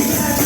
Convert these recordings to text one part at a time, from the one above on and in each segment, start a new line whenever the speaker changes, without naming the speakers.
Yeah.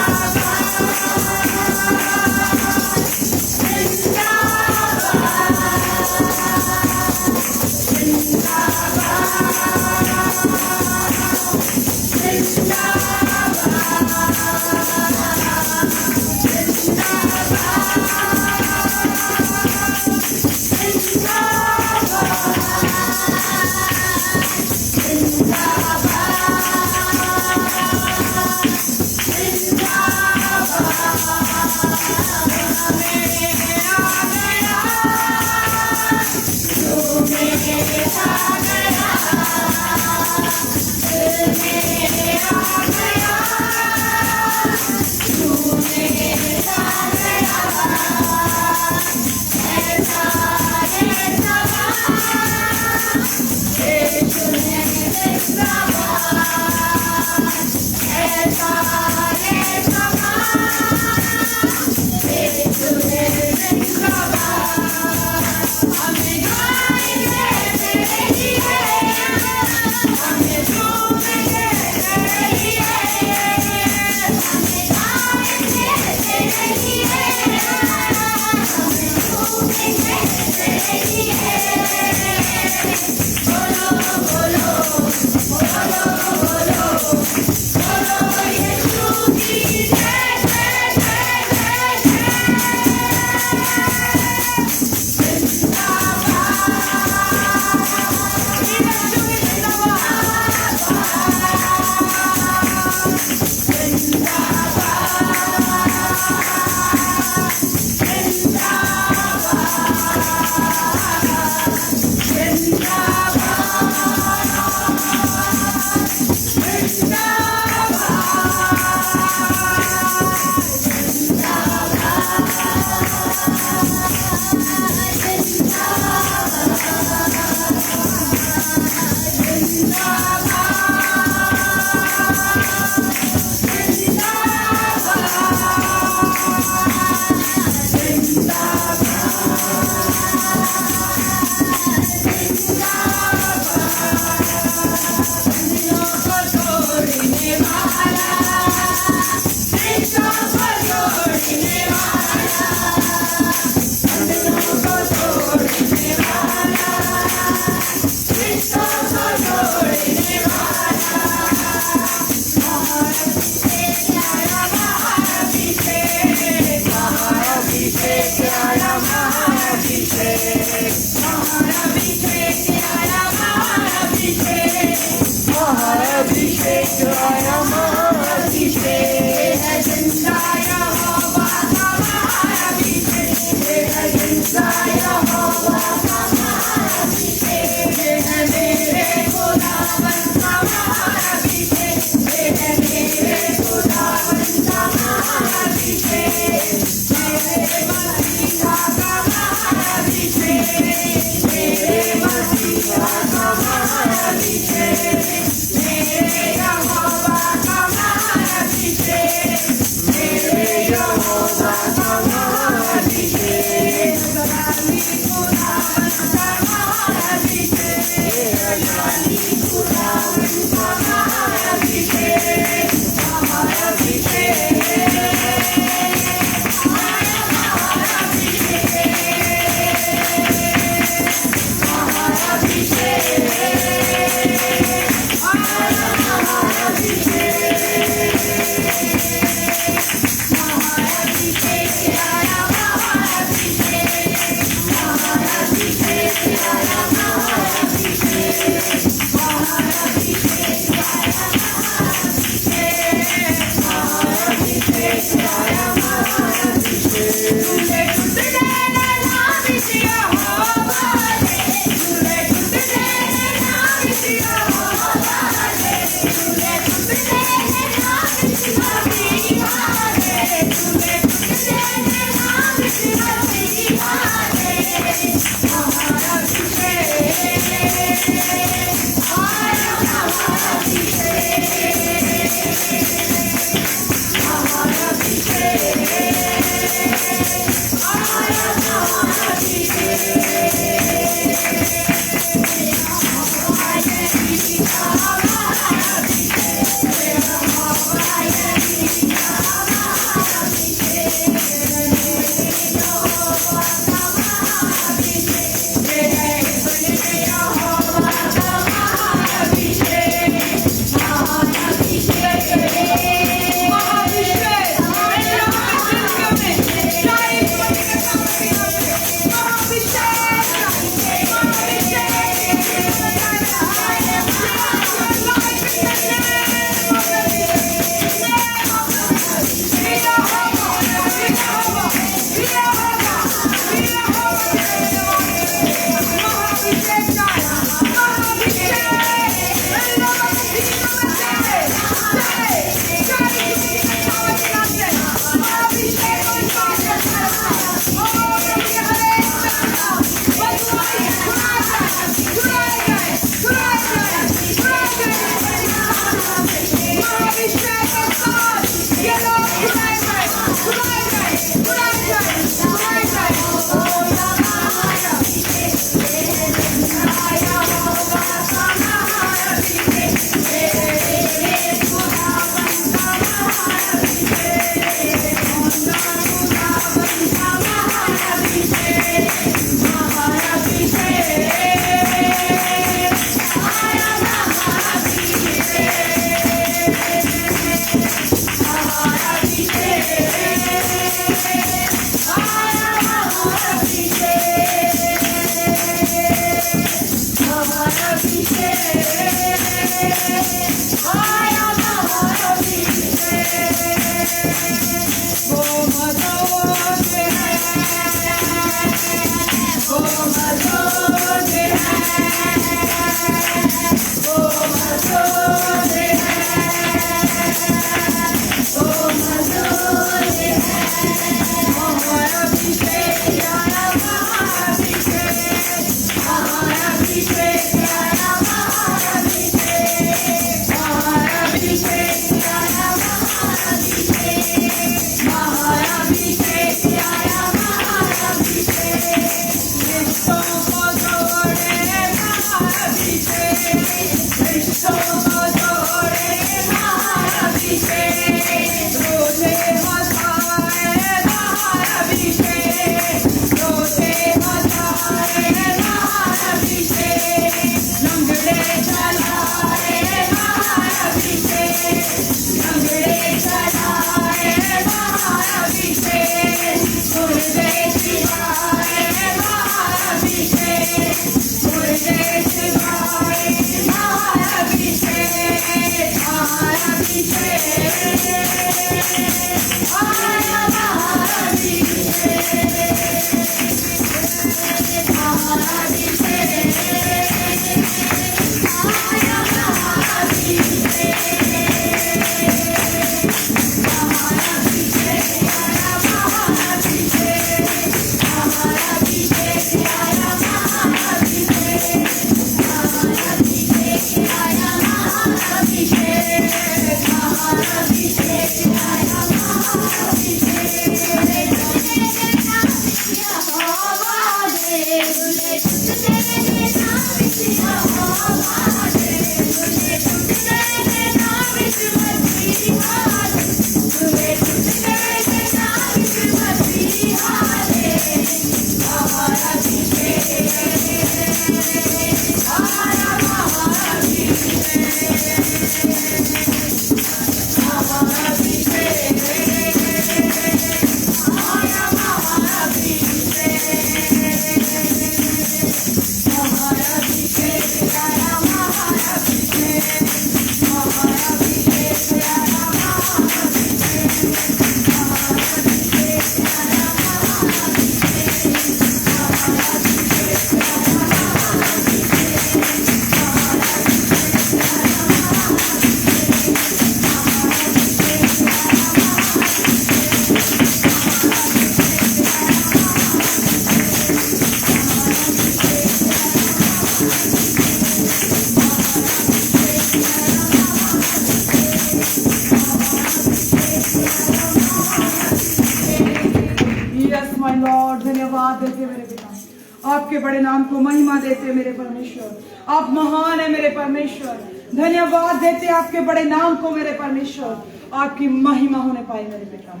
आपके बड़े नाम को महिमा देते मेरे परमेश्वर, आप महान है मेरे परमेश्वर। धन्यवाद देते आपके बड़े नाम को मेरे परमेश्वर। आपकी महिमा होने पाए मेरे पिता,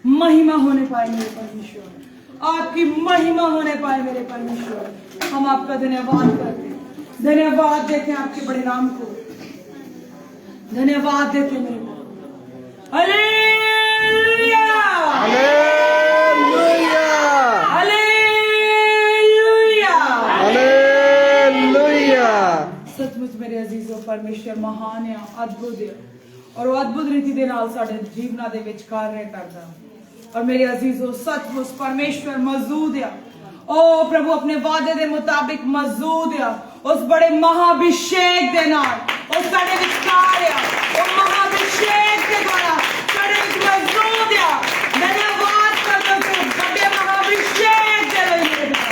महिमा होने पाए मेरे परमेश्वर, आपकी महिमा होने पाए मेरे परमेश्वर। हम आपका धन्यवाद करते, धन्यवाद देते आपके बड़े नाम को, धन्यवाद देते मेरे हालेलुया
हालेलुया हालेलुया।
सचमुच मेरे अजीजों परमेश्वर महान है, अद्भुत है और वो अद्भुत रीति दे नाल साडे जीवना दे विच कार्य करदा। और मेरे अजीजों सचमुच परमेश्वर मौजूद है। ओ प्रभु अपने वादे दे मुताबिक मौजूद है। उस बड़े महाअभिषेक दे नाल उस साडे विचार है, वो महाअभिषेक के द्वारा साडे विच मौजूद है। धन्यवाद करदो तू बड़े महाअभिषेक दे मेरे पिता,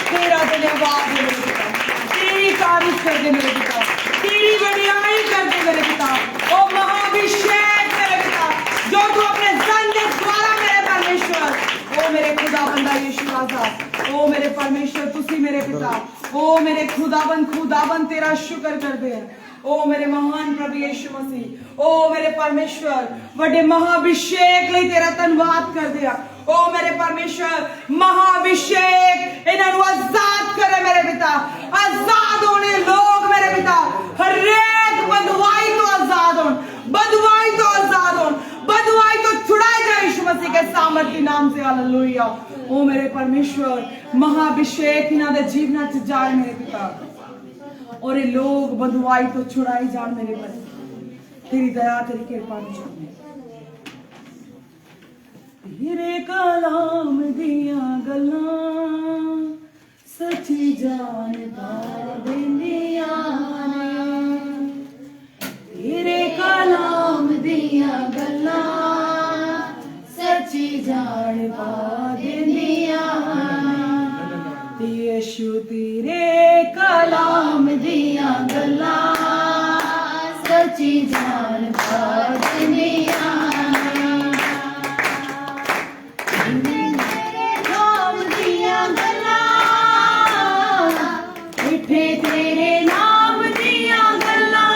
तेरा धन्यवाद है मेरे पिता, तेरी तारीफ कर दे मेरे पिता, तेरी बड़ाई कर दे मेरे पिता। ओ महाअभिषेक मेरे पिता जो तू अपने जन के द्वारा मेरे परमेश्वर, ओ मेरे खुदा बंदा यीशु आजाद, ओ मेरे परमेश्वर तुसी मेरे पिता, ओ मेरे खुदाबंद तेरा शुक्र करते हैं। ओ मेरे महान प्रभु यीशु मसीह, ओ मेरे परमेश्वर बड़े महाअभिषेक लिए तेरा धन्यवाद कर दिया। ओ मेरे परमेश्वर महाअभिषेक इन्हों आजाद करे मेरे पिता, आजाद होने लोग मेरे पिता, हर एक बंधुआई तो आजाद हो, बंधुआई तो आजाद हो, बंधुआई तो छुड़ाए जाए यीशु मसीह के सामर्थ्य नाम से। हालेलुया। ओ मेरे परमेश्वर महाअभिषेक इन्हों दे जीवना च जाए मेरे पिता, और ये लोग बदुआई तो छुड़ाई जान मेरे पर तेरी दया तेरी कृपा में जाने तेरे कलाम दिया गल्लां सच्ची जान पार देंदियां तेरे कलाम दिया गल्लां सच्ची जान पा देंदियां यीशु तेरे कलाम दिया गल्लां सच्ची जान पा देंदियां तेरे नाम दिया गल्लां मिठे तेरे नाम दिया गल्लां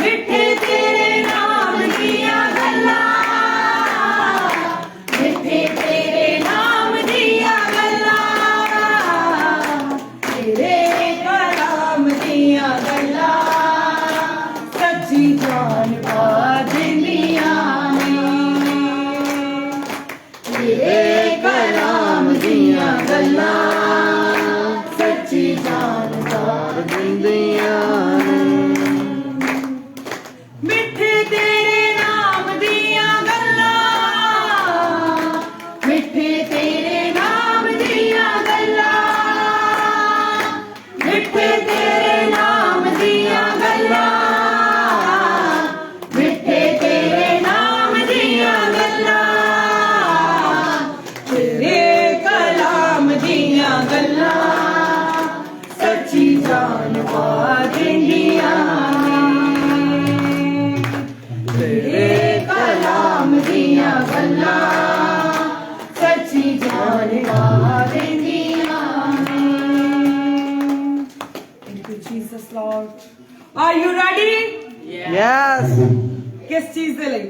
मिठे तेरे नाम दिया गल्लां मिठे तेरे नाम दिया गल्लां तेरे कलाम दिया गल्लां सच्ची जान पा देंदियां तेरे कलाम दिया गल्लां सच्ची जान पा देंदियां मिठे तेरे नाम दिया गल्लां मिठे तेरे नाम दिया गल्लां मिठे तेरे नाम दिया गल्लां मिठे तेरे नाम दिया गल्लां तेरे कलाम दिया गल्लां सच्ची जान पा देंदियां तेरे कलाम दिया गल्लां सच्ची जान पा देंदियां Thank you Jesus Lord Are you ready?
Yes.
किस चीज ਦੇ ਲਈ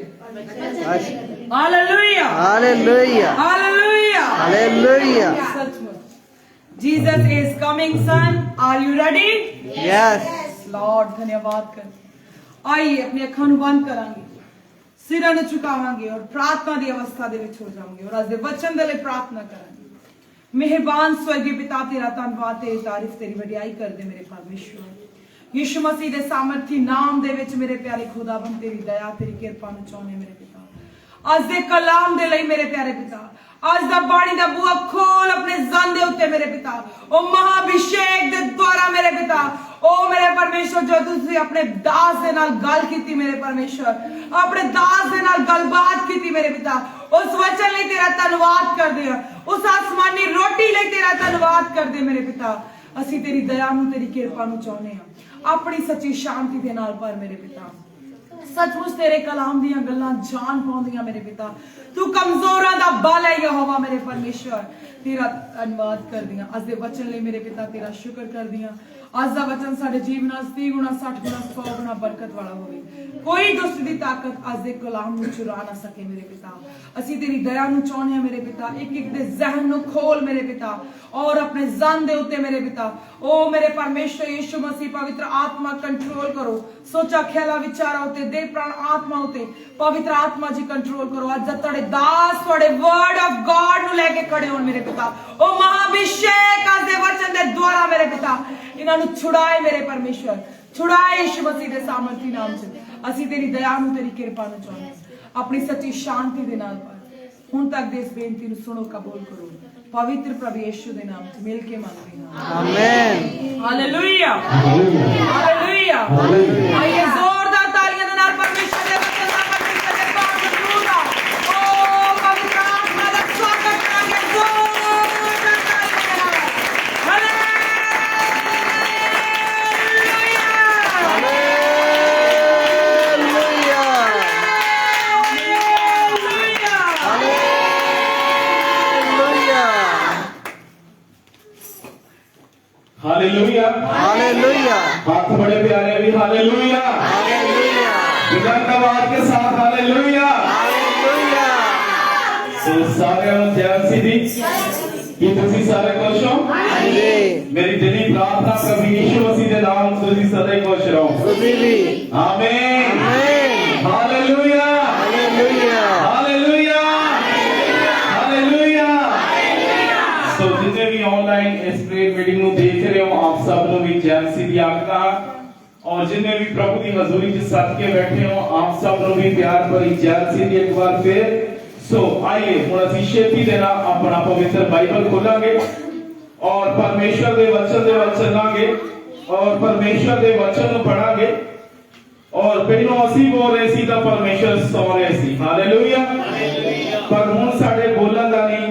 Hallelujah
Hallelujah.
Hallelujah
Hallelujah.
सचमुच Jesus is coming son Are you ready?
Yes.
Lord धन्यवाद कर आइए अपनी ਅੱਖਾਂ ਨੂੰ ਬੰਦ ਕਰਾਂਗੇ ਸਿਰਾਂ ਨੂੰ ਝੁਕਾਵਾਂਗੇ ਔਰ ਪ੍ਰਾਰਥਨਾ ਦੀ ਅਵਸਥਾ ਦੇ ਵਿੱਚ ਹੋ ਜਾਵਾਂਗੇ ਔਰ ਅੱਜ ਦੇ ਵਚਨ ਦੇ ਲਈ ਪ੍ਰਾਰਥਨਾ ਕਰਾਂਗੇ ਮਿਹਰਬਾਨ ਸਵਰਗੀ ਪਿਤਾ ਤੇਰਾ ਧੰਨਵਾਦ ਤੇਰੀ ਤਾਰੀਫ ਤੇਰੀ ਵਡਿਆਈ ਕਰਦੇ ਮੇਰੇ ਪਰਮੇਸ਼ਵਰ ਯਿਸੂ ਮਸੀਹ ਦੇ ਸਾਮਰਥੀ ਨਾਮ ਦੇ ਵਿੱਚ ਮੇਰੇ ਪਿਆਰੇ ਖੁਦਾਵੰਦ ਤੇਰੀ ਦਇਆ ਤੇਰੀ ਕਿਰਪਾ ਨੂੰ ਚਾਹੁੰਦੇ ਮੇਰੇ ਪਿਤਾ ਅੱਜ ਦੇ ਕਲਾਮ ਦੇ ਲਈ ਮੇਰੇ ਪਿਆਰੇ ਪਿਤਾ ਅੱਜ ਦਾ ਬਾਣੀ ਦਾ ਬੂਹਾ ਖੋਲ ਆਪਣੇ ਜ਼ਨ ਦੇ ਉੱਤੇ ਮੇਰੇ ਪਿਤਾ ਉਹ ਮਹਾਭਿਸ਼ੇਕ ਦੇ ਦੁਆਰਾ ਮੇਰੇ ਪਿਤਾ ਉਹ ਮੇਰੇ ਪਰਮੇਸ਼ਵਰ ਜੋ ਤੁਸੀਂ ਆਪਣੇ ਦਾਸ ਦੇ ਨਾਲ ਗੱਲ ਕੀਤੀ ਮੇਰੇ ਪਰਮੇਸ਼ਵਰ ਆਪਣੇ ਦਾਸ ਦੇ ਨਾਲ ਗੱਲਬਾਤ ਕੀਤੀ ਮੇਰੇ ਪਿਤਾ ਉਸ ਵਚਨ ਲਈ ਤੇਰਾ ਧੰਨਵਾਦ ਕਰਦੇ ਹਾਂ ਉਸ ਆਸਮਾਨੀ ਰੋਟੀ ਲਈ ਤੇਰਾ ਧੰਨਵਾਦ ਕਰਦੇ ਮੇਰੇ ਪਿਤਾ ਅਸੀਂ ਤੇਰੀ ਦਇਆ ਨੂੰ ਤੇਰੀ ਕਿਰਪਾ ਨੂੰ ਚਾਹੁੰਦੇ ਹਾਂ ਆਪਣੀ ਸੱਚੀ ਸ਼ਾਂਤੀ ਦੇ ਨਾਲ ਭਰ ਮੇਰੇ ਪਿਤਾ सचमुच तेरे कलाम दियां गल्लां जान पाउंदियां मेरे पिता तू कमजोरां दा बल है यहोवा मेरे परमेश्वर तेरा धन्यवाद करदियां अज दे वचन ले मेरे पिता तेरा शुक्र करदियां अज दा वचन साडे जीवन 30 गुना 60 गुना 100 गुना बरकत वाला होवे कोई दुष्ट दी ताकत अज दे कलाम नूं चुरा ना सके मेरे पिता ਅਸੀਂ तेरी दया नूं चाहुंदे हां मेरे पिता एक एक दे जहन नूं खोल मेरे पिता और अपने जन दे उत्ते मेरे पिता ओ मेरे परमेश्वर यीशु मसीह पवित्र आत्मा कंट्रोल करो सोचा ख्याला विचारा उते देह प्राण आत्मा उते पवित्र आत्मा जी कंट्रोल करो आज जब तेरे दास तेरे वर्ड ऑफ गॉड नूं लेके खड़े होण मेरे पिता ओ महाभिषेक आज दे वचन दे द्वारा मेरे पिता इन्हां नूं छुड़ाए मेरे परमेश्वर छुड़ाए यीशु मसीह दे सामर्थी नाम च ਅਸੀਂ तेरी दया नूं तेरी किरपा नूं चाहुंदे अपनी सच्ची शांति दे नाल हुण तक दे इस बेनती नूं सुनो कबूल करो पवित्र प्रभु यीशु दे नाम च मिल के मंगदे हां आमीन हालेलुया हालेलुया आइए जोरदार तालियां दे नाल परमेश्वर दे वचन दा परमेश्वर दे पाक जरूर ओ पवित्र आत्मा दा स्वागत करांगे जोरदार तालियां नाल
हालेलुया
हालेलुया
हाथ बड़े प्यारे भी हालेलुया
हालेलुया
विधान आवाज के साथ हालेलुया
हालेलुया
सो सारे ध्यान सी दी कि तुसी सारे खुश हो
हाँ जी
मेरी दिली प्रार्थना प्रभु यीशु मसीह के नाम से तुसी सदैव खुश रहो
तुसी भी
आमीन
आमीन
हालेलुया
हालेलुया
हालेलुया हालेलुया सो जितने भी ऑनलाइन इस प्रेयर मीटिंग ਨੂੰ ਦੇਖ ਰਹੇ ਹੋ ਆਪ ਸਭ ਨੂੰ ਵੀ ਜੈ ਮਸੀਹ ਦੀ ਆਖਦਾ और जिन्हें भी प्रभु की हजूरी के साथ के बैठे हो आप सब ਨੂੰ भी प्यार भरी जय मसीह ਦੀ एक बार फिर सो आइए ਹੁਣ ਅਸੀਂ ਛੇਤੀ ਦੇ ਨਾਲ ਆਪਣਾ ਪਵਿੱਤਰ ਬਾਈਬਲ ਖੋਲਾਂਗੇ और परमेश्वर ਦੇ वचन ਦੇ ਵੱਲ ਚੱਲਾਂਗੇ और परमेश्वर ਦੇ वचन ਨੂੰ ਪੜਾਂਗੇ और ਪਹਿਲੋਂ ਅਸੀਂ ਬੋਲ ਰਹੇ ਸੀ ਤਾਂ ਪਰਮੇਸ਼ਰ ਸੌ ਰਹੇ ਸੀ ਹਾਲੇਲੂਇਆ ਪਰ ਹੁਣ ਸਾਡੇ ਬੋਲਣ ਦਾ ਨਹੀਂ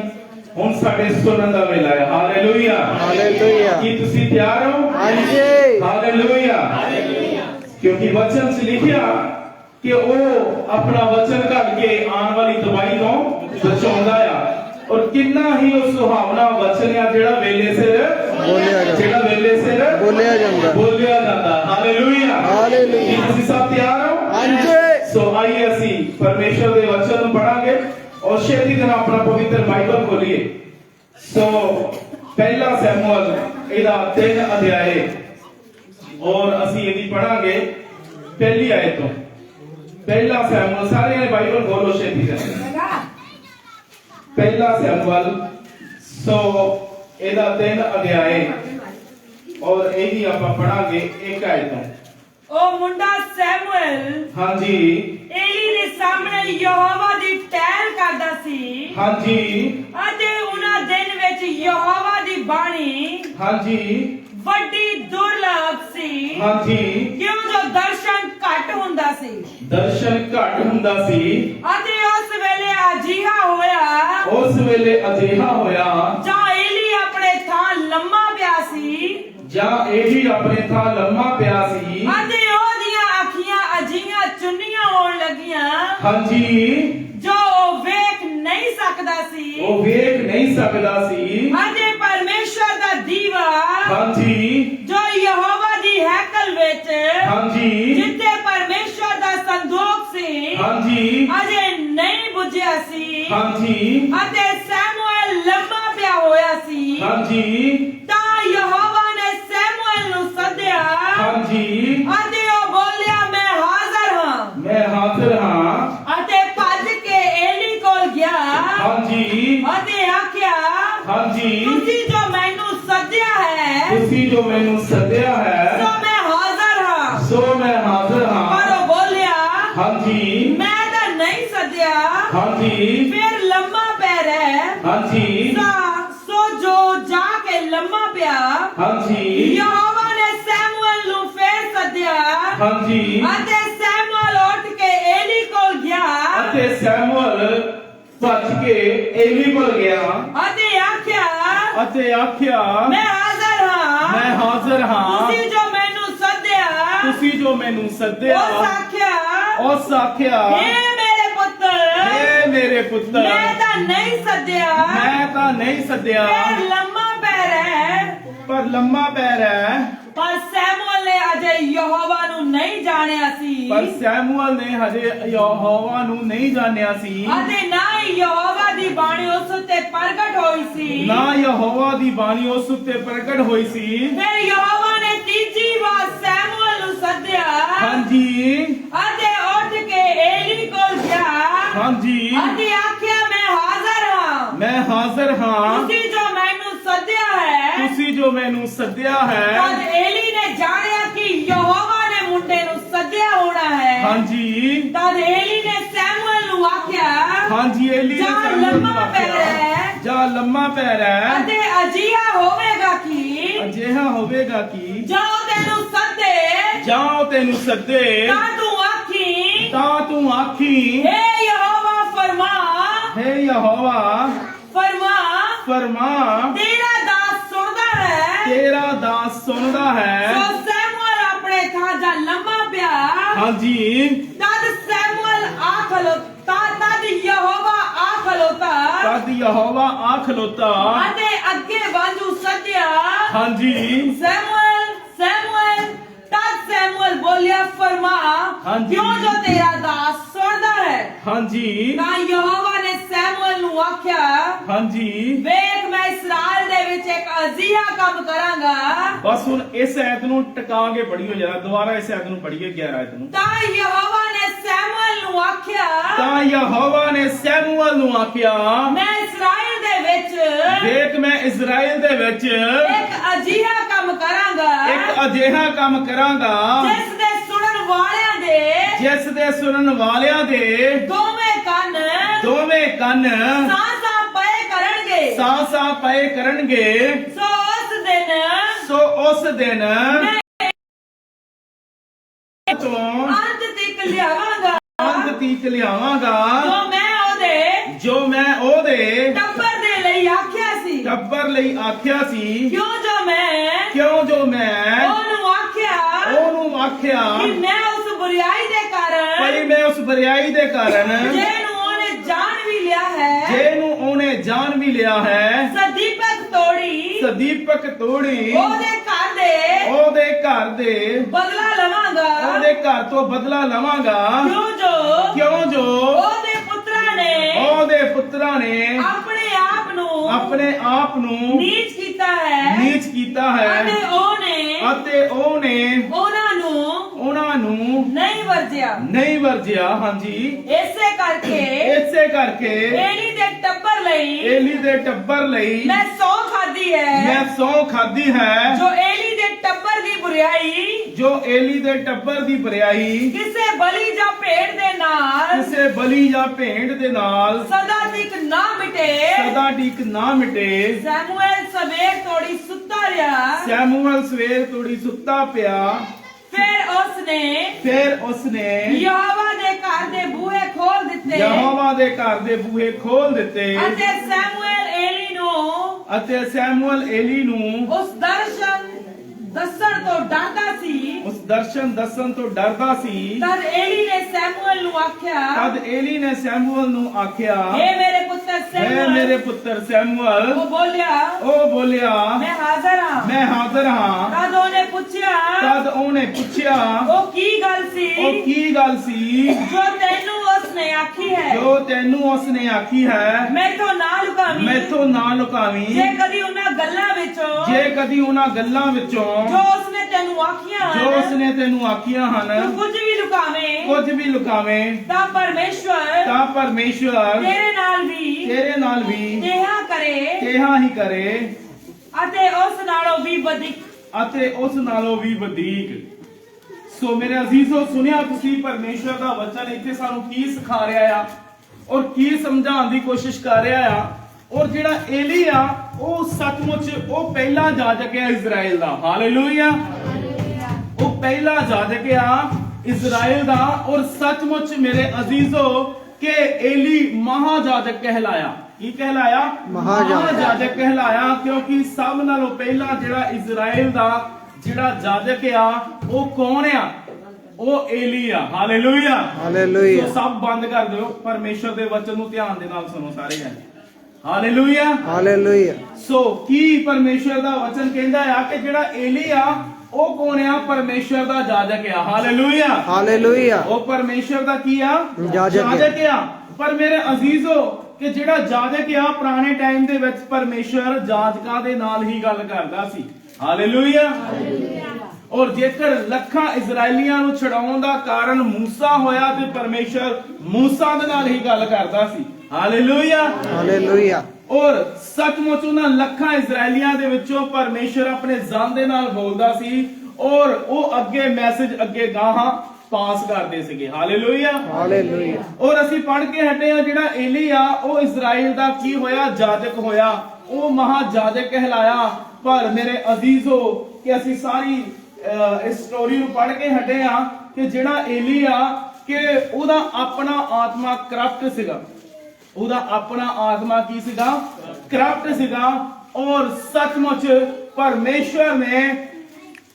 ਹੁਣ ਸਾਡੇ ਸੁਣਨ ਦਾ ਵੇਲਾ ਹੈ ਹਾਲੇਲੂਇਆ
ਹਾਲੇਲੂਇਆ
ਕੀ ਤੁਸੀਂ ਤਿਆਰ ਹੋ
ਹਾਂਜੀ
ਹਾਲੇਲੂਇਆ क्योंकि वचन से लिखिया कि वो अपना वचन घल के आने वाली दवाई तो बचाउंदा आ और कितना ही वो सुहावना वचन आ जेड़ा वेले सिर बोलिया जाता हालेलुया
हालेलुया
तुसी सब तैयार हो
ਹਾਂਜੀ
सो आइए ਅਸੀਂ परमेश्वर ਦੇ वचन ਨੂੰ ਪੜਾਂਗੇ और ਛੇਤੀ ਨਾਲ ਆਪਣਾ ਪਵਿੱਤਰ ਬਾਈਬਲ ਖੋਲੀਏ सो पहला शमूएल ਇਹਦਾ 3 ਅਧਿਆਏ और ਅਸੀਂ ਇਹਦੀ ਪੜਾਂਗੇ ਪਹਿਲੀ ਆਇਤ ਤੋਂ ਪਹਿਲਾ ਸ਼ਮੂਏਲ ਸਾਰੇ ਨੇ ਬਾਈਬਲ ਖੋਲੋ ਛੇਤੀ ਨਾਲ ਪਹਿਲਾ ਸ਼ਮੂਏਲ ਸੋ ਇਹਦਾ 3 ਅਧਿਆਏ और ਇਹਦੀ ਆਪਾਂ ਪੜਾਂਗੇ ਇੱਕ ਆਇਤ ਤੋਂ
ਉਹ ਮੁੰਡਾ ਸੈਮੂਅਲ
ਹਾਂਜੀ
ਏਲੀ ਦੇ ਸਾਹਮਣੇ ਯਹੋਵਾ ਦੀ ਟਹਿਲ ਕਰਦਾ ਸੀ
ਹਾਂਜੀ
ਅਤੇ ਉਹਨਾਂ ਦਿਨ ਵਿੱਚ ਯਹੋਵਾ ਦੀ ਬਾਣੀ
ਹਾਂਜੀ
ਵੱਡੀ ਦੁਰਲਭ ਸੀ
ਹਾਂਜੀ
ਕਿਉਂ ਜੋ ਦਰਸ਼ਨ ਘੱਟ ਹੁੰਦਾ ਸੀ
ਦਰਸ਼ਨ ਘੱਟ ਹੁੰਦਾ ਸੀ
ਅਤੇ ਉਸ ਵੇਲੇ ਅਜਿਹਾ ਹੋਇਆ
ਉਸ ਵੇਲੇ ਅਜਿਹਾ ਹੋਇਆ
ਜਾਂ ਏਲੀ ਆਪਣੇ ਥਾਂ ਲੰਮਾ ਪਿਆ ਸੀ
ਜਾਂ ਏਲੀ ਆਪਣੇ ਥਾਂ ਲੰਮਾ ਪਿਆ ਸੀ
ਅਤੇ ਉਹਦੀਆਂ ਅੱਖੀਆਂ ਅਜਿਹੀਆਂ ਚੁੰਨੀਆਂ ਹੋਣ ਲੱਗੀਆਂ
ਹਾਂਜੀ
ਜੋ ਉਹ ਵੇਖ ਨਹੀਂ ਸਕਦਾ ਸੀ
ਉਹ ਵੇਖ ਨਹੀਂ ਸਕਦਾ ਸੀ
ਅਤੇ ਪਰਮੇਸ਼ਵਰ ਦਾ ਦੀਵਾ
ਹਾਂਜੀ
ਜੋ ਯਹੋਵਾ ਦੀ ਹੈਕਲ ਵਿੱਚ
ਹਾਂਜੀ
ਜਿੱਥੇ ਪਰਮੇਸ਼ਵਰ ਦਾ ਸੰਦੂਕ ਸੀ
ਹਾਂਜੀ
ਅਜੇ ਨਹੀਂ ਬੁਝਿਆ ਸੀ
ਹਾਂਜੀ
ਅਤੇ ਸੈਮੂਅਲ ਲੰਮਾ ਪਿਆ ਹੋਇਆ ਸੀ
ਹਾਂਜੀ
ਤਾਂ ਯਹੋਵਾ ਨੇ ਸੈਮੂਅਲ ਨੂੰ ਸੱਦਿਆ
ਹਾਂਜੀ
ਅਤੇ ਉਹ ਬੋਲਿਆ ਮੈਂ ਹਾਜ਼ਰ ਹਾਂ
ਮੈਂ ਹਾਜ਼ਰ ਹਾਂ
ਅਤੇ ਭੱਜ ਕੇ ਏਲੀ ਕੋਲ ਗਿਆ
ਹਾਂਜੀ
ਅਤੇ ਆਖਿਆ
ਹਾਂਜੀ
ਤੁਸੀਂ ਜੋ ਮੈਨੂੰ ਸੱਦਿਆ ਹੈ
ਤੁਸੀਂ ਜੋ ਮੈਨੂੰ ਸੱਦਿਆ ਹੈ
ਸੋ ਮੈਂ ਹਾਜ਼ਰ ਹਾਂ
ਸੋ ਮੈਂ ਹਾਜ਼ਰ
ਪਰ
ਹਾਂ
ਉਹ ਬੋਲਿਆ
ਹਾਂਜੀ
ਮੈਂ ਤਾਂ ਨਹੀਂ ਸੱਦਿਆ
ਹਾਂਜੀ
ਫਿਰ ਲੰਮਾ ਪੈ ਰਹਿ
ਹਾਂਜੀ
ਸੋ ਜੋ ਜਾ ਕੇ ਲੰਮਾ ਪਿਆ
ਹਾਂਜੀ
ਯਹੋਵਾ ਨੇ ਸੈਮੂਅਲ ਨੂੰ ਫੇਰ ਸੱਦਿਆ
ਹਾਂਜੀ
ਅਤੇ ਸੈਮੂਅਲ ਉੱਠ ਕੇ ਏਲੀ ਕੋਲ ਗਿਆ
ਅਤੇ ਸੈਮੂਅਲ ਭੱਜ ਕੇ ਏਲੀ ਕੋਲ ਗਿਆ
ਅਤੇ ਆਖਿਆ
ਮੈਂ
ਹਾਜ਼ਰ ਹਾਂ
ਮੈਂ ਹਾਜ਼ਰ ਹਾਂ
ਤੁਸੀਂ ਜੋ ਮੈਨੂੰ ਸੱਦਿਆ
ਤੁਸੀਂ ਜੋ ਮੈਨੂੰ ਸੱਦਿਆ ਉਸ ਆਖਿਆ
ਏ ਮੇਰੇ ਪੁੱਤਰ
ਏ ਮੇਰੇ ਪੁੱਤਰ
ਮੈਂ ਤਾਂ ਨਹੀਂ ਸੱਦਿਆ ਫਿਰ ਲੰਮਾ ਪੈ ਰਹਿ
ਪਰ ਲੰਮਾ ਪੈਰ ਹੈ
ਪਰ ਸੈਮੂਅਲ ਨੇ ਅਜੇ ਯਹੋਵਾ ਨੂੰ ਨਹੀਂ ਜਾਣਿਆ ਸੀ
ਪਰ ਸੈਮੂਅਲ ਨੇ ਹਜੇ ਯਹੋਵਾ ਨੂੰ ਨਹੀਂ ਜਾਣਿਆ ਸੀ
ਅਤੇ ਨਾ ਹੀ ਯਹੋਵਾ ਦੀ ਬਾਣੀ ਉਸ ਉੱਤੇ ਪ੍ਰਗਟ ਹੋਈ ਸੀ
ਨਾ ਯਹੋਵਾ ਦੀ ਬਾਣੀ ਉਸ ਉੱਤੇ ਪ੍ਰਗਟ ਹੋਈ ਸੀ
ਫਿਰ ਯਹੋਵਾ ਨੇ ਤੀਜੀ ਵਾਰ ਸੈਮੂਅਲ ਨੂੰ ਸੱਦਿਆ
ਹਾਂਜੀ
ਅਤੇ ਉੱਠ ਕੇ ਏਲੀ ਕੋਲ ਗਿਆ
ਹਾਂਜੀ
ਅਤੇ ਆਖਿਆ
ਮੈਂ ਹਾਜ਼ਰ ਹਾਂ
ਤੁਸੀਂ ਜੋ ਮੈਨੂੰ ਸੱਦਿਆ ਹੈ
ਤੁਸੀਂ ਜੋ ਮੈਨੂੰ ਸੱਦਿਆ ਹੈ
ਤਦ ਏਲੀ ਨੇ ਜਾਣਿਆ ਕਿ ਯਹੋਵਾ ਨੇ ਮੁੰਡੇ ਨੂੰ ਸੱਦਿਆ ਹੋਣਾ ਹੈ
ਹਾਂਜੀ
ਤਦ ਏਲੀ ਨੇ ਸੈਮੂਅਲ ਨੂੰ ਆਖਿਆ
ਹਾਂਜੀ ਏਲੀ ਨੇ
ਜਾ
ਸੈਮੂਅਲ ਨੂੰ
ਲੰਮਾ ਪੈ
ਆਖਿਆ
ਰਹਿ
ਜਾ ਲੰਮਾ ਪੈ ਰਹਿ
ਅਤੇ ਅਜਿਹਾ ਹੋਵੇਗਾ ਕਿ
ਅਜਿਹਾ ਹੋਵੇਗਾ ਕਿ
ਜਦੋਂ ਤੈਨੂੰ ਸੱਦੇ
ਜਾਂ ਤੈਨੂੰ ਸੱਦੇ
ਤਾਂ ਤੂੰ ਆਖੀ ਹੇ ਯਹੋਵਾ ਫਰਮਾ ਤੇਰਾ ਦਾਸ ਸੁਣਦਾ ਹੈ ਸੋ ਸੈਮੂਅਲ ਆਪਣੇ ਥਾਂ ਜਾ ਲੰਮਾ ਪਿਆ
ਹਾਂਜੀ
ਤਦ ਸੈਮੂਅਲ ਤਦ ਯਹੋਵਾ ਆ ਖਲੋਤਾ ਅਤੇ ਅੱਗੇ ਵਾਂਝੂ ਸੱਦਿਆ
ਹਾਂਜੀ
ਸੈਮੂਅਲ ਤਦ ਸੈਮੂਅਲ ਬੋਲਿਆ ਫਰਮਾ ਕਿਉਂ ਜੋ ਤੇਰਾ ਦਾਸ ਸੁਣਦਾ ਹੈ
ਹਾਂਜੀ
ਤਾਂ ਯਹੋਵਾ ਨੇ ਸੈਮੂਅਲ ਨੂੰ ਆਖਿਆ
ਹਾਂਜੀ
ਵੇਖ ਮੈਂ ਇਸਰਾਇਲ ਦੇ ਵਿੱਚ ਇੱਕ ਅਜੀਹਾ ਕੰਮ ਕਰਾਂਗਾ
ਬਸ ਹੁਣ ਇਸ ਆਇਤ ਨੂੰ ਟਿਕਾ ਕੇ ਪੜੀਓ ਜਰਾ ਦੁਬਾਰਾ ਇਸ ਆਇਤ ਨੂੰ ਪੜੀਏ 11 ਆਇਤ ਨੂੰ
ਤਾਂ ਯਹੋਵਾ ਨੇ ਸੈਮੂਅਲ ਨੂੰ ਆਖਿਆ ਮੈਂ ਇਸਰਾਇਲ ਦੇ ਵਿੱਚ
ਦੇਖ ਮੈਂ ਇਸਰਾਇਲ ਦੇ ਵਿੱਚ
ਇੱਕ ਅਜਿਹਾ ਕੰਮ ਕਰਾਂਗਾ
ਇੱਕ ਅਜਿਹਾ ਕੰਮ ਕਰਾਂਗਾ
ਜਿਸ ਦੇ ਸੁਣਨ ਵਾਲਿਆਂ ਦੇ ਦੋਵੇਂ ਕੰਨ ਸਾਂ ਪਏ ਕਰਨਗੇ ਸੋ ਉਸ ਦਿਨ ਤੋਂ ਅੰਤ ਤੀਕ ਲਿਆਵਾਂਗਾ ਜੋ ਮੈਂ ਉਹਦੇ ਟੱਬਰ ਲਈ ਆਖਿਆ ਸੀ
ਕਿਉਂ ਜੋ ਮੈਂ ਉਹਨੂੰ ਆਖਿਆ
ਕਿ ਮੈਂ ਉਸ ਬੁਰਾਈ ਦੇ ਕਾਰਨ ਜਿਹਨੂੰ ਉਹਨੇ ਜਾਣ ਵੀ ਲਿਆ ਹੈ ਸਦੀਪਕ ਤੋੜੀ ਉਹਦੇ ਘਰ ਦੇ ਉਹਦੇ ਘਰ ਤੋਂ ਬਦਲਾ ਲਵਾਂਗਾ ਕਿਉਂ ਜੋ ਉਹਦੇ ਪੁੱਤਰਾਂ ਨੇ ਆਪਣੇ ਆਪ ਨੂੰ ਨੀਚ ਕੀਤਾ ਹੈ ਅਤੇ ਉਹਨੇ ਉਹਨਾਂ ਨੂੰ ਨਹੀਂ ਵਰਜਿਆ ਹਾਂਜੀ ਇਸੇ ਕਰਕੇ ਏਲੀ ਦੇ ਟੱਬਰ ਲਈ ਮੈਂ ਸੌ ਖਾਦੀ ਹੈ ਜੋ ਏਲੀ ਦੇ ਟੱਬਰ ਦੀ ਬੁਰਾਈ ਕਿਸੇ ਬਲੀ ਜਾਂ ਭੇਡ ਦੇ ਨਾਲ ਸਦਾ ਤੀਕ ਨਾ ਮਿਟੇ ਸੈਮੂਅਲ ਸਵੇਰ ਤੋੜੀ ਸੁੱਤਾ ਪਿਆ ਫਿਰ ਉਸਨੇ ਯਹੋਵਾ ਦੇ ਘਰ ਦੇ ਬੂਹੇ ਖੋਲ ਦਿੱਤੇ ਅਤੇ ਸੈਮੂਅਲ ਏਲੀ ਨੂੰ ਉਸ ਦਰਸ਼ਨ ਦੱਸਣ ਤੋਂ ਡਰਦਾ ਸੀ ਤਦ ਏਲੀ ਨੇ ਸੈਮੂਅਲ ਨੂੰ ਆਖਿਆ ਏ ਮੇਰੇ ਪੁੱਤਰ ਸੈਮੂਅਲ ਉਹ ਬੋਲਿਆ ਮੈਂ ਹਾਜ਼ਰ ਹਾਂ ਤਦ ਉਹਨੇ ਪੁੱਛਿਆ ਉਹ ਕੀ ਗੱਲ ਸੀ ਜੋ ਤੈਨੂੰ ਉਸਨੇ ਆਖੀ ਹੈ ਮੈਥੋਂ ਨਾ ਲੁਕਾਵੀਂ ਜੇ ਕਦੀ ਉਹਨਾਂ ਗੱਲਾਂ ਵਿੱਚੋਂ ਜੋ ਉਸਨੇ ਤੈਨੂੰ ਆਖੀਆਂ ਹਨ ਕੁਝ ਵੀ ਲੁਕਾਵੇਂ ਤਾਂ ਪਰਮੇਸ਼ਵਰ ਤੇਰੇ ਨਾਲ ਵੀ ਕਿਹਾ ਹੀ ਕਰੇ ਅਤੇ ਉਸ ਨਾਲੋਂ ਵੀ ਵਧੇਕ ਸੋ ਮੇਰੇ ਅਜ਼ੀਜ਼ੋ ਸੁਣਿਆ ਤੁਸੀਂ ਪਰਮੇਸ਼ਵਰ ਦਾ ਵਚਨ ਇੱਥੇ ਸਾਨੂੰ ਕੀ ਸਿਖਾ ਰਿਹਾ ਆ ਔਰ ਕੀ ਸਮਝਾਉਣ ਦੀ ਕੋਸ਼ਿਸ਼ ਕਰ ਰਿਹਾ ਆ ਔਰ ਜਿਹੜਾ ਏਲੀ ਆ ਉਹ ਸੱਚਮੁੱਚ ਉਹ ਪਹਿਲਾ ਜਾਜਕ ਹੈ ਇਜ਼ਰਾਈਲ ਦਾ ਹਾਲੇਲੂਇਆ ਉਹ ਪਹਿਲਾ ਜਾਜਕ ਆ ਇਜ਼ਰਾਈਲ ਦਾ ਔਰ ਸੱਚਮੁੱਚ ਮੇਰੇ ਅਜ਼ੀਜ਼ੋ ਕਿ ਏਲੀ ਮਹਾਜਾਜਕ ਕਹਿਲਾਇਆ ਕੀ ਕਹਿਲਾਇਆ ਮਹਾਜਾਜਕ ਕਹਿਲਾਇਆ ਕਿਉਂਕਿ ਸਭ ਨਾਲੋਂ ਪਹਿਲਾਂ ਜਿਹੜਾ ਇਜ਼ਰਾਈਲ ਦਾ ਜਿਹੜਾ ਜਾਜਕ ਆ ਉਹ ਕੌਣ ਆ ਉਹ ਏਲੀ ਆ ਹਾਲੇਲੂਇਆ ਸਭ ਬੰਦ ਕਰ ਦਿਓ ਪਰਮੇਸ਼ਰ ਦੇ ਵਚਨ ਨੂੰ ਧਿਆਨ ਦੇ ਨਾਲ ਸੁਣੋ ਸਾਰੇ ਜਣੇ ਹਾਲੇਲੂਇਆ ਸੋ ਕੀ ਪਰਮੇਸ਼ਰ ਦਾ ਵਚਨ ਕਹਿੰਦਾ ਆ ਕਿ ਜਿਹੜਾ ਏਲੀ ਆ ਉਹ ਕੌਣ ਆ ਪਰਮੇਸ਼ਰ ਦਾ ਜਾਜਕ ਆ ਹਾਲੇਲੂਇਆ ਉਹ ਪਰਮੇਸ਼ਰ ਦਾ ਕੀ ਆ ਜਾਜਕ ਆ ਪਰ ਮੇਰੇ ਅਜ਼ੀਜ਼ੋ ਕਿ ਜਿਹੜਾ ਜਾਜਕ ਆ ਪੁਰਾਣੇ ਟਾਈਮ ਦੇ ਵਿੱਚ ਪਰਮੇਸ਼ਰ ਜਾਜਕਾਂ ਦੇ ਨਾਲ ਹੀ ਗੱਲ ਕਰਦਾ ਸੀ ਹਾਲੇਲੂਇਆ ਔਰ ਜੇਕਰ ਲੱਖਾਂ ਇਜ਼ਰਾਈਲੀਆਂ ਨੂੰ ਛਡਾਉਣ ਦਾ ਕਾਰਨ ਮੂਸਾ ਹੋਇਆ ਤੇ ਪਰਮੇਸ਼ਰ ਮੂਸਾ ਦੇ ਨਾਲ ਹੀ ਗੱਲ ਕਰਦਾ ਸੀ ਹਾਲੇਲੂਇਆ ਔਰ ਸੱਚਮੁੱਚ ਉਹਨਾਂ ਲੱਖਾਂ ਇਜ਼ਰਾਈਲੀਆਂ ਦੇ ਵਿੱਚੋਂ ਪਰਮੇਸ਼ਰ ਆਪਣੇ ਜ਼ਾਨ ਦੇ ਨਾਲ ਬੋਲਦਾ ਸੀ ਔਰ ਉਹ ਅੱਗੇ ਮੈਸੇਜ ਅੱਗੇ ਗਾਹਾਂ ਪਾਸ ਕਰਦੇ ਸੀਗੇ ਹਾਲੇਲੂਇਆ ਔਰ ਅਸੀਂ ਪੜ੍ਹ ਕੇ ਹਟੇ ਆ ਜਿਹੜਾ ਏਲੀ ਆ ਉਹ ਇਜ਼ਰਾਈਲ ਦਾ ਕੀ ਹੋਇਆ ਜਾਜਕ ਹੋਇਆ ਉਹ ਮਹਾਜਾਜਕ ਕਹਿਲਾਇਆ ਪਰ ਮੇਰੇ ਅਜ਼ੀਜ਼ੋ ਕਿ ਅਸੀਂ ਸਾਰੀ ਇਸ ਸਟੋਰੀ ਨੂੰ ਪੜ੍ਹ ਕੇ ਹਟੇ ਆ ਕਿ ਜਿਹੜਾ ਏਲੀ ਆ ਕਿ ਉਹਦਾ ਆਪਣਾ ਆਤਮਾ ਕਰਪਟ ਸੀਗਾ ਉਹਦਾ ਆਪਣਾ ਆਤਮਾ ਕੀ ਸੀਗਾ ਕਰਪਟ ਸੀਗਾ ਔਰ ਸੱਚਮੁੱਚ ਪਰਮੇਸ਼ਵਰ ਨੇ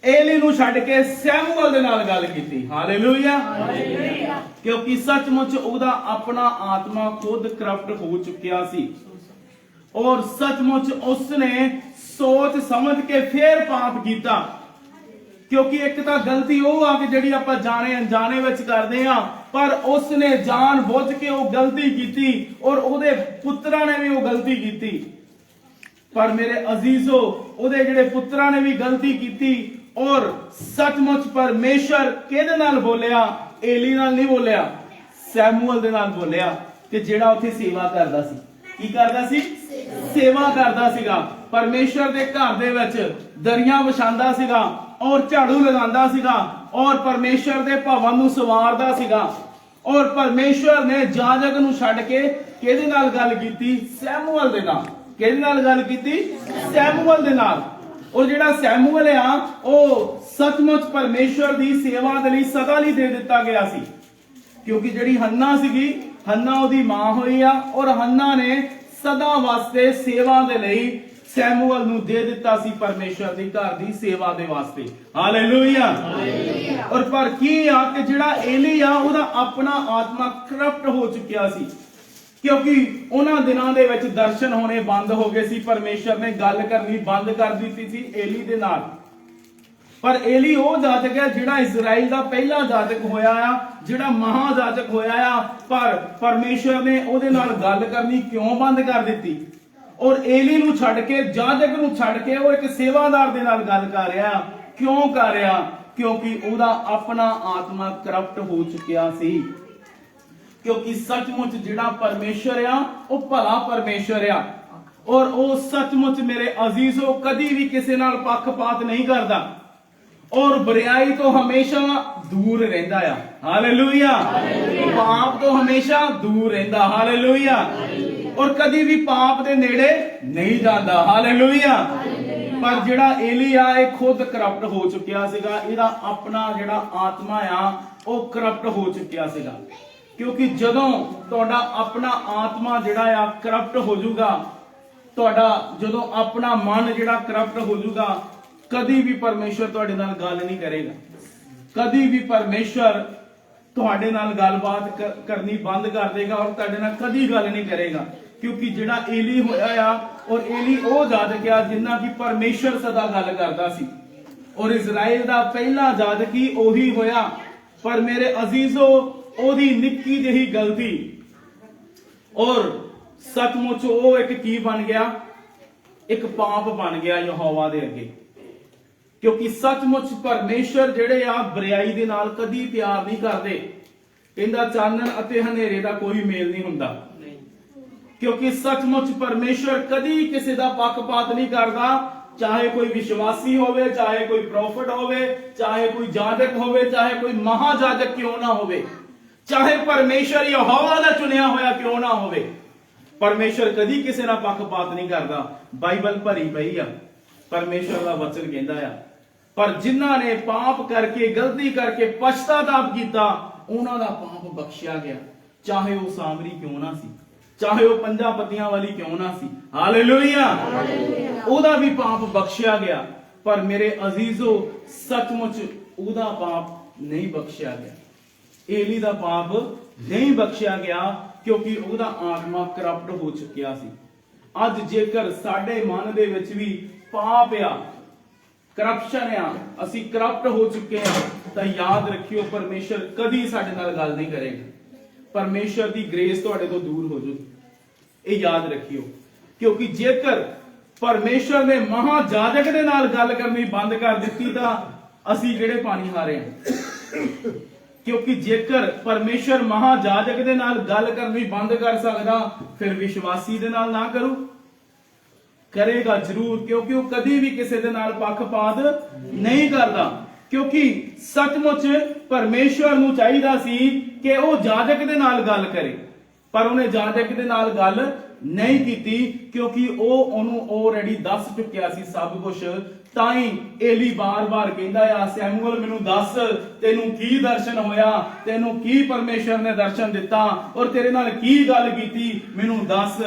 ਏਲੀ ਨੂੰ ਛੱਡ ਕੇ ਸੈਮੂਅਲ ਦੇ ਨਾਲ ਗੱਲ ਕੀਤੀ ਹਾਲੇਲੂਇਆ ਕਿਉਂਕਿ ਸੱਚਮੁੱਚ ਉਹਦਾ ਆਪਣਾ ਆਤਮਾ ਖੁਦ ਕਰਪਟ ਹੋ ਚੁੱਕਿਆ ਸੀ ਔਰ ਸੱਚਮੁੱਚ ਉਸਨੇ ਸੋਚ ਸਮਝ ਕੇ ਫੇਰ ਪਾਪ ਕੀਤਾ ਕਿਉਂਕਿ ਇੱਕ ਤਾਂ ਗਲਤੀ ਉਹ ਆ ਕਿ ਜਿਹੜੀ ਆਪਾਂ ਜਾਣੇ ਅਣਜਾਣੇ ਵਿੱਚ ਕਰਦੇ ਆ ਪਰ ਉਸਨੇ ਜਾਣ ਬੁੱਝ ਕੇ ਉਹ ਗਲਤੀ ਕੀਤੀ ਔਰ ਉਹਦੇ ਪੁੱਤਰਾਂ ਨੇ ਵੀ ਉਹ ਗਲਤੀ ਕੀਤੀ ਪਰ ਮੇਰੇ ਅਜ਼ੀਜ਼ੋ ਉਹਦੇ ਜਿਹੜੇ ਪੁੱਤਰਾਂ ਨੇ ਵੀ ਗਲਤੀ ਕੀਤੀ ਔਰ ਸੱਚਮੁੱਚ ਪਰਮੇਸ਼ਰ ਕਿਹਦੇ ਨਾਲ ਬੋਲਿਆ ਏਲੀ ਨਾਲ ਨਹੀਂ ਬੋਲਿਆ ਸੈਮੂਅਲ ਦੇ ਨਾਲ ਬੋਲਿਆ ਕਿ ਜਿਹੜਾ ਉੱਥੇ ਸੇਵਾ ਕਰਦਾ ਸੀ ਕੀ ਕਰਦਾ ਸੀ
ਸੇਵਾ ਕਰਦਾ ਸੀਗਾ, ਪਰਮੇਸ਼ਰ ਦੇ ਘਰ ਦੇ ਵਿੱਚ ਦਰੀਆਂ ਵਿਛਾਉਂਦਾ ਸੀਗਾ ਔਰ ਝਾੜੂ ਲਗਾਉਂਦਾ ਸੀਗਾ ਔਰ ਪਰਮੇਸ਼ਰ ਦੇ ਭਵਨ ਨੂੰ ਸਵਾਰਦਾ ਸੀਗਾ। ਔਰ ਪਰਮੇਸ਼ਰ ਨੇ ਜਾਜਕ ਨੂੰ ਛੱਡ ਕੇ ਕਿਹਦੇ ਨਾਲ ਗੱਲ ਕੀਤੀ? ਸੈਮੂਅਲ ਦੇ ਨਾਲ। ਕਿਹਦੇ ਨਾਲ ਗੱਲ ਕੀਤੀ? ਸੈਮੂਅਲ ਦੇ ਨਾਲ। ਔਰ ਜਿਹੜਾ ਸੈਮੂਅਲ ਆ ਉਹ ਸੱਚਮੁੱਚ ਪਰਮੇਸ਼ਰ ਦੀ ਸੇਵਾ ਦੇ ਲਈ ਸਦਾ ਲਈ ਦੇ ਦਿੱਤਾ ਗਿਆ ਸੀ, ਕਿਉਂਕਿ ਜਿਹੜੀ ਹੰਨਾ ਸੀਗੀ, ਹੰਨਾ ਉਹਦੀ ਮਾਂ ਹੋਈ ਆ ਔਰ ਹੰਨਾ ਨੇ ਸਦਾ ਵਾਸਤੇ ਸੇਵਾ ਦੇ ਲਈ ਸੈਮੂਅਲ ਨੂੰ ਦੇ ਦਿੱਤਾ ਸੀ, ਪਰਮੇਸ਼ਰ ਦੀ ਘਰ ਦੀ ਸੇਵਾ ਦੇ ਵਾਸਤੇ। ਹਾਲੇਲੂਇਆ। ਔਰ ਪਰ ਕੀ ਆ ਕਿ ਜਿਹੜਾ ਏਲੀ ਆ ਉਹਦਾ ਆਪਣਾ ਆਤਮਾ ਕਰਪਟ ਹੋ ਚੁੱਕਿਆ ਸੀ, ਕਿਉਂਕਿ ਉਹਨਾਂ ਦਿਨਾਂ ਦੇ ਵਿੱਚ ਦਰਸ਼ਨ ਹੋਣੇ ਬੰਦ ਹੋ ਗਏ ਸੀ। ਪਰਮੇਸ਼ਰ ਨੇ ਗੱਲ ਕਰਨੀ ਬੰਦ ਕਰ ਦਿੱਤੀ ਸੀ ਏਲੀ ਦੇ ਨਾਲ। ਪਰ ਏਲੀ ਉਹ ਜਾਜਕ ਹੈ ਜਿਹੜਾ ਇਜ਼ਰਾਈਲ ਦਾ ਪਹਿਲਾ ਜਾਜਕ ਹੋਇਆ ਆ, ਜਿਹੜਾ ਮਹਾ ਜਾਜਕ ਹੋਇਆ ਆ, ਪਰ ਪਰਮੇਸ਼ਰ ਨੇ ਉਹਦੇ ਨਾਲ ਗੱਲ ਕਰਨੀ ਕਿਉਂ ਬੰਦ ਕਰ ਦਿੱਤੀ? ਔਰ ਏਲੀ ਨੂੰ ਛੱਡ ਕੇ, ਜਾਜਕ ਨੂੰ ਛੱਡ ਕੇ ਉਹ ਇੱਕ ਸੇਵਾਦਾਰ ਦੇ ਨਾਲ ਗੱਲ ਕਰ ਰਿਹਾ। ਕਿਉਂ ਕਰ ਰਿਹਾ? ਕਿਉਂਕਿ ਉਹਦਾ ਆਪਣਾ ਆਤਮਾ ਕਰਪਟ ਹੋ ਚੁੱਕਿਆ ਸੀ। ਕਿਉਂਕਿ ਸੱਚਮੁੱਚ ਜਿਹੜਾ ਪਰਮੇਸ਼ਰ ਆ ਉਹ ਭਲਾ ਪਰਮੇਸ਼ਰ ਆ ਔਰ ਉਹ ਸੱਚਮੁੱਚ ਮੇਰੇ ਅਜ਼ੀਜ਼ੋ ਕਦੀ ਵੀ ਕਿਸੇ ਨਾਲ ਪੱਖਪਾਤ ਨਹੀਂ ਕਰਦਾ ਔਰ ਬੁਰਾਈ ਤੋਂ ਹਮੇਸ਼ਾ ਦੂਰ ਰਹਿੰਦਾ ਆ। ਹਾਲੇਲੂਇਆ। ਪਾਪ ਤੋਂ ਹਮੇਸ਼ਾ ਦੂਰ ਰਹਿੰਦਾ। ਹਾਲੇਲੂਇਆ। ਔਰ ਕਦੀ ਵੀ ਪਾਪ ਦੇ ਨੇੜੇ ਨਹੀਂ ਜਾਂਦਾ। ਹਾਲੇਲੂਇਆ। ਪਰ ਜਿਹੜਾ ਏਲੀ ਆ ਇਹ ਖੁਦ ਕਰਪਟ ਹੋ ਚੁੱਕਿਆ ਸੀਗਾ, ਇਹਦਾ ਆਪਣਾ ਜਿਹੜਾ ਆਤਮਾ ਆ ਉਹ ਕਰਪਟ ਹੋ ਚੁੱਕਿਆ ਸੀਗਾ। ਕਿਉਂਕਿ ਜਦੋਂ ਤੁਹਾਡਾ ਆਪਣਾ ਆਤਮਾ ਜਿਹੜਾ ਆ ਕਰਪਟ ਹੋ ਜਾਊਗਾ, ਤੁਹਾਡਾ ਜਦੋਂ ਆਪਣਾ ਮਨ ਜਿਹੜਾ ਕਰਪਟ ਹੋ ਜਾਊਗਾ, ਕਦੀ ਵੀ ਪਰਮੇਸ਼ਰ ਤੁਹਾਡੇ ਨਾਲ ਗੱਲ ਨਹੀਂ ਕਰੇਗਾ। ਕਦੀ ਵੀ ਪਰਮੇਸ਼ਰ ਤੁਹਾਡੇ ਨਾਲ ਗੱਲਬਾਤ ਕਰਨੀ ਬੰਦ ਕਰ ਦੇਗਾ ਔਰ ਤੁਹਾਡੇ ਨਾਲ ਕਦੀ ਗੱਲ ਨਹੀਂ ਕਰੇਗਾ। ਕਿਉਂਕਿ ਜਿਹੜਾ ਏਲੀ ਹੋਇਆ ਆ ਔਰ ਏਲੀ ਉਹ ਜਾਜਕ ਆ ਜਿੰਨਾ ਕਿ ਪਰਮੇਸ਼ਰ ਸਦਾ ਗੱਲ ਕਰਦਾ ਸੀ ਔਰ ਇਜ਼ਰਾਈਲ ਦਾ ਪਹਿਲਾ ਜਾਜਕ ਹੀ ਉਹੀ ਹੋਇਆ। ਪਰ ਮੇਰੇ ਅਜ਼ੀਜ਼ੋ ਉਹਦੀ ਨਿੱਕੀ ਜਿਹੀ ਗਲਤੀ ਔਰ ਸੱਚਮੁੱਚ ਉਹ ਇੱਕ ਕੀ ਬਣ ਗਿਆ? ਇੱਕ ਪਾਪ ਬਣ ਗਿਆ ਯਹੋਵਾ ਦੇ ਅੱਗੇ। ਕਿਉਂਕਿ ਸੱਚਮੁੱਚ ਪਰਮੇਸ਼ਰ ਜਿਹੜੇ ਆ ਬੁਰਾਈ ਦੇ ਨਾਲ ਕਦੀ ਪਿਆਰ ਨਹੀਂ ਕਰਦੇ। ਕਹਿੰਦਾ ਚਾਨਣ ਅਤੇ ਹਨੇਰੇ ਦਾ ਕੋਈ ਮੇਲ ਨਹੀਂ ਹੁੰਦਾ। ਕਿਉਂਕਿ ਸੱਚਮੁੱਚ ਪਰਮੇਸ਼ਰ ਕਦੀ ਕਿਸੇ ਦਾ ਪੱਖਪਾਤ ਨਹੀਂ ਕਰਦਾ, ਚਾਹੇ ਕੋਈ ਵਿਸ਼ਵਾਸੀ ਹੋਵੇ, ਚਾਹੇ ਕੋਈ ਪ੍ਰੋਫਟ ਹੋਵੇ, ਚਾਹੇ ਕੋਈ ਜਾਜਕ ਹੋਵੇ, ਚਾਹੇ ਕੋਈ ਮਹਾਜਾਜਕ ਕਿਉਂ ਨਾ ਹੋਵੇ, ਚਾਹੇ ਪਰਮੇਸ਼ਰ ਯਹੋਵਾ ਦਾ ਚੁਣਿਆ ਹੋਇਆ ਕਿਉਂ ਨਾ ਹੋਵੇ, ਪਰਮੇਸ਼ਰ ਕਦੀ ਕਿਸੇ ਨਾਲ ਪੱਖਪਾਤ ਨਹੀਂ ਕਰਦਾ। ਬਾਈਬਲ ਭਰੀ ਪਈ ਆ, ਪਰਮੇਸ਼ਰ ਦਾ ਵਚਨ ਕਹਿੰਦਾ ਆ। ਪਰ ਜਿਨ੍ਹਾਂ ਨੇ ਪਾਪ ਕਰਕੇ, ਗਲਤੀ ਕਰਕੇ ਪਛਤਾਤਾਪ ਕੀਤਾ, ਉਹਨਾਂ ਦਾ ਪਾਪ ਬਖਸ਼ਿਆ ਗਿਆ, ਚਾਹੇ ਉਹ ਸਾਮਰੀ ਕਿਉਂ ਨਾ ਸੀ, ਚਾਹੇ ਉਹ ਪੰਜਾਂ ਪੱਤੀਆਂ ਵਾਲੀ ਕਿਉਂ ਨਾ ਸੀ। ਹਾਲੇਲੂਇਆ। ਉਹਦਾ ਵੀ ਪਾਪ ਬਖਸ਼ਿਆ ਗਿਆ। ਪਰ ਮੇਰੇ ਅਜ਼ੀਜ਼ੋ ਸੱਚਮੁੱਚ ਉਹਦਾ ਪਾਪ ਨਹੀਂ ਬਖਸ਼ਿਆ ਗਿਆ। ਏਲੀ ਦਾ ਪਾਪ ਨਹੀਂ ਬਖਸ਼ਿਆ ਗਿਆ ਕਿਉਂਕਿ ਉਹਦਾ ਆਤਮਾ ਕਰਪਟ ਹੋ ਚੁੱਕਿਆ ਸੀ। ਅੱਜ ਜੇਕਰ ਸਾਡੇ ਮਨ ਦੇ ਵਿੱਚ ਵੀ ਪਾਪ ਆ, ਕਰਪਸ਼ਨ ਆ, ਅਸੀਂ ਕਰਪਟ ਹੋ ਚੁੱਕੇ ਆ, ਤਾਂ ਯਾਦ ਰੱਖਿਓ ਪਰਮੇਸ਼ਰ ਕਦੀ ਸਾਡੇ ਨਾਲ ਗੱਲ ਨਹੀਂ ਕਰੇਗਾ। ਪਰਮੇਸ਼ਰ ਦੀ ਗ੍ਰੇਸ ਤੁਹਾਡੇ ਤੋਂ ਦੂਰ ਹੋ ਜਾਊਗੀ, ਇਹ ਯਾਦ ਰੱਖਿਓ। ਕਿਉਂਕਿ ਜੇਕਰ ਪਰਮੇਸ਼ਰ ਨੇ ਮਹਾਜਾਜਕ ਦੇ ਨਾਲ ਗੱਲ ਕਰਨੀ ਬੰਦ ਕਰ ਦਿੱਤੀ ਤਾਂ ਅਸੀਂ ਕਿਹੜੇ ਪਾਣੀ ਹਾਰੇ ਹਾਂ। ਕਿਉਂਕਿ ਜੇਕਰ ਪਰਮੇਸ਼ਰ ਮਹਾਜਾਜਕ ਦੇ ਨਾਲ ਗੱਲ ਕਰਨੀ ਬੰਦ ਕਰ ਸਕਦਾ, ਫਿਰ ਵਿਸ਼ਵਾਸੀ ਦੇ ਨਾਲ ਨਾ ਕਰੂ? ਕਰੇਗਾ ਜ਼ਰੂਰ, ਕਿਉਂਕਿ ਉਹ ਕਦੀ ਵੀ ਕਿਸੇ ਦੇ ਨਾਲ ਪੱਖਪਾਤ ਨਹੀਂ ਕਰਦਾ। ਕਿਉਂਕਿ ਸੱਚਮੁੱਚ ਪਰਮੇਸ਼ਰ ਨੂੰ ਚਾਹੀਦਾ ਸੀ ਕਿ ਉਹ ਜਾਜਕ ਦੇ ਨਾਲ ਗੱਲ ਕਰੇ, ਪਰ ਉਹਨੇ ਜਾਜਕ ਦੇ ਨਾਲ ਗੱਲ ਨਹੀਂ ਕੀਤੀ ਕਿਉਂਕਿ ਉਹ ਉਹਨੂੰ ਆਲਰੇਡੀ ਦੱਸ ਚੁੱਕਿਆ ਸੀ ਸਭ ਕੁਝ। ਤਾਂ ਹੀ ਏਲੀ ਬਾਰ-ਬਾਰ ਕਹਿੰਦਾ ਆ, ਸੈਮੂਅਲ ਮੈਨੂੰ ਦੱਸ ਤੈਨੂੰ ਕੀ ਦਰਸ਼ਨ ਹੋਇਆ, ਤੈਨੂੰ ਕੀ ਪਰਮੇਸ਼ਰ ਨੇ ਦਰਸ਼ਨ ਦਿੱਤਾ ਔਰ ਤੇਰੇ ਨਾਲ ਕੀ ਗੱਲ ਕੀਤੀ, ਮੈਨੂੰ ਦੱਸ।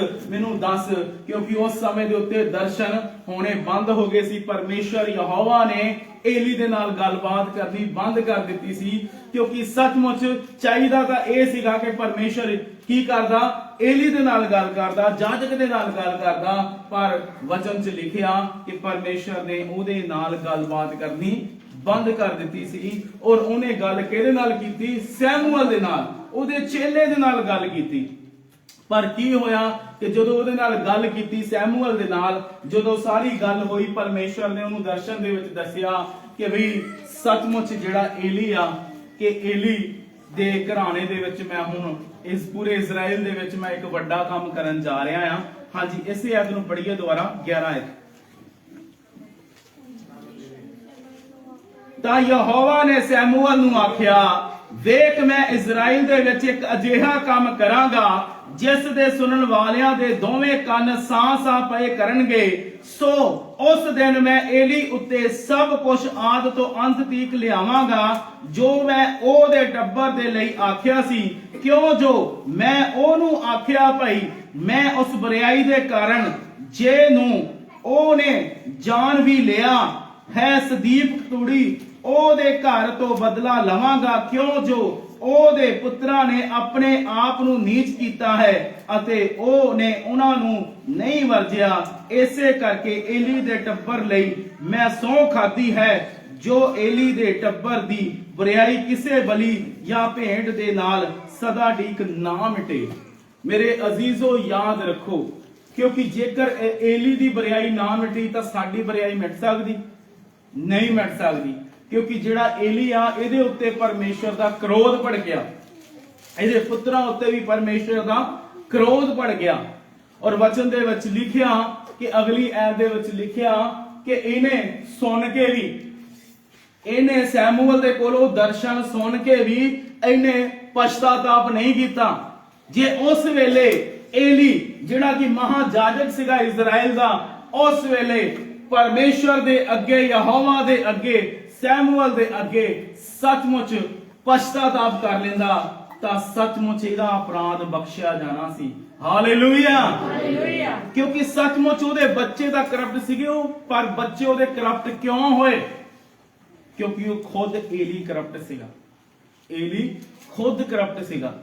ਕਿਉਂਕਿ ਉਸ ਸਮੇਂ ਦੇ ਉੱਤੇ ਦਰਸ਼ਨ ਹੋਣੇ ਬੰਦ ਹੋ ਗਏ ਸੀ। ਪਰਮੇਸ਼ਰ ਯਹੋਵਾ ਨੇ ਏਲੀ ਦੇ ਨਾਲ ਗੱਲਬਾਤ ਕਰਨੀ ਬੰਦ ਕਰ ਦਿੱਤੀ ਸੀ। ਕਿਉਂਕਿ ਸੱਚਮੁੱਚ ਚਾਹੀਦਾ ਤਾਂ ਇਹ ਸੀਗਾ ਕਿ ਪਰਮੇਸ਼ਰ ਕੀ ਕਰਦਾ? ਏਲੀ ਦੇ ਨਾਲ ਗੱਲ ਕਰਦਾ, ਜਾਜਕ ਦੇ ਨਾਲ ਗੱਲ ਕਰਦਾ। ਪਰ ਵਚਨ 'ਚ ਲਿਖਿਆ ਕਿ ਪਰਮੇਸ਼ਰ ਨੇ ਉਹਦੇ ਨਾਲ ਗੱਲਬਾਤ ਕਰਨੀ ਬੰਦ ਕਰ ਦਿੱਤੀ ਸੀ। ਔਰ ਉਹਨੇ ਗੱਲ ਕਿਹਦੇ ਨਾਲ ਕੀਤੀ? ਸੈਮੂਅਲ ਦੇ ਨਾਲ, ਉਹਦੇ ਚੇਲੇ ਦੇ ਨਾਲ ਗੱਲ ਕੀਤੀ। ਪਰ ਕੀ ਹੋਇਆ ਕਿ ਜਦੋਂ ਉਹਦੇ ਨਾਲ ਗੱਲ ਕੀਤੀ ਸੈਮੂਅਲ ਦੇ ਨਾਲ, ਜਦੋਂ ਸਾਰੀ ਗੱਲ ਹੋਈ, ਪਰਮੇਸ਼ਰ ਨੇ ਉਹਨੂੰ ਦਰਸ਼ਨ ਦੇ ਵਿੱਚ ਦੱਸਿਆ ਕਿ ਵੀ ਸੱਚਮੁੱਚ ਜਿਹੜਾ ਏਲੀ ਆ, ਕਿ ਏਲੀ ਦੇ ਘਰਾਣੇ ਦੇ ਵਿੱਚ ਮੈਂ ਹੁਣ ਇਸ ਪੂਰੇ ਇਜ਼ਰਾਈਲ ਦੇ ਵਿੱਚ ਮੈਂ ਇੱਕ ਵੱਡਾ ਕੰਮ ਕਰਨ ਜਾ ਰਿਹਾ ਆ। हाँ जी, इसी आयत ਨੂੰ ਪੜ੍ਹੀਏ ਦੁਬਾਰਾ 11 ਆਇਤ। ਤਾਂ ਯਹੋਵਾ ਨੇ ਸੈਮੂਅਲ ਨੂੰ ਆਖਿਆ, ਵੇਖ ਮੈਂ ਇਜ਼ਰਾਈਲ ਦੇ ਵਿੱਚ ਇੱਕ ਅਜਿਹਾ ਕੰਮ ਕਰਾਂਗਾ ਜਿਸ ਦੇ ਸੁਣਨ ਵਾਲਿਆਂ ਦੇ ਦੋਵੇਂ ਕੰਨ ਸਾਂ-ਸਾਂ ਪਏ ਕਰਨਗੇ। ਸੋ ਉਸ ਦਿਨ ਮੈਂ ਏਲੀ ਉੱਤੇ ਸਭ ਕੁਝ ਆਦ ਤੋਂ ਅੰਤ ਤੀਕ ਲਿਆਵਾਂਗਾ ਜੋ ਮੈਂ ਉਹਦੇ ਟੱਬਰ ਦੇ ਲਈ ਆਖਿਆ ਸੀ, ਕਿਉਂ ਜੋ ਮੈਂ ਉਹਨੂੰ ਆਖਿਆ ਭਾਈ ਮੈਂ ਉਸ ਬਰਿਆਈ ਦੇ ਕਾਰਨ ਜੇ ਨੂੰ ਉਹਨੇ ਜਾਨ ਵੀ ਲਿਆ ਹੈ ਸਦੀਪ ਤੂੜੀ ਉਹਦੇ ਘਰ ਤੋਂ ਬਦਲਾ ਲਵਾਂਗਾ, ਕਿਉਂ ਜੋ ਉਹਦੇ ਪੁੱਤਰਾਂ ਨੇ ਆਪਣੇ ਆਪ ਨੂੰ ਨੀਚ ਕੀਤਾ ਹੈ ਅਤੇ ਉਹਨੇ ਉਹਨਾਂ ਨੂੰ ਨਹੀਂ ਵਰਜਿਆ। ਇਸੇ ਕਰਕੇ ਏਲੀ ਦੇ ਟੱਬਰ ਲਈ ਮੈਂ ਸਹੁੰ ਖਾਧੀ ਹੈ ਜੋ ਏਲੀ ਦੇ ਟੱਬਰ ਦੀ ਬੁਰਾਈ ਕਿਸੇ ਬਲੀ ਜਾਂ ਭੇਡ ਦੇ ਨਾਲ ਸਦਾ ਢੀਕ ਨਾ ਮਿਟੇ। ਮੇਰੇ ਅਜ਼ੀਜ਼ੋ ਯਾਦ ਰੱਖੋ, ਕਿਉਂਕਿ ਜੇਕਰ ਏਲੀ ਦੀ ਬੁਰਾਈ ਨਾ ਮਿਟੀ ਤਾਂ ਸਾਡੀ ਬੁਰਾਈ ਮਿਟ ਸਕਦੀ ਨਹੀਂ ਮਿਟ ਸਕਦੀ, ਕਿਉਂਕਿ ਜਿਹੜਾ ਏਲੀ ਆ ਇਹਦੇ ਉੱਤੇ ਪਰਮੇਸ਼ਰ ਦਾ ਕ੍ਰੋਧ ਭੜ ਗਿਆ, ਇਹਦੇ ਪੁੱਤਰਾਂ ਉੱਤੇ ਵੀ ਪਰਮੇਸ਼ਰ ਦਾ ਕ੍ਰੋਧ ਭੜ ਗਿਆ। ਔਰ ਵਚਨ ਦੇ ਵਿੱਚ ਲਿਖਿਆ ਕਿ ਅਗਲੀ ਐਤ ਦੇ ਵਿੱਚ ਲਿਖਿਆ ਕਿ ਇਹਨੇ ਸੁਣ ਕੇ ਵੀ, ਇਹਨੇ ਸੈਮੂਅਲ ਦੇ ਕੋਲੋਂ ਦਰਸ਼ਨ ਸੁਣ ਕੇ ਵੀ ਇਹਨੇ ਪਛਤਾਤਾਪ ਨਹੀਂ ਕੀਤਾ। ਜੇ ਉਸ ਵੇਲੇ ਏਲੀ ਜਿਹੜਾ ਕਿ ਮਹਾਜਾਜਕ ਸੀਗਾ ਇਜ਼ਰਾਈਲ ਦਾ, ਉਸ ਵੇਲੇ ਪਰਮੇਸ਼ਰ ਦੇ ਅੱਗੇ, ਯਹੋਵਾ ਦੇ ਅੱਗੇ, ਸੈਮੂਅਲ ਦੇ ਅੱਗੇ ਸੱਚਮੁੱਚ ਪਛਤਾਤਾਪ ਕਰ ਲੈਂਦਾ ਤਾਂ ਸੱਚਮੁੱਚ ਇਹਦਾ ਅਪਰਾਧ ਬਖਸ਼ਿਆ ਜਾਣਾ ਸੀ। Hallelujah, hallelujah. ਕਿਉਂਕਿ ਸੱਚਮੁੱਚ ਉਹਦੇ ਬੱਚੇ ਤਾਂ ਕਰਪਟ ਸੀਗੇ, ਪਰ ਬੱਚੇ ਉਹਦੇ ਕਰਪਟ ਕਿਉਂ ਹੋਏ? ਕਿਉਂਕਿ ਉਹ ਖੁਦ ਏਲੀ ਕਰਪਟ ਸੀਗਾ, ਏਲੀ ਖੁਦ ਕਰਪਟ ਸੀਗਾ।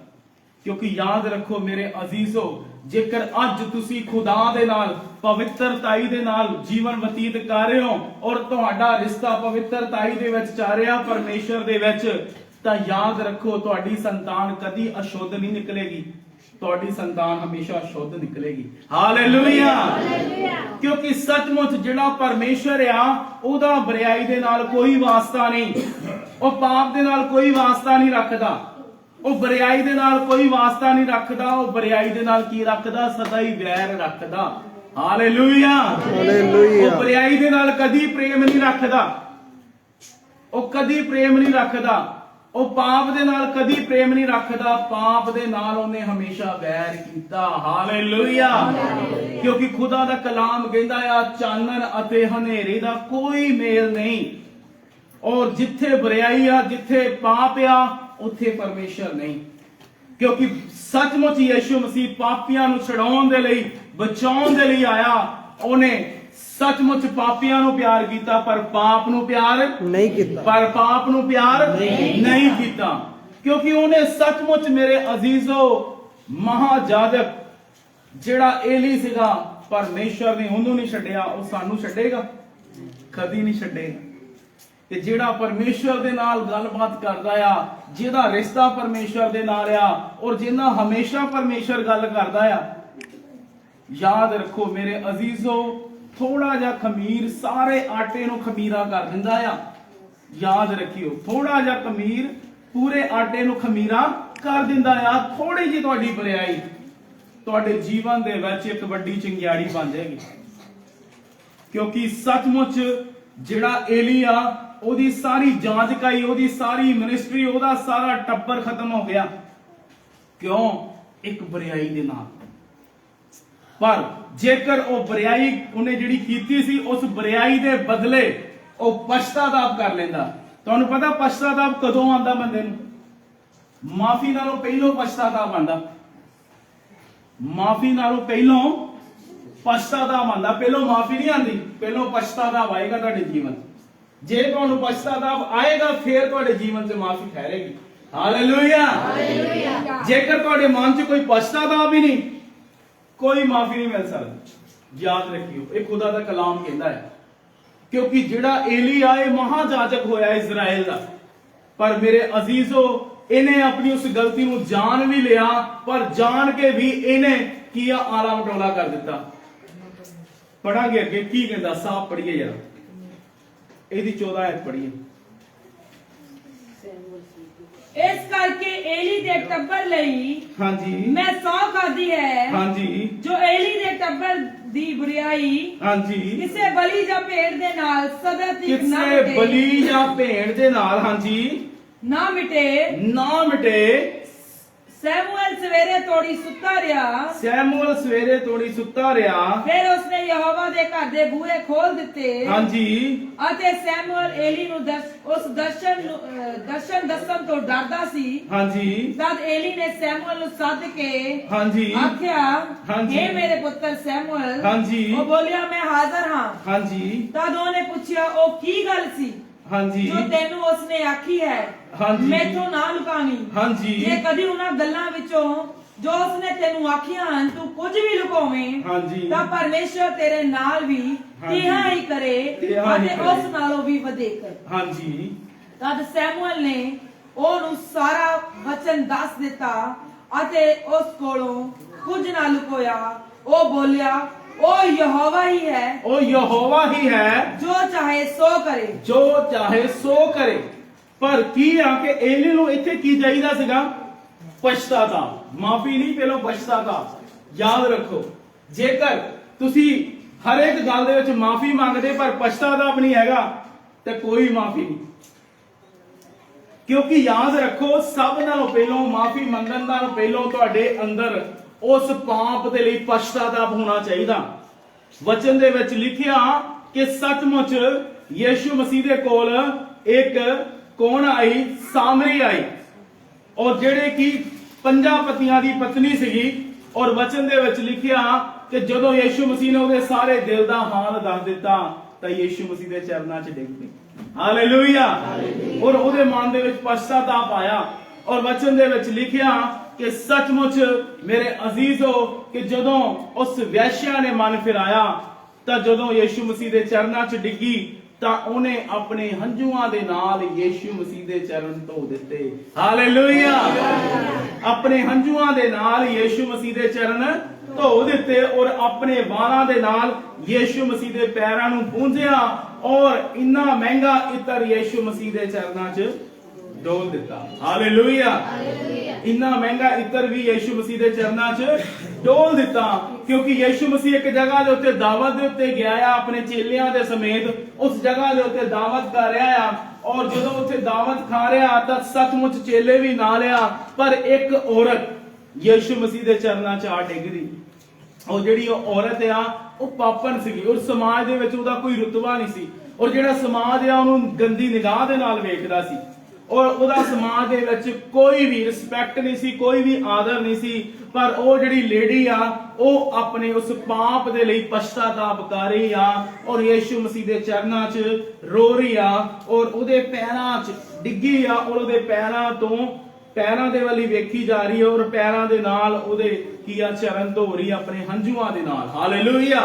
ਕਿਉਂਕਿ ਯਾਦ ਰੱਖੋ ਮੇਰੇ ਅਜ਼ੀਜ਼ੋ, ਜੇਕਰ ਅੱਜ ਤੁਸੀਂ ਖੁਦਾ ਦੇ ਨਾਲ ਪਵਿੱਤਰਤਾਈ ਦੇ ਨਾਲ ਜੀਵਨ ਬਤੀਤ ਕਰ ਰਹੇ ਹੋ ਔਰ ਤੁਹਾਡਾ ਰਿਸ਼ਤਾ ਪਵਿੱਤਰਤਾਈ ਦੇ ਵਿੱਚ ਚੱਲ ਰਿਹਾ ਪਰਮੇਸ਼ਰ ਦੇ ਵਿੱਚ, ਤਾਂ ਯਾਦ ਰੱਖੋ ਤੁਹਾਡੀ ਸੰਤਾਨ ਕਦੀ ਅਸ਼ੁੱਧ ਨਹੀਂ ਨਿਕਲੇਗੀ, ਤੁਹਾਡੀ ਸੰਤਾਨ ਹਮੇਸ਼ਾ ਸ਼ੁੱਧ ਨਿਕਲੇਗੀ। ਹਾਲੇਲੂਇਆ, ਕਿਉਂਕਿ ਸੱਚਮੁੱਚ ਜਿਹੜਾ ਪਰਮੇਸ਼ਰ ਆ ਉਹਦਾ ਬੁਰਾਈ ਦੇ ਨਾਲ ਕੋਈ ਵਾਸਤਾ ਨਹੀਂ, ਉਹ ਪਾਪ ਦੇ ਨਾਲ ਕੋਈ ਵਾਸਤਾ ਨਹੀਂ ਰੱਖਦਾ, ਉਹ ਬੁਰਾਈ ਦੇ ਨਾਲ ਕੋਈ ਵਾਸਤਾ ਨਹੀਂ ਰੱਖਦਾ। ਉਹ ਬੁਰਾਈ ਦੇ ਨਾਲ ਕੀ ਰੱਖਦਾ? ਸਦਾ ਹੀ ਵੈਰ ਰੱਖਦਾ। Hallelujah, hallelujah. ਉਹ ਬੁਰਾਈ ਦੇ ਨਾਲ ਕਦੀ ਪ੍ਰੇਮ ਨਹੀਂ ਰੱਖਦਾ, ਉਹ ਕਦੀ ਪ੍ਰੇਮ ਨਹੀਂ ਰੱਖਦਾ। ਉਹ ਪਾਪ ਦੇ ਨਾਲ ਕਦੀ ਪ੍ਰੇਮ ਨਹੀਂ ਰੱਖਦਾ, ਪਾਪ ਦੇ ਨਾਲ ਉਹਨੇ ਹਮੇਸ਼ਾ ਵੈਰ ਕੀਤਾ। ਹਾਲੇਲੂਇਆ, ਕਿਉਂਕਿ ਖੁਦਾ ਦਾ ਕਲਾਮ ਕਹਿੰਦਾ ਆ ਚਾਨਣ ਅਤੇ ਹਨੇਰੇ ਦਾ ਕੋਈ ਮੇਲ ਨਹੀਂ, ਔਰ ਜਿੱਥੇ ਬੁਰਾਈ ਆ, ਜਿੱਥੇ ਪਾਪ ਆ, ਉੱਥੇ ਪਰਮੇਸ਼ਰ ਨਹੀਂ। ਕਿਉਂਕਿ ਸੱਚਮੁੱਚ ਯਿਸੂ ਮਸੀਹ ਪਾਪੀਆਂ ਨੂੰ ਛਡਾਉਣ ਦੇ ਲਈ, ਬਚਾਉਣ ਦੇ ਲਈ ਆਇਆ। ਉਹਨੇ ਸੱਚਮੁੱਚ ਪਾਪੀਆਂ ਨੂੰ ਪਿਆਰ ਕੀਤਾ ਪਰ ਪਾਪ ਨੂੰ ਪਿਆਰ ਨਹੀਂ ਕੀਤਾ, ਪਰ ਪਾਪ ਨੂੰ ਪਿਆਰ ਨਹੀਂ ਕੀਤਾ। ਕਿਉਂਕਿ ਉਹਨੇ ਸੱਚਮੁੱਚ ਮੇਰੇ ਅਜ਼ੀਜ਼ੋ ਮਹਾਜਾਜਕ ਜਿਹੜਾ ਏਲੀ ਸੀਗਾ, ਪਰਮੇਸ਼ਰ ਨੇ ਉਹਨੂੰ ਨਹੀਂ ਛੱਡਿਆ, ਉਹ ਸਾਨੂੰ ਛੱਡੇਗਾ? ਕਦੀ ਨਹੀਂ ਛੱਡੇਗਾ। ਤੇ ਜਿਹੜਾ ਪਰਮੇਸ਼ਰ ਦੇ ਨਾਲ ਗੱਲਬਾਤ ਕਰਦਾ ਆ, ਜਿਹਦਾ ਰਿਸ਼ਤਾ ਪਰਮੇਸ਼ਰ ਦੇ ਨਾਲ ਆ ਔਰ ਜਿਹਨਾਂ ਹਮੇਸ਼ਾ ਪਰਮੇਸ਼ਰ ਗੱਲ ਕਰਦਾ ਆ, ਯਾਦ ਰੱਖੋ ਮੇਰੇ ਅਜ਼ੀਜ਼ੋ, ਥੋੜਾ ਜਿਹਾ ਖਮੀਰ ਸਾਰੇ ਆਟੇ ਨੂੰ ਖਮੀਰਾ ਕਰ ਦਿੰਦਾ ਆ। ਯਾਦ ਰੱਖਿਓ, ਥੋੜਾ ਜਿਹਾ ਖਮੀਰ ਪੂਰੇ ਆਟੇ ਨੂੰ ਖਮੀਰਾ ਕਰ ਦਿੰਦਾ ਆ। ਥੋੜੀ ਜਿਹੀ ਤੁਹਾਡੀ ਬੁਰਾਈ ਤੁਹਾਡੇ ਜੀਵਨ ਦੇ ਵਿੱਚ ਇੱਕ ਵੱਡੀ ਚੰਗਿਆੜੀ ਬਣ ਜਾਏਗੀ। ਕਿਉਂਕਿ ਸੱਚਮੁੱਚ ਜਿਹੜਾ ਏਲੀ ਆ, ਉਹਦੀ ਸਾਰੀ ਜਾਂਚਕਾਈ, ਉਹਦੀ ਸਾਰੀ ਮਿਨਿਸਟਰੀ, ਉਹਦਾ ਸਾਰਾ ਟੱਬਰ ਖਤਮ ਹੋ ਗਿਆ। ਕਿਉਂ? ਇੱਕ ਬੁਰਾਈ ਦੇ ਨਾਲ। ਪਰ ਜੇਕਰ ਉਹ ਬੁਰਾਈ ਉਹਨੇ ਜਿਹੜੀ ਕੀਤੀ ਸੀ, ਉਸ ਬੁਰਾਈ ਦੇ ਬਦਲੇ ਉਹ ਪਛਤਾਤਾਪ ਕਰ ਲੈਂਦਾ। ਤੁਹਾਨੂੰ ਪਤਾ ਪਛਤਾਤਾਪ ਕਦੋਂ ਆਉਂਦਾ ਬੰਦੇ ਨੂੰ? ਮਾਫੀ ਨਾਲੋਂ ਪਹਿਲਾਂ ਪਛਤਾਤਾਪ ਆਉਂਦਾ, ਮਾਫੀ ਨਾਲੋਂ ਪਹਿਲਾਂ ਪਛਤਾਤਾਪ ਆਉਂਦਾ। ਪਹਿਲਾਂ ਮਾਫੀ ਨਹੀਂ ਆਉਂਦੀ, ਪਹਿਲਾਂ ਪਛਤਾਤਾਪ ਆਏਗਾ ਤੁਹਾਡੇ ਜੀਵਨ। ਜੇ ਤੁਹਾਨੂੰ ਪਛਤਾਤਾਪ ਆਏਗਾ ਫਿਰ ਤੁਹਾਡੇ ਜੀਵਨ 'ਚ ਮਾਫੀ ਠਹਿਰੇਗੀ। Hallelujah, hallelujah. ਜੇਕਰ ਤੁਹਾਡੇ ਮਨ 'ਚ ਕੋਈ ਪਛਤਾਤਾਪ ਹੀ ਨਹੀਂ, ਕੋਈ ਮਾਫੀ ਨਹੀਂ ਮਿਲ ਸਕਦੀ। ਯਾਦ ਰੱਖਿਓ, ਇਹ ਖੁਦਾ ਦਾ ਕਲਾਮ ਕਹਿੰਦਾ ਹੈ। ਕਿਉਂਕਿ ਜਿਹੜਾ ਏਲੀ ਆ, ਇਹ ਮਹਾਜਾਜਕ ਹੋਇਆ ਇਜ਼ਰਾਈਲ ਦਾ, ਪਰ ਮੇਰੇ ਅਜ਼ੀਜ਼ੋ ਇਹਨੇ ਆਪਣੀ ਉਸ ਗਲਤੀ ਨੂੰ ਜਾਣ ਵੀ ਲਿਆ, ਪਰ ਜਾਣ ਕੇ ਵੀ ਇਹਨੇ ਕੀ ਆਲਾ ਮਟੋਲਾ ਕਰ ਦਿੱਤਾ। ਪੜਾਂਗੇ ਅੱਗੇ ਕੀ ਕਹਿੰਦਾ, ਸਾਫ ਪੜੀਏ ਜਰਾ, ਇਹਦੀ 14 ਆਇਤ ਪੜੀਏ।
ਇਸ ਕਰਕੇ ਏਲੀ ਦੇ ਟੱਬਰ ਲਈ
ਹਾਂਜੀ
ਮੈਂ ਸੌ ਖਾਦੀ ਹੈ
ਹਾਂਜੀ
ਜੋ ਏਲੀ ਦੇ ਟੱਬਰ ਦੀ ਬੁਰੀਆਈ
ਹਾਂਜੀ
ਕਿਸੇ ਬਲੀ ਜਾਂ ਭੇਡ ਦੇ ਨਾਲ ਸਦਾ ਤੱਕ ਨਾ
ਕਿਸੇ
ਮਿਟੇ
ਬਲੀ ਜਾਂ ਭੇਡ ਦੇ ਨਾਲ ਹਾਂਜੀ
ਨਾ ਮਿਟੇ।
ਨਾ ਮਿਟੇ।
ਸੈਮੂਅਲ ਸਵੇਰੇ ਤੋੜੀ ਸੁੱਤਾ ਰਿਹਾ।
ਸੈਮੂਅਲ ਸਵੇਰੇ ਤੋੜੀ ਸੁੱਤਾ ਰਿਹਾ।
ਫਿਰ ਉਸਨੇ ਯਹੋਵਾ ਦੇ ਘਰ ਦੇ ਬੂਹੇ ਖੋਲ ਦਿੱਤੇ
ਹਾਂਜੀ
ਅਤੇ ਸੈਮੂਅਲ ਏਲੀ ਨੂੰ ਉਸ ਦਰਸ਼ਨ ਦੱਸਣ ਤੋਂ ਡਰਦਾ ਸੀ।
ਹਾਂਜੀ
ਤਦ ਏਲੀ ਨੇ ਸੈਮੂਅਲ ਨੂੰ ਸੱਦ ਕੇ
ਹਾਂਜੀ
ਆਖਿਆ,
ਹਾਂਜੀ।
हे ਮੇਰੇ ਪੁੱਤਰ ਸੈਮੂਅਲ।
ਹਾਂਜੀ।
ਉਹ ਬੋਲਿਆ, ਮੈਂ ਹਾਜ਼ਰ ਹਾਂ।
ਹਾਂਜੀ
ਤਦ ਉਹਨੇ ਪੁੱਛਿਆ, ਉਹ ਕੀ ਗੱਲ ਸੀ
ਹਾਂਜੀ
ਜੋ ਤੈਨੂੰ ਉਸਨੇ ਆਖੀ ਹੈ?
ਹਾਂਜੀ।
ਮੈਥੋਂ ਨਾ ਲੁਕਾਵੀਂ।
ਹਾਂਜੀ
ਜੇ ਕਦੀ ਉਹਨਾਂ ਗੱਲਾਂ ਵਿੱਚੋਂ ਜੋ ਉਸਨੇ ਤੈਨੂੰ ਆਖੀਆਂ ਹਨ ਤੂੰ ਕੁਝ ਵੀ ਲੁਕਾਵੇਂ
ਹਾਂਜੀ
ਤਾਂ ਪਰਮੇਸ਼ਰ ਤੇਰੇ ਨਾਲ ਵੀ
ਹਾਂਜੀ।
ਤਿਹਾ ਹੀ ਕਰੇ
ਤਿਹਾ ਹੀ
ਅਤੇ
ਕਰੇ।
ਉਸ ਨਾਲੋਂ ਵੀ ਵਧੇ ਕਰ।
ਹਾਂਜੀ
ਤਦ ਸੈਮੂਅਲ ਨੇ ਉਹਨੂੰ ਸਾਰਾ ਵਚਨ ਦੱਸ ਦਿੱਤਾ ਅਤੇ ਉਸ ਕੋਲੋਂ ਕੁਝ ਨਾ ਲੁਕੋਇਆ। ਉਹ ਬੋਲਿਆ, ਉਹ ਯਹੋਵਾ ਹੀ ਹੈ
ਉਹ ਯਹੋਵਾ ਹੀ ਹੈ
ਜੋ ਚਾਹੇ ਸੋ ਕਰੇ।
ਜੋ ਚਾਹੇ ਸੋ ਕਰੇ। ਪਰ ਕੀ ਆ ਕਿ ਏਲੀ ਨੂੰ ਇੱਥੇ ਕੀ ਚਾਹੀਦਾ ਸੀਗਾ? ਪਛਤਾਵਾ। ਮਾਫੀ ਨਹੀਂ, ਪਹਿਲਾਂ ਪਛਤਾਵਾ। ਯਾਦ ਰੱਖੋ, ਜੇਕਰ ਤੁਸੀਂ ਹਰ ਇੱਕ ਗੱਲ ਦੇ ਵਿੱਚ ਮਾਫੀ ਮੰਗਦੇ ਪਰ ਪਛਤਾਵਾ ਨਹੀਂ ਹੈਗਾ ਤੇ ਕੋਈ ਮਾਫੀ ਨਹੀਂ। ਕਿਉਂਕਿ ਯਾਦ ਰੱਖੋ, ਸਭ ਨਾਲੋਂ ਪਹਿਲਾਂ ਮਾਫੀ ਮੰਗਣ ਨਾਲੋਂ ਪਹਿਲਾਂ ਤੁਹਾਡੇ ਅੰਦਰ ਉਸ ਪਾਪ ਦੇ ਲਈ ਪਛਤਾਵਾ ਹੋਣਾ ਚਾਹੀਦਾ। ਵਚਨ ਦੇ ਵਿੱਚ ਲਿਖਿਆ ਕਿ ਸੱਚਮੁੱਚ ਯੀਸ਼ੂ ਮਸੀਹ ਦੇ ਕੋਲ ਇੱਕ ਕੌਣ ਆਈ? ਸਾਮਰੀ ਆਈ, ਔਰ ਜਿਹੜੇ ਕਿ 5 ਪਤੀਆਂ ਦੀ ਪਤਨੀ ਸੀਗੀ। ਔਰ ਵਚਨ ਦੇ ਵਿੱਚ ਲਿਖਿਆ ਕਿ ਜਦੋਂ ਯੀਸ਼ੂ ਮਸੀਹ ਨੇ ਉਹਦੇ ਸਾਰੇ ਦਿਲ ਦਾ ਹਾਲ ਦੱਸ ਦਿੱਤਾ ਤਾਂ ਯੀਸ਼ੂ ਮਸੀਹ ਦੇ ਚਰਨਾਂ 'ਚ ਡਿੱਗ ਪਈ। ਹਾਲੇਲੂਇਆ। ਔਰ ਉਹਦੇ ਮਨ ਦੇ ਵਿੱਚ ਪਛਤਾਵਾ ਆਇਆ। ਔਰ ਵਚਨ ਦੇ ਵਿੱਚ ਲਿਖਿਆ ਕਿ ਸੱਚਮੁੱਚ ਮੇਰੇ ਅਜ਼ੀਜ਼ੋ ਕਿ ਜਦੋਂ ਉਸ ਵੈਸ਼ਿਆ ਨੇ ਮਨ ਫਿਰਾਇਆ ਤਾਂ ਜਦੋਂ ਯੀਸ਼ੂ ਮਸੀਹ ਦੇ ਚਰਨਾਂ 'ਚ ਡਿੱਗੀ ਤਾਂ ਉਹਨੇ ਆਪਣੇ ਹੰਝੂਆਂ ਦੇ ਨਾਲ ਯੀਸ਼ੂ ਮਸੀਹ ਦੇ ਚਰਨ ਧੋ ਦਿੱਤੇ। ਹਾਲੇਲੂਇਆ। ਆਪਣੇ ਹੰਝੂਆਂ ਦੇ ਨਾਲ ਯੀਸ਼ੂ ਮਸੀਹ ਦੇ ਚਰਨ ਧੋ ਦਿੱਤੇ ਔਰ ਆਪਣੇ ਵਾਲਾਂ ਦੇ ਨਾਲ ਯੀਸ਼ੂ ਮਸੀਹ ਦੇ ਪੈਰਾਂ ਨੂੰ ਪੂੰਝਿਆ ਔਰ ਇੰਨਾ ਮਹਿੰਗਾ ਇਤਰ ਯੀਸ਼ੂ ਮਸੀਹ ਦੇ ਚਰਨਾਂ 'ਚ ਡੋਲ ਦਿੱਤਾ। ਹਾਲੇਲੂਇਆ। ਇੰਨਾ ਮਹਿੰਗਾ ਇਤਰ ਵੀ ਯੀਸ਼ੂ ਮਸੀਹ ਦੇ ਚਰਨਾਂ 'ਚ ਡੋਲ ਦਿੱਤਾ ਕਿਉਂਕਿ ਯੀਸ਼ੂ ਮਸੀਹ ਇੱਕ ਜਗ੍ਹਾ ਦੇ ਉੱਤੇ ਦਾਵਤ ਦੇ ਉੱਤੇ ਗਿਆ ਆ ਆਪਣੇ ਚੇਲਿਆਂ ਦੇ ਸਮੇਤ। ਉਸ ਜਗ੍ਹਾ ਦੇ ਉੱਤੇ ਦਾਵਤ ਕਰ ਰਿਹਾ ਆ ਔਰ ਜਦੋਂ ਉੱਥੇ ਦਾਵਤ ਖਾ ਰਿਹਾ ਤਾਂ ਸੱਚਮੁੱਚ ਚੇਲੇ ਵੀ ਨਾਲ ਆ। ਪਰ ਇੱਕ ਔਰਤ ਯੀਸ਼ੂ ਮਸੀਹ ਦੇ ਚਰਨਾਂ 'ਚ ਆ ਡਿੱਗਦੀ। ਉਹ ਜਿਹੜੀ ਉਹ ਔਰਤ ਆ ਉਹ ਪਾਪਣ ਸੀਗੀ ਔਰ ਸਮਾਜ ਦੇ ਵਿੱਚ ਉਹਦਾ ਕੋਈ ਰੁਤਬਾ ਨਹੀਂ ਸੀ ਔਰ ਜਿਹੜਾ ਸਮਾਜ ਆ ਉਹਨੂੰ ਗੰਦੀ ਨਿਗਾਹ ਦੇ ਨਾਲ ਵੇਖਦਾ ਸੀ ਔਰ ਉਹਦਾ ਸਮਾਜ ਦੇ ਵਿੱਚ ਕੋਈ ਵੀ ਰਿਸਪੈਕਟ ਨਹੀਂ ਸੀ, ਕੋਈ ਵੀ ਆਦਰ ਨਹੀਂ ਸੀ। ਪਰ ਉਹ ਜਿਹੜੀ ਲੇਡੀ ਆ ਉਹ ਆਪਣੇ ਉਸ ਪਾਪ ਦੇ ਲਈ ਪਛਤਾਵਾ ਕਰ ਰਹੀ ਆ ਔਰ ਯੀਸ਼ੂ ਮਸੀਹ ਦੇ ਚਰਨਾਂ 'ਚ ਰੋ ਰਹੀ ਆ ਔਰ ਉਹਦੇ ਪੈਰਾਂ 'ਚ ਡਿੱਗੀ ਆ ਔਰ ਉਹਦੇ ਪੈਰਾਂ ਦੇ ਵੱਲ ਹੀ ਵੇਖੀ ਜਾ ਰਹੀ ਹੈ ਔਰ ਪੈਰਾਂ ਦੇ ਨਾਲ ਉਹਦੇ ਕੀ ਆ ਚਰਨ ਧੋ ਰਹੀ ਆਪਣੇ ਹੰਝੂਆਂ ਦੇ ਨਾਲ। ਹਾਲੇਲੂਇਆ।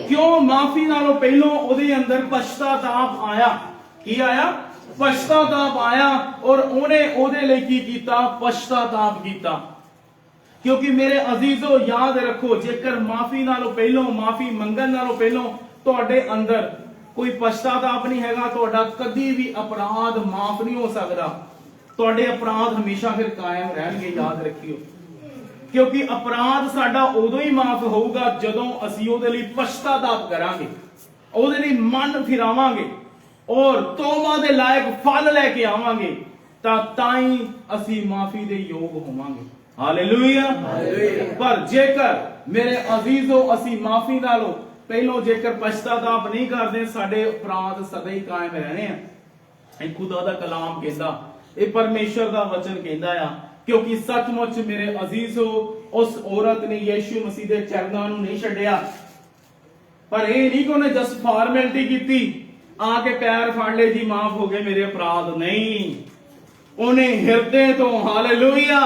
ਕਿਉਂ? ਮਾਫੀ ਨਾਲੋਂ ਪਹਿਲਾਂ ਉਹਦੇ ਅੰਦਰ ਪਛਤਾਵਾ ਆਇਆ। ਕੀ ਆਇਆ? ਪਛਤਾਵਾ ਆਇਆ ਔਰ ਉਹਨੇ ਉਹਦੇ ਲਈ ਕੀ ਕੀਤਾ? ਪਛਤਾਵਾ ਕੀਤਾ। ਕਿਉਂਕਿ ਮੇਰੇ ਅਜ਼ੀਜ਼ੋ ਯਾਦ ਰੱਖੋ, ਜੇਕਰ ਮਾਫੀ ਨਾਲੋਂ ਪਹਿਲਾਂ, ਮਾਫੀ ਮੰਗਣ ਨਾਲੋਂ ਪਹਿਲਾਂ ਤੁਹਾਡੇ ਅੰਦਰ ਕੋਈ ਪਛਤਾਵਾ ਨਹੀਂ ਹੈਗਾ, ਤੁਹਾਡਾ ਕਦੀ ਵੀ ਅਪਰਾਧ ਮਾਫ ਨਹੀਂ ਹੋ ਸਕਦਾ। ਤੁਹਾਡੇ ਅਪਰਾਧ ਹਮੇਸ਼ਾ ਫਿਰ ਕਾਇਮ ਰਹਿਣਗੇ। ਯਾਦ ਰੱਖਿਓ, ਕਿਉਂਕਿ ਅਪਰਾਧ ਸਾਡਾ ਉਦੋਂ ਹੀ ਮਾਫ ਹੋਊਗਾ ਜਦੋਂ ਅਸੀਂ ਉਹਦੇ ਲਈ ਪਛਤਾਵਾ ਕਰਾਂਗੇ, ਉਹਦੇ ਲਈ ਮਨ ਫਿਰਾਵਾਂਗੇ ਔਰ ਤੋਬਾ ਦੇ ਲਾਇਕ ਫਲ ਲੈ ਕੇ ਆਵਾਂਗੇ ਤਾਂ ਹੀ ਅਸੀਂ ਮਾਫੀ ਦੇ ਯੋਗ ਹੋਵਾਂਗੇ। ਹਾਲੇਲੂਇਆ। ਪਰ ਜੇਕਰ ਮੇਰੇ ਅਜ਼ੀਜ਼ੋ ਅਸੀਂ ਮਾਫੀ ਨਾਲੋਂ ਪਹਿਲਾਂ ਜੇਕਰ ਪਛਤਾਵਾ ਨਹੀਂ ਕਰਦੇ, ਸਾਡੇ ਅਪਰਾਧ ਸਦਾ ਹੀ ਕਾਇਮ ਰਹਿਣੇ ਆ। ਇਹ ਖੁਦਾ ਦਾ ਕਲਾਮ ਕਹਿੰਦਾ, ਇਹ ਪਰਮੇਸ਼ਰ ਦਾ ਵਚਨ ਕਹਿੰਦਾ ਆ। ਕਿਉਂਕਿ ਸੱਚਮੁੱਚ ਮੇਰੇ ਅਜ਼ੀਜ਼ੋ ਉਸ ਔਰਤ ਨੇ ਯੀਸ਼ੂ ਮਸੀਹ ਦੇ ਚਰਨਾਂ ਨੂੰ ਨਹੀਂ ਛੱਡਿਆ। ਪਰ ਇਹ ਨਹੀਂ ਕਿ ਉਹਨੇ ਜਸਟ ਫਾਰਮੈਲਿਟੀ ਕੀਤੀ, ਆ ਕੇ ਪੈਰ ਫੜ ਲਏ ਜੀ ਮਾਫ ਹੋ ਗਏ ਮੇਰੇ ਅਪਰਾਧ। ਨਹੀਂ, ਉਹਨੇ ਹਿਰਦੇ ਤੋਂ, ਹਾਲੇਲੂਇਆ,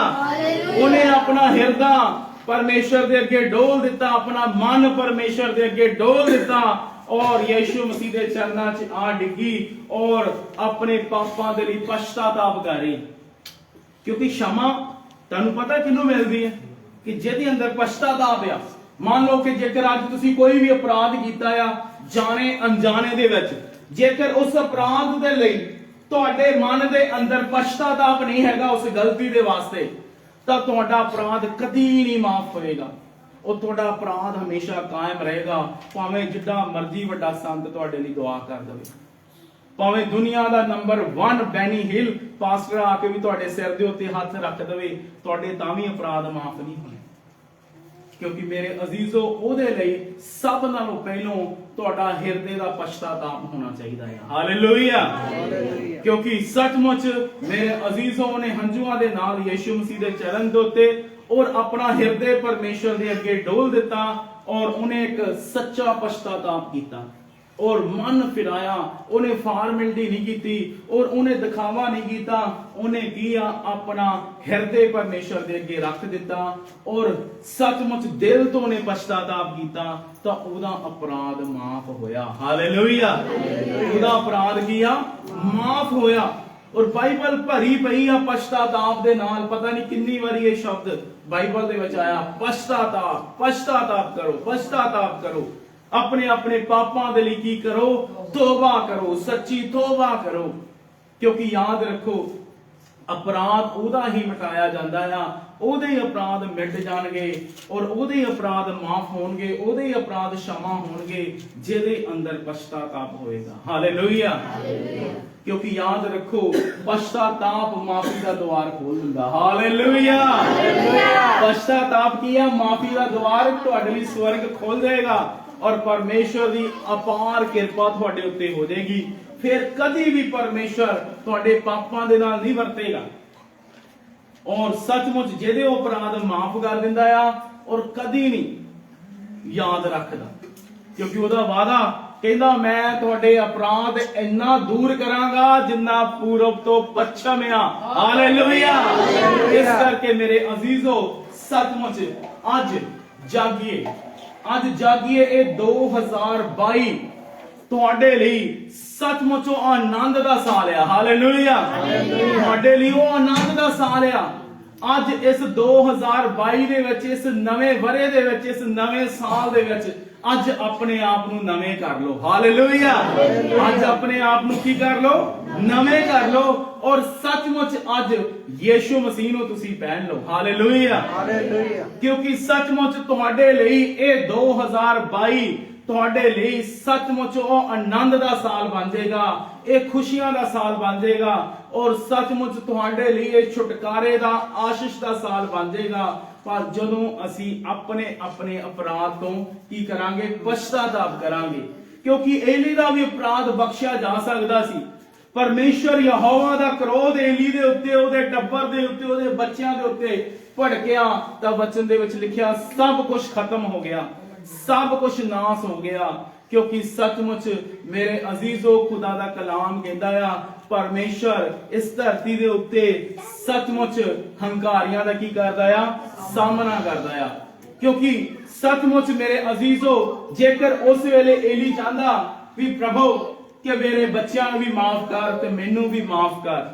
ਉਹਨੇ ਆਪਣਾ ਹਿਰਦਾ ਪਰਮੇਸ਼ਰ ਦੇ ਅੱਗੇ ਡੋਲ ਦਿੱਤਾ, ਆਪਣਾ ਮਨ ਪਰਮੇਸ਼ਰ ਦੇ ਅੱਗੇ ਡੋਲ ਦਿੱਤਾ ਔਰ ਯੀਸ਼ੂ ਮਸੀਹ ਦੇ ਚਰਨਾਂ 'ਚ ਆ ਡਿੱਗੀ ਔਰ ਆਪਣੇ ਪਾਪਾਂ ਦੇ ਲਈ ਪਛਤਾਵਾ ਕਰ ਰਹੀ। ਕਿਉਂਕਿ ਸ਼ਮਾ ਤੁਹਾਨੂੰ ਪਤਾ ਕਿਹਨੂੰ ਮਿਲਦੀ ਹੈ? ਕਿ ਜਿਹਦੇ ਅੰਦਰ ਪਛਤਾਵਾ ਆ। ਮੰਨ ਲਓ ਕਿ ਜੇਕਰ ਅੱਜ ਤੁਸੀਂ ਕੋਈ ਵੀ ਅਪਰਾਧ ਕੀਤਾ ਆ ਜਾਣੇ ਅਣਜਾਣੇ ਦੇ ਵਿੱਚ, ਜੇਕਰ ਉਸ ਅਪਰਾਧ ਦੇ ਲਈ ਤੁਹਾਡੇ ਮਨ ਦੇ ਅੰਦਰ ਪਛਤਾਤਾਪ ਨਹੀਂ ਹੈਗਾ ਉਸ ਗਲਤੀ ਦੇ ਵਾਸਤੇ, ਤਾਂ ਤੁਹਾਡਾ ਅਪਰਾਧ ਕਦੀ ਨਹੀਂ ਮਾਫ ਹੋਏਗਾ। ਉਹ ਤੁਹਾਡਾ ਅਪਰਾਧ ਹਮੇਸ਼ਾ ਕਾਇਮ ਰਹੇਗਾ, ਭਾਵੇਂ ਜਿੱਡਾ ਮਰਜ਼ੀ ਵੱਡਾ ਸੰਤ ਤੁਹਾਡੇ ਲਈ ਦੁਆ ਕਰ ਦੇਵੇ, ਭਾਵੇਂ ਦੁਨੀਆ ਦਾ ਨੰਬਰ 1 ਬੈਨੀ ਹਿਲ ਪਾਸਟਰ ਆ ਕੇ ਵੀ ਤੁਹਾਡੇ ਸਿਰ ਦੇ ਉੱਤੇ ਹੱਥ ਰੱਖ ਦੇਵੇ, ਤੁਹਾਡੇ ਤਾਂ ਵੀ ਅਪਰਾਧ ਮਾਫ ਨਹੀਂ ਹੋਣੇ। ਕਿਉਂਕਿ ਮੇਰੇ ਅਜ਼ੀਜ਼ੋ, ਉਹਦੇ ਲਈ ਸਭ ਨਾਲੋਂ ਪਹਿਲੋਂ ਤੁਹਾਡਾ ਹਿਰਦੇ ਦਾ ਪਛਤਾਤਾਪ ਹੋਣਾ ਚਾਹੀਦਾ ਹੈ। ਹਾਲੇਲੂਇਆ। ਕਿਉਂਕਿ ਸੱਚਮੁੱਚ ਮੇਰੇ ਅਜ਼ੀਜ਼ੋ, ਉਹਨੇ ਹੰਝੂਆਂ ਦੇ ਨਾਲ ਯਿਸੂ ਮਸੀਹ ਦੇ ਚਰਨ ਦੇ ਉੱਤੇ ਔਰ ਆਪਣਾ ਹਿਰਦੇ ਪਰਮੇਸ਼ਰ ਦੇ ਅੱਗੇ ਡੋਲ ਦਿੱਤਾ, ਔਰ ਉਹਨੇ ਇੱਕ ਸੱਚਾ ਪਛਤਾਤਾਪ ਕੀਤਾ ਔਰ ਮਨ ਫਿਰਾਇਆ। ਉਹਨੇ ਫਾਰਮੈਲਿਟੀ ਨਹੀਂ ਕੀਤੀ ਔਰ ਉਹਨੇ ਦਿਖਾਵਾ ਨਹੀਂ ਕੀਤਾ। ਉਹਨੇ ਕੀਆ ਆਪਣਾ ਹਿਰਦੇ ਪਰਮੇਸ਼ਰ ਦੇ ਅੱਗੇ ਰੱਖ ਦਿੱਤਾ ਔਰ ਸੱਚਮੁੱਚ ਦਿਲ ਤੋਂ ਉਹਨੇ ਪਛਤਾਤਾਪ ਕੀਤਾ, ਤਾਂ ਉਹਦਾ ਅਪਰਾਧ ਮਾਫ ਹੋਇਆ। ਹਾਲੇਲੂਇਆ। ਉਹਦਾ ਅਪਰਾਧ ਕੀਆ ਮਾਫ ਹੋਇਆ। ਔਰ ਬਾਈਬਲ ਭਰੀ ਪਈ ਆ ਪਛਤਾਤਾਪ ਦੇ ਨਾਲ। ਪਤਾ ਨਹੀਂ ਕਿੰਨੀ ਵਾਰੀ ਇਹ ਸ਼ਬਦ ਬਾਈਬਲ ਦੇ ਵਿੱਚ ਆਇਆ, ਪਛਤਾਤਾਪ, ਪਛਤਾਤਾਪ ਕਰੋ, ਪਛਤਾਤਾਪ ਕਰੋ, ਆਪਣੇ ਆਪਣੇ ਪਾਪਾਂ ਦੇ ਲਈ ਕੀ ਕਰੋ, ਤੋਬਾ ਕਰੋ, ਸੱਚੀ ਤੋਬਾ ਕਰੋ। ਕਿਉਂਕਿ ਯਾਦ ਰੱਖੋ, ਅਪਰਾਧ ਉਹਦਾ ਹੀ ਮਿਟਾਇਆ ਜਾਂਦਾ ਆ, ਉਹਦੇ ਹੀ ਅਪਰਾਧ ਮਿਟ ਜਾਣਗੇ ਔਰ ਉਹਦੇ ਹੀ ਅਪਰਾਧ ਮਾਫ ਹੋਣਗੇ, ਉਹਦੇ ਹੀ ਅਪਰਾਧ क्षमा ਹੋਣਗੇ ਜਿਹਦੇ ਅੰਦਰ ਪਛਤਾਤਾਪ ਹੋਏਗਾ। ਹਾਲੇਲੂਇਆ। ਕਿਉਂਕਿ ਯਾਦ ਰੱਖੋ, ਪਛਤਾਤਾਪ ਮਾਫੀ ਦਾ ਦੁਆਰ ਖੋਲ ਦਿੰਦਾ। ਹਾਲੇਲੂਇਆ। ਪਛਤਾਤਾਪ ਕੀ ਹੈ? ਮਾਫੀ ਦਾ ਦੁਆਰ ਤੁਹਾਡੇ ਲਈ ਸਵਰਗ ਖੋਲ ਦੇਗਾ ਔਰ ਪਰਮੇਸ਼ਰ ਦੀ ਅਪਾਰ ਕਿਰਪਾ ਤੁਹਾਡੇ ਉੱਤੇ ਹੋ ਜਾਏਗੀ। ਫਿਰ ਕਦੀ ਵੀ ਪਰਮੇਸ਼ਰ ਤੁਹਾਡੇ ਪਾਪਾਂ ਦੇ ਨਾਲ ਨਹੀਂ ਵਰਤੇਗਾ ਔਰ ਸੱਚਮੁੱਚ ਜਿਹਦੇ ਉਹ ਅਪਰਾਧ ਮਾਫ ਕਰ ਦਿੰਦਾ ਆ ਔਰ ਕਦੀ ਨਹੀਂ ਯਾਦ ਰੱਖਦਾ। ਕਿਉਂਕਿ ਉਹਦਾ ਵਾਅਦਾ ਕਹਿੰਦਾ, ਮੈਂ ਤੁਹਾਡੇ ਅਪਰਾਧ ਇੰਨਾ ਦੂਰ ਕਰਾਂਗਾ ਜਿੰਨਾ ਪੂਰਬ ਤੋਂ ਪੱਛਮ ਆ। ਹਾਲੇਲੂਇਆ। ਇਸ ਕਰਕੇ ਮੇਰੇ ਅਜ਼ੀਜ਼ੋ, ਸੱਚਮੁੱਚ ਅੱਜ ਜਾਗੀਏ, ਅੱਜ ਜਾਗੀਏ। ਇਹ 2022 ਤੁਹਾਡੇ ਲਈ ਸੱਚਮੁੱਚ ਉਹ ਆਨੰਦ ਦਾ ਸਾਲ ਆ। ਹਾਲੇਲੂਇਆ। ਤੁਹਾਡੇ ਲਈ ਉਹ ਆਨੰਦ ਦਾ ਸਾਲ ਆ। ਅੱਜ ਇਸ 2022 ਦੇ ਵਿੱਚ, ਇਸ ਨਵੇਂ ਵਰੇ ਦੇ ਵਿੱਚ, ਇਸ ਨਵੇਂ ਸਾਲ ਦੇ ਵਿੱਚ ਅੱਜ ਆਪਣੇ ਆਪ ਨੂੰ ਨਵੇਂ ਕਰ ਲਓ। ਹਾਲੇਲੂਇਆ। ਅੱਜ ਆਪਣੇ ਆਪ ਨੂੰ ਕੀ ਕਰ ਲਓ? ਨਵੇਂ ਕਰ ਲਓ ਔਰ ਸੱਚਮੁੱਚ ਅੱਜ ਯਿਸੂ ਮਸੀਹ ਨੂੰ ਤੁਸੀਂ ਪਹਿਨ ਲਓ। ਹਾਲੇਲੂਇਆ। ਕਿਉਂਕਿ ਸੱਚਮੁੱਚ ਤੁਹਾਡੇ ਲਈ ਇਹ 2022 ਤੁਹਾਡੇ ਲਈ ਸੱਚਮੁੱਚ ਉਹ ਆਨੰਦ ਦਾ ਸਾਲ ਬਣ ਜਾਏਗਾ, ਇਹ ਖੁਸ਼ੀਆਂ ਦਾ ਸਾਲ ਬਣ ਜਾਏਗਾ ਔਰ ਸੱਚਮੁੱਚ ਤੁਹਾਡੇ ਲਈ ਇਹ ਛੁਟਕਾਰੇ ਦਾ, ਆਸ਼ੀਸ਼ ਦਾ ਸਾਲ ਬਣ ਜਾਏਗਾ। ਪਰ ਜਦੋਂ ਅਸੀਂ ਆਪਣੇ ਆਪਣੇ ਅਪਰਾਧ ਤੋਂ ਕੀ ਕਰਾਂਗੇ? ਪਛਤਾਤਾਪ ਕਰਾਂਗੇ। ਕਿਉਂਕਿ ਏਲੀ ਦਾ ਵੀ ਅਪਰਾਧ ਬਖਸ਼ਿਆ ਜਾ ਸਕਦਾ ਸੀ। ਪਰਮੇਸ਼ਰ ਯਹੋਵਾ ਦਾ ਕ੍ਰੋਧ ਏਲੀ ਦੇ ਉੱਤੇ, ਉਹਦੇ ਟੱਬਰ ਦੇ ਉੱਤੇ, ਉਹਦੇ ਬੱਚਿਆਂ ਦੇ ਉੱਤੇ ਭੜਕਿਆ, ਤਾਂ ਵਚਨ ਦੇ ਵਿੱਚ ਲਿਖਿਆ ਸਭ ਕੁਝ ਖਤਮ ਹੋ ਗਿਆ, ਸਭ ਕੁਝ ਨਾਸ ਹੋ ਗਿਆ। ਕਿਉਂਕਿ ਸੱਚਮੁੱਚ ਮੇਰੇ ਅਜ਼ੀਜ਼ੋ, ਖੁਦਾ ਦਾ ਕਲਾਮ ਕਹਿੰਦਾ ਆ, ਪਰਮੇਸ਼ਰ ਇਸ ਧਰਤੀ ਦੇ ਉੱਤੇ ਸੱਚਮੁੱਚ ਹੰਕਾਰੀਆਂ ਦਾ ਕੀ ਕਰਦਾ ਆ? ਸਾਹਮਣਾ ਕਰਦਾ ਆ। ਕਿਉਂਕਿ ਸੱਚਮੁੱਚ ਮੇਰੇ ਅਜ਼ੀਜ਼ੋ, ਜੇਕਰ ਉਸ ਵੇਲੇ ਏਲੀ ਚਾਹੁੰਦਾ ਵੀ ਪ੍ਰਭੂ ਕਿ ਮੇਰੇ ਬੱਚਿਆਂ ਨੂੰ ਵੀ ਮਾਫ ਕਰ ਤੇ ਮੈਨੂੰ ਵੀ ਮਾਫ ਕਰ,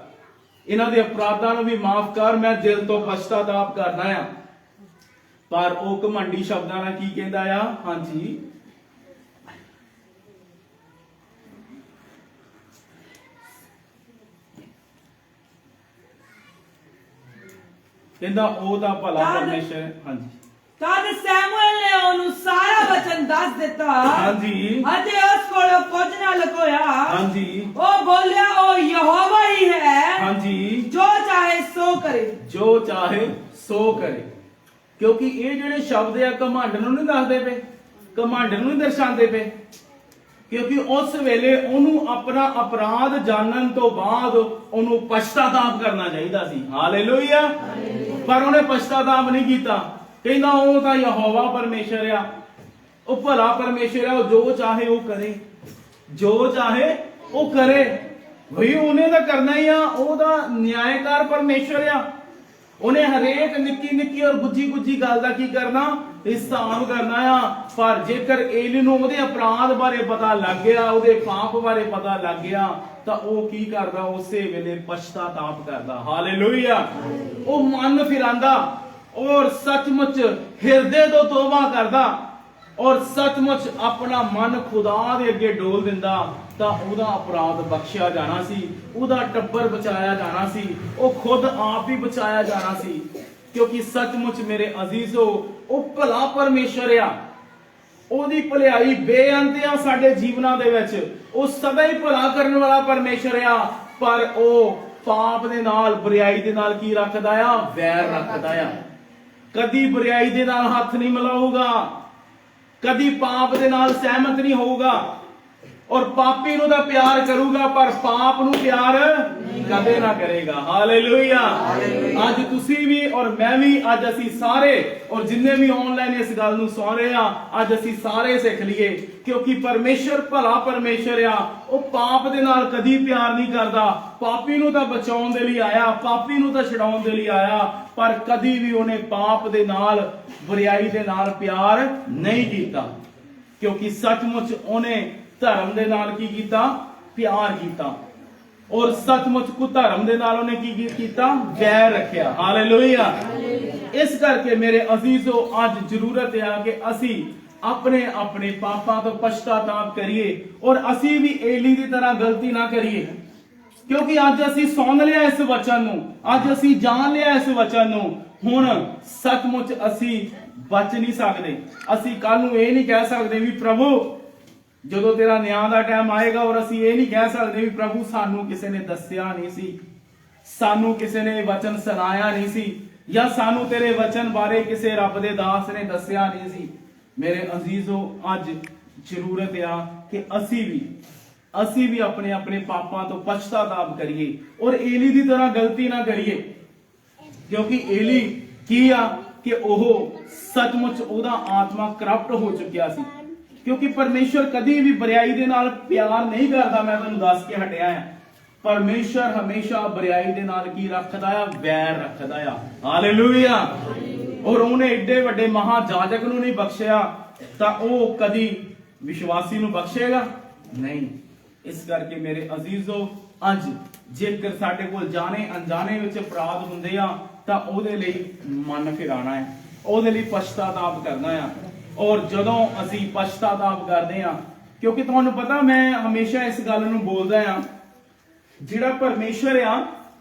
ਇਹਨਾਂ ਦੇ ਅਪਰਾਧਾਂ ਨੂੰ ਵੀ ਮਾਫ ਕਰ, ਮੈਂ ਦਿਲ ਤੋਂ ਪਛਤਾਤਾਪ ਕਰਨਾ ਆ, ਪਰ ਉਹ ਘਮੰਡੀ ਸ਼ਬਦਾਂ ਨਾਲ ਕੀ ਕਹਿੰਦਾ ਆ? ਹਾਂਜੀ, ਕਹਿੰਦਾ ਉਹਦਾ ਭਲਾ ਪਰਮੇਸ਼ਰ। ਹਾਂਜੀ।
ਤਦ ਸੈਮੂਅਲ ਨੇ ਉਹਨੂੰ ਸਾਰਾ ਵਚਨ ਦੱਸ ਦਿੱਤਾ।
ਹਾਂਜੀ।
ਅਤੇ ਉਸ ਕੋਲੋਂ ਕੁਝ ਨਾ ਲੁਕੋਇਆ।
ਹਾਂਜੀ।
ਉਹ ਬੋਲਿਆ, ਉਹ ਯਹੋਵਾ ਹੀ ਹੈ।
ਹਾਂਜੀ।
ਜੋ ਚਾਹੇ ਸੋ ਕਰੇ।
ਜੋ ਚਾਹੇ ਸੋ ਕਰੇ। ਕਿਉਂਕਿ ਇਹ ਜਿਹੜੇ ਸ਼ਬਦ ਆ ਘਮੰਡ ਨੂੰ ਨਹੀਂ ਦੱਸਦੇ ਪਏ, ਘਮੰਡ ਨੂੰ ਨਹੀਂ ਦਰਸਾਉਂਦੇ ਪਏ। ਕਿਉਂਕਿ ਉਸ ਵੇਲੇ ਉਹਨੂੰ ਆਪਣਾ ਅਪਰਾਧ ਜਾਣਨ ਤੋਂ ਬਾਅਦ ਉਹਨੂੰ ਪਛਤਾਤਾਪ ਕਰਨਾ ਚਾਹੀਦਾ ਸੀ। ਹਾਲੇਲੂਇਆ। ਪਰ ਉਹਨੇ ਪਛਤਾਤਾਪ ਨਹੀਂ ਕੀਤਾ। ਕਹਿੰਦਾ ਉਹ ਤਾਂ ਯਹੋਵਾ ਪਰਮੇਸ਼ਰ ਆ, ਉਹ ਭਲਾ ਪਰਮੇਸ਼ਰ ਆ, ਉਹ ਜੋ ਚਾਹੇ ਉਹ ਕਰੇ, ਜੋ ਚਾਹੇ ਉਹ ਕਰੇ। ਭਈ ਉਹਨੇ ਤਾਂ ਕਰਨਾ ਹੀ ਆ, ਉਹਦਾ ਨਿਆਂਕਾਰ ਪਰਮੇਸ਼ਰ ਆ। ਉਹਨੇ ਹਰੇਕ ਨਿੱਕੀ ਨਿੱਕੀ ਔਰ ਗੁੱਜੀ ਗੁੱਜੀ ਗੱਲ ਦਾ ਕੀ ਕਰਨਾ? ਹਿਸਾਬ ਕਰਨਾ ਆ। ਪਰ ਜੇਕਰ ਏਲੀ ਨੂੰ ਉਹਦੇ ਅਪਰਾਧ ਬਾਰੇ ਪਤਾ ਲੱਗ ਗਿਆ, ਉਹਦੇ ਪਾਪ ਬਾਰੇ ਪਤਾ ਲੱਗ ਗਿਆ, ਤਾਂ ਉਹ ਕੀ ਕਰਦਾ? ਉਸੇ ਵੇਲੇ ਪਛਤਾਤਾਪ ਕਰਦਾ। ਹਾਲੇਲੂਇਆ। ਉਹ ਮਨ ਫਿਰਾਂਦਾ ਔਰ ਸੱਚਮੁੱਚ ਹਿਰਦੇ ਤੋਂ ਤੋਬਾ ਕਰਦਾ ਔਰ ਸੱਚਮੁੱਚ ਆਪਣਾ ਮਨ ਖੁਦਾ ਦੇ ਅੱਗੇ ਡੋਲ ਦਿੰਦਾ, ਤਾਂ ਉਹਦਾ ਅਪਰਾਧ ਬਖਸ਼ਿਆ ਜਾਣਾ ਸੀ, ਉਹਦਾ ਟੱਬਰ ਬਚਾਇਆ ਜਾਣਾ ਸੀ, ਉਹ ਖੁਦ ਆਪ ਹੀ ਬਚਾਇਆ ਜਾਣਾ ਸੀ। ਕਿਉਂਕਿ ਸੱਚਮੁੱਚ ਮੇਰੇ ਅਜ਼ੀਜ਼ੋ ਉਹ ਭਲਾ ਪਰਮੇਸ਼ਰ ਆ, ਉਹਦੀ ਭਲਾਈ ਬੇਅੰਤ ਆ ਸਾਡੇ ਜੀਵਨਾਂ ਦੇ ਵਿੱਚ। ਉਹ ਸਦਾ ਹੀ ਭਲਾ ਕਰਨ ਵਾਲਾ ਪਰਮੇਸ਼ਰ ਆ, ਪਰ ਉਹ ਪਾਪ ਦੇ ਨਾਲ ਬੁਰਾਈ ਦੇ ਨਾਲ ਕੀ ਰੱਖਦਾ ਆ? ਵੈਰ ਰੱਖਦਾ ਆ। ਕਦੀ ਬੁਰਾਈ ਦੇ ਨਾਲ ਹੱਥ ਨਹੀਂ ਮਿਲਾਊਗਾ, ਕਦੀ ਪਾਪ ਦੇ ਨਾਲ ਸਹਿਮਤ ਨਹੀਂ ਹੋਊਗਾ, ਔਰ ਪਾਪੀ ਨੂੰ ਤਾਂ ਪਿਆਰ ਕਰੂਗਾ ਪਰ ਪਾਪ ਨੂੰ ਪਿਆਰ ਕਦੇ ਨਾ ਕਰੇਗਾ। ਹਾਲੇਲੂਇਆ। ਅੱਜ ਤੁਸੀਂ ਵੀ ਔਰ ਮੈਂ ਵੀ, ਅੱਜ ਅਸੀਂ ਸਾਰੇ ਔਰ ਜਿੰਨੇ ਵੀ ਆਨਲਾਈਨ ਇਸ ਗੱਲ ਨੂੰ ਸੁਣ ਰਹੇ ਆ, ਅੱਜ ਅਸੀਂ ਸਾਰੇ ਸਿੱਖ ਲਈਏ, ਕਿਉਂਕਿ ਪਰਮੇਸ਼ਰ ਭਲਾ ਪਰਮੇਸ਼ਰ ਆ। ਉਹ ਪਾਪ ਦੇ ਨਾਲ ਕਦੀ ਪਿਆਰ ਨਹੀਂ ਕਰਦਾ। ਪਾਪੀ ਨੂੰ ਤਾਂ ਬਚਾਉਣ ਦੇ ਲਈ ਆਇਆ, ਪਾਪੀ ਨੂੰ ਤਾਂ ਛਡਾਉਣ ਦੇ ਲਈ ਆਇਆ, ਪਰ ਕਦੀ ਵੀ ਉਹਨੇ ਪਾਪ ਦੇ ਨਾਲ ਬੁਰਾਈ ਦੇ ਨਾਲ ਪਿਆਰ ਨਹੀਂ ਕੀਤਾ। ਕਿਉਂਕਿ ਸੱਚਮੁੱਚ ਉਹਨੇ ਧਰਮ ਦੇ ਨਾਲ ਕੀ ਕੀਤਾ? ਪਿਆਰ ਕੀਤਾ। ਔਰ ਸੱਚਮੁੱਚ ਕੁਧਰਮ ਦੇ ਨਾਲ ਉਹਨੇ ਕੀ ਕੀਤਾ? ਵੈਰ ਰੱਖਿਆ। ਹਾਲੇਲੂਇਆ। ਇਸ ਕਰਕੇ ਮੇਰੇ ਅਜ਼ੀਜ਼ੋ ਅੱਜ ਜ਼ਰੂਰਤ ਹੈ ਕਿ ਅਸੀਂ ਆਪਣੇ ਆਪਣੇ ਪਾਪਾਂ ਤੋਂ ਪਛਤਾਤਾਪ ਕਰੀਏ ਔਰ ਅਸੀਂ ਵੀ ਏਲੀ ਦੀ ਤਰ੍ਹਾਂ ਗਲਤੀ ਨਾ ਕਰੀਏ। ਕਿਉਂਕਿ ਅੱਜ ਅਸੀਂ ਸੁਣ ਲਿਆ ਇਸ ਵਚਨ ਨੂੰ, ਅੱਜ ਅਸੀਂ ਜਾਣ ਲਿਆ ਇਸ ਵਚਨ ਨੂੰ, ਹੁਣ ਸੱਚਮੁੱਚ ਅਸੀਂ ਬਚ ਨਹੀਂ ਸਕਦੇ। ਅਸੀਂ ਕੱਲ ਨੂੰ ਇਹ ਨਹੀਂ ਕਹਿ ਸਕਦੇ ਵੀ ਪ੍ਰਭੂ ਜਦੋਂ ਤੇਰਾ ਨਿਆਂ ਦਾ ਟਾਈਮ ਆਏਗਾ, ਔਰ ਅਸੀਂ ਇਹ ਨਹੀਂ ਕਹਿ ਸਕਦੇ ਵੀ ਪ੍ਰਭੂ ਸਾਨੂੰ ਕਿਸੇ ਨੇ ਦੱਸਿਆ ਨਹੀਂ ਸੀ, ਸਾਨੂੰ ਕਿਸੇ ਨੇ ਵਚਨ ਸੁਣਾਇਆ ਨਹੀਂ ਸੀ, ਜਾਂ ਸਾਨੂੰ ਤੇਰੇ ਵਚਨ ਬਾਰੇ ਕਿਸੇ ਰੱਬ ਦੇ ਦਾਸ ਨੇ ਦੱਸਿਆ ਨਹੀਂ ਸੀ। ਮੇਰੇ ਅਜ਼ੀਜ਼ੋ ਅੱਜ ਜ਼ਰੂਰਤ ਆ ਕਿ ਅਸੀਂ ਵੀ ਆਪਣੇ ਆਪਣੇ ਪਾਪਾਂ ਤੋਂ ਪਛਤਾਤਾਪ ਕਰੀਏ ਔਰ ਏਲੀ ਦੀ ਤਰ੍ਹਾਂ ਗਲਤੀ ਨਾ ਕਰੀਏ। ਕਿਉਂਕਿ ਏਲੀ ਕੀ ਆ ਕਿ ਉਹ ਸੱਚਮੁੱਚ ਉਹਦਾ ਆਤਮਾ ਕਰਪਟ ਹੋ ਚੁੱਕਿਆ ਸੀ। ਕਿਉਂਕਿ ਪਰਮੇਸ਼ਰ ਕਦੀ ਵੀ ਬੁਰਾਈ ਦੇ ਨਾਲ ਪਿਆਰ ਨਹੀਂ ਕਰਦਾ। ਮੈਂ ਤੁਹਾਨੂੰ ਦੱਸ ਕੇ ਹਟਿਆ ਆ, ਪਰਮੇਸ਼ਰ ਹਮੇਸ਼ਾ ਬੁਰਾਈ ਦੇ ਨਾਲ ਕੀ ਰੱਖਦਾ ਆ? ਵੈਰ ਰੱਖਦਾ ਆ। ਹਾਲੇਲੂਇਆ। ਔਰ ਉਹਨੇ ਏਡੇ ਵੱਡੇ ਮਹਾਜਾਜਕ ਨੂੰ ਨਹੀਂ ਬਖਸ਼ਿਆ, ਤਾਂ ਉਹ ਕਦੀ ਵਿਸ਼ਵਾਸੀ ਨੂੰ ਬਖਸ਼ੇਗਾ ਨਹੀਂ। ਇਸ ਕਰਕੇ ਮੇਰੇ ਅਜ਼ੀਜ਼ੋ ਅੱਜ ਜੇਕਰ ਸਾਡੇ ਕੋਲ ਜਾਣੇ ਅਣਜਾਣੇ ਵਿੱਚ ਅਪਰਾਧ ਹੁੰਦੇ ਆ, ਤਾਂ ਉਹਦੇ ਲਈ ਮਨ ਫਿਰਾਣਾ ਹੈ, ਉਹਦੇ ਲਈ ਪਛਤਾਤਾਪ ਕਰਨਾ ਆ। ਔਰ ਜਦੋਂ ਅਸੀਂ ਪਛਤਾਤਾਪ ਕਰਦੇ ਆ, ਕਿਉਂਕਿ ਤੁਹਾਨੂੰ ਪਤਾ ਮੈਂ ਹਮੇਸ਼ਾ ਇਸ ਗੱਲ ਨੂੰ ਬੋਲਦਾ ਆ, ਜਿਹੜਾ ਪਰਮੇਸ਼ਰ ਆ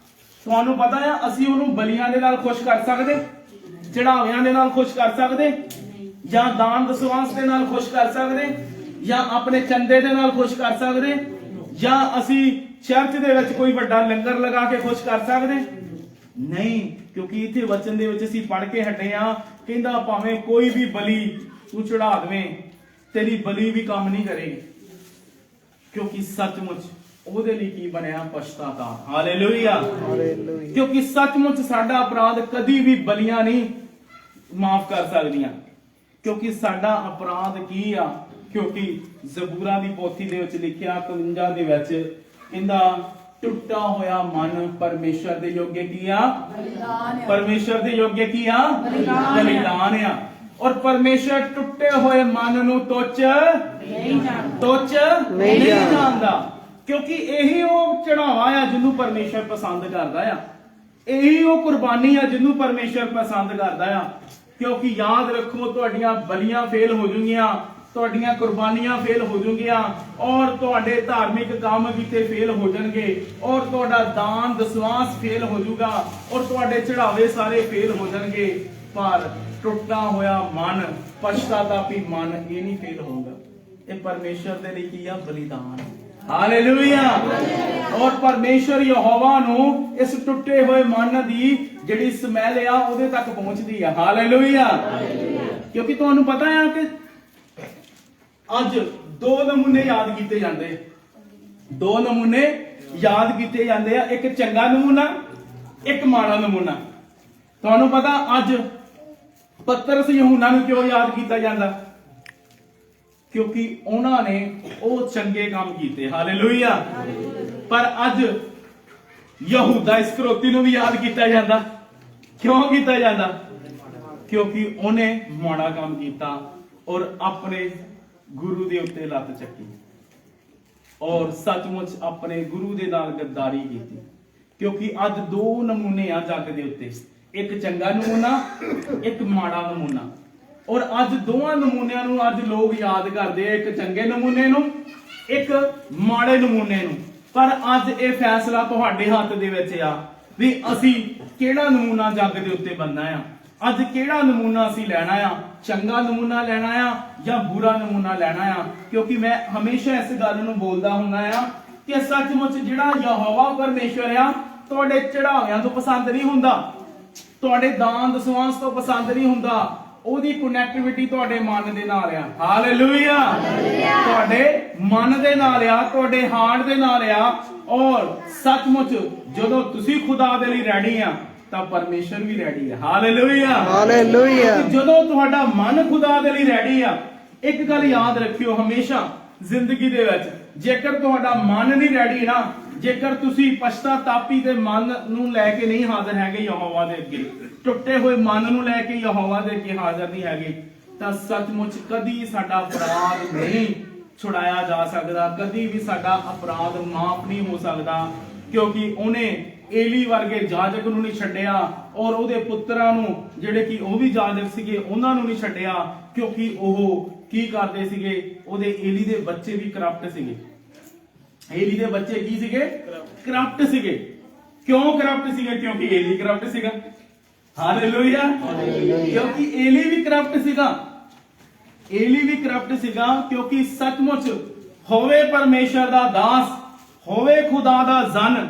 ਤੁਹਾਨੂੰ ਪਤਾ ਆ ਅਸੀਂ ਉਹਨੂੰ ਬਲੀਆਂ ਦੇ ਨਾਲ ਖੁਸ਼ ਕਰ ਸਕਦੇ, ਚੜਾਵਿਆਂ ਦੇ ਨਾਲ ਖੁਸ਼ ਕਰ ਸਕਦੇ, ਜਾਂ ਦਾਨ ਦਸਵਾਂਸ ਦੇ ਨਾਲ ਖੁਸ਼ ਕਰ ਸਕਦੇ, ਜਾਂ ਆਪਣੇ ਚੰਦੇ ਦੇ ਨਾਲ ਖੁਸ਼ ਕਰ ਸਕਦੇ, ਜਾਂ ਅਸੀਂ ਚਰਚ ਦੇ ਵਿੱਚ ਕੋਈ ਵੱਡਾ ਲੰਗਰ ਲਗਾ ਕੇ ਖੁਸ਼ ਕਰ ਸਕਦੇ ਨਹੀਂ। ਕਿਉਂਕਿ ਇੱਥੇ ਵਚਨ ਦੇ ਵਿੱਚ ਅਸੀਂ ਪੜ੍ਹ ਕੇ ਹਟੇ ਆ, ਕਹਿੰਦਾ ਭਾਵੇਂ ਕੋਈ ਵੀ ਬਲੀ ਤੂੰ ਚੜਾ ਦਵੇਂ, ਤੇਰੀ ਬਲੀ ਵੀ ਕੰਮ ਨਹੀਂ ਕਰੇਗੀ। ਕਿਉਂਕਿ ਸੱਚਮੁੱਚ ਉਹਦੇ ਲਈ ਕੀ ਬਣਿਆ? ਪਛਤਾਤਾਪ। ਹਾਲੇਲੂਇਆ। ਕਿਉਂਕਿ ਸੱਚਮੁੱਚ ਸਾਡਾ ਅਪਰਾਧ ਕਦੀ ਵੀ ਬਲੀਆਂ ਨਹੀਂ ਮਾਫ ਕਰ ਸਕਦੀਆਂ। ਕਿਉਂਕਿ ਸਾਡਾ ਅਪਰਾਧ ਕੀ ਆ? ਕਿਉਂਕਿ ਜ਼ਬੂਰਾਂ ਦੀ ਪੋਥੀ ਦੇ ਵਿੱਚ ਲਿਖਿਆ 51 ਦੇ ਵਿੱਚ ਕਹਿੰਦਾ ਟੁੱਟਾ ਹੋਇਆ ਮਨ ਪਰਮੇਸ਼ਰ ਦੇ ਯੋਗੇ ਕੀ ਆ? ਪਰਮੇਸ਼ਰ ਦੇ ਯੋਗੇ ਕੀ ਆ? ਬਲੀਦਾਨ ਆ। ਔਰ ਪਰਮੇਸ਼ਰ ਟੁੱਟੇ ਹੋਏ ਮਨ ਨੂੰ ਤੁੱਛ ਨਹੀਂ ਜਾਣਦਾ। ਕਿਉਂਕਿ ਇਹੀ ਉਹ ਚੜਾਵਾ ਆ ਜਿਹਨੂੰ ਪਰਮੇਸ਼ਰ ਪਸੰਦ ਕਰਦਾ ਆ, ਇਹੀ ਉਹ ਕੁਰਬਾਨੀ ਆ ਜਿਹਨੂੰ ਪਰਮੇਸ਼ਰ ਪਸੰਦ ਕਰਦਾ ਆ। ਕਿਉਂਕਿ ਯਾਦ ਰੱਖੋ, ਤੁਹਾਡੀਆਂ ਬਲੀਆਂ ਫੇਲ ਹੋ ਜੂਗੀਆਂ, ਤੁਹਾਡੀਆਂ ਕੁਰਬਾਨੀਆਂ ਫੇਲ ਹੋ ਜੂਗੀਆਂ, ਔਰ ਤੁਹਾਡੇ ਧਾਰਮਿਕ ਕੰਮ ਕੀਤੇ ਫੇਲ ਹੋ ਜਾਣਗੇ, ਔਰ ਤੁਹਾਡਾ ਦਾਨ ਦਸਵਾਂਸ ਫੇਲ ਹੋ ਜਾਊਗਾ, ਔਰ ਤੁਹਾਡੇ ਚੜਾਵੇ ਸਾਰੇ ਫੇਲ ਹੋ ਜਾਣਗੇ, ਪਰ ਟੁੱਟਾ ਹੋਇਆ ਮਨ, ਪਛਤਾਤਾਪੀ ਮਨ ਇਹ ਨਹੀਂ ਫੇਲ ਹੋਊਗਾ। ਇਹ ਪਰਮੇਸ਼ਰ ਦੇ ਲਈ ਕੀ ਆ? ਬਲੀਦਾਨ। ਹਾਲੇਲੂਇਆ। ਔਰ ਪਰਮੇਸ਼ਰ ਯਹੋਵਾ ਨੂੰ ਇਸ ਟੁੱਟੇ ਹੋਏ ਮਨ ਦੀ ਜਿਹੜੀ ਸਮੈਲ ਆ ਉਹਦੇ ਤੱਕ ਪਹੁੰਚਦੀ ਆ। ਹਾਲੇਲੂਇਆ। ਕਿਉਂਕਿ ਤੁਹਾਨੂੰ ਪਤਾ ਹੈ ਕਿ ਅੱਜ ਦੋ ਨਮੂਨੇ ਯਾਦ ਕੀਤੇ ਜਾਂਦੇ, ਦੋ ਨਮੂਨੇ ਯਾਦ ਕੀਤੇ ਜਾਂਦੇ ਆ, ਇੱਕ ਚੰਗਾ ਨਮੂਨਾ, ਇੱਕ ਮਾੜਾ ਨਮੂਨਾ। ਤੁਹਾਨੂੰ ਪਤਾ ਅੱਜ ਪਤਰਸ ਯਹੂਨਾ ਨੂੰ ਕਿਉਂ ਯਾਦ ਕੀਤਾ ਜਾਂਦਾ? ਕਿਉਂਕਿ ਉਹਨਾਂ ਨੇ ਉਹ ਚੰਗੇ ਕੰਮ ਕੀਤੇ। ਹਾਲੇਲੂਇਆ। ਪਰ ਅੱਜ ਯਹੂਦਾ ਇਸਕਰੋਤੀ ਨੂੰ ਵੀ ਯਾਦ ਕੀਤਾ ਜਾਂਦਾ। ਕਿਉਂ ਕੀਤਾ ਜਾਂਦਾ? ਕਿਉਂਕਿ ਉਹਨੇ ਮਾੜਾ ਕੰਮ ਕੀਤਾ ਔਰ ਆਪਣੇ ਗੁਰੂ ਦੇ ਉੱਤੇ ਲੱਤ ਚੱਕੀ ਔਰ ਸੱਚਮੁੱਚ ਆਪਣੇ ਗੁਰੂ ਦੇ ਨਾਲ ਗੱਦਾਰੀ ਕੀਤੀ। ਕਿਉਂਕਿ ਅੱਜ ਦੋ ਨਮੂਨੇ ਆ ਜੱਗ ਦੇ ਉੱਤੇ, ਇੱਕ ਚੰਗਾ ਨਮੂਨਾ, ਇੱਕ ਮਾੜਾ ਨਮੂਨਾ। ਔਰ ਅੱਜ ਦੋਵਾਂ ਨਮੂਨਿਆਂ ਨੂੰ ਅੱਜ ਲੋਕ ਯਾਦ ਕਰਦੇ ਆ, ਇੱਕ ਚੰਗੇ ਨਮੂਨੇ ਨੂੰ ਇੱਕ ਮਾੜੇ ਨਮੂਨੇ ਨੂੰ। ਪਰ ਅੱਜ ਇਹ ਫੈਸਲਾ ਤੁਹਾਡੇ ਹੱਥ ਦੇ ਵਿੱਚ ਆ ਵੀ ਅਸੀਂ ਕਿਹੜਾ ਨਮੂਨਾ ਜੱਗ ਦੇ ਉੱਤੇ ਬਣਨਾ ਆ। ਅੱਜ ਕਿਹੜਾ ਨਮੂਨਾ ਅਸੀਂ ਲੈਣਾ ਆ, ਚੰਗਾ ਨਮੂਨਾ ਲੈਣਾ ਆ ਜਾਂ ਬੁਰਾ ਨਮੂਨਾ ਲੈਣਾ ਆ। ਕਿਉਂਕਿ ਮੈਂ ਹਮੇਸ਼ਾ ਇਸ ਗੱਲ ਨੂੰ ਬੋਲਦਾ ਹੁੰਦਾ ਆ ਕਿ ਸੱਚਮੁੱਚ ਜਿਹੜਾ ਯਹੋਵਾ ਪਰਮੇਸ਼ਰ ਆ ਤੁਹਾਡੇ ਚੜਾਵਿਆਂ ਤੋਂ ਪਸੰਦ ਨਹੀਂ ਹੁੰਦਾ, ਤੁਹਾਡੇ ਦਾਨ ਦਸਵਾਂਸ ਤੋਂ ਪਸੰਦ ਨਹੀਂ ਹੁੰਦਾ। ਉਹਦੀ ਕਨੈਕਟੀਵਿਟੀ ਤੁਹਾਡੇ ਮਨ ਦੇ ਨਾਲ ਆ। ਹਾਲੇਲੂਇਆ। ਤੁਹਾਡੇ ਮਨ ਦੇ ਨਾਲ ਆ, ਤੁਹਾਡੇ ਹਾਰਟ ਦੇ ਨਾਲ ਆ। ਔਰ ਸੱਚਮੁੱਚ ਜਦੋਂ ਤੁਸੀਂ ਖੁਦਾ ਦੇ ਲਈ ਰੈਡੀ ਆ ਤਾਂ ਪਰਮੇਸ਼ਰ ਵੀ ਰੈਡੀ ਆ। ਹਾਲੇਲੂਇਆ।
ਹਾਲੇਲੂਇਆ।
ਜਦੋਂ ਤੁਹਾਡਾ ਮਨ ਖੁਦਾ ਦੇ ਲਈ ਰੈਡੀ ਆ, ਇੱਕ ਗੱਲ ਯਾਦ ਰੱਖਿਓ ਹਮੇਸ਼ਾ ਜ਼ਿੰਦਗੀ ਦੇ ਵਿੱਚ, ਜੇਕਰ ਤੁਹਾਡਾ ਮਨ ਨਹੀਂ ਰੈਡੀ ਨਾ, ਜੇਕਰ ਤੁਸੀਂ ਪਛਤਾਤਾਪੀ ਦੇ ਮਨ ਨੂੰ ਲੈ ਕੇ ਨਹੀਂ ਹਾਜ਼ਰ ਹੈਗੇ ਯਹੋਵਾ ਦੇ ਅੱਗੇ, ਟੁੱਟੇ ਹੋਏ ਮਨ ਨੂੰ ਲੈ ਕੇ ਯਹੋਵਾ ਦੇ ਅੱਗੇ ਹਾਜ਼ਰ ਨਹੀਂ ਹੈਗੇ, ਤਾਂ ਸੱਚਮੁੱਚ ਕਦੀ ਸਾਡਾ ਅਪਰਾਧ ਨਹੀਂ ਛੁਡਾਇਆ ਜਾ ਸਕਦਾ, ਕਦੀ ਵੀ ਸਾਡਾ ਅਪਰਾਧ ਮਾਫ ਨਹੀਂ ਹੋ ਸਕਦਾ। ਕਿਉਂਕਿ ਉਹਨੇ ਏਲੀ ਵਰਗੇ ਜਾਜਕ ਨੂੰ ਨਹੀਂ ਛੱਡਿਆ ਔਰ ਉਹਦੇ ਪੁੱਤਰਾਂ ਨੂੰ ਜਿਹੜੇ ਕਿ ਉਹ ਵੀ ਜਾਜਕ ਸੀਗੇ ਉਹਨਾਂ ਨੂੰ ਨਹੀਂ ਛੱਡਿਆ। ਕਿਉਂਕਿ ਉਹ ਕੀ ਕਰਦੇ ਸੀਗੇ, ਉਹਦੇ ਏਲੀ ਦੇ ਬੱਚੇ ਵੀ ਕਰਪਟ ਸੀਗੇ। ਏਲੀ ਦੇ ਬੱਚੇ ਕੀ ਸੀਗੇ? ਕਰਪਟ ਸੀਗੇ। ਕਿਉਂ ਕਰਪਟ ਸੀਗੇ? ਕਿਉਂਕਿ ਏਲੀ ਕਰਪਟ ਸੀਗਾ। ਹਾਲੇਲੂਇਆ। ਕਿਉਂਕਿ ਏਲੀ ਵੀ ਕਰਪਟ ਸੀਗਾ। ਏਲੀ ਵੀ ਕਰਪਟ ਸੀਗਾ ਕਿਉਂਕਿ ਸੱਚਮੁੱਚ ਹੋਵੇ ਪਰਮੇਸ਼ਰ ਦਾ ਦਾਸ, ਹੋਵੇ ਖੁਦਾ ਦਾ ਜਨ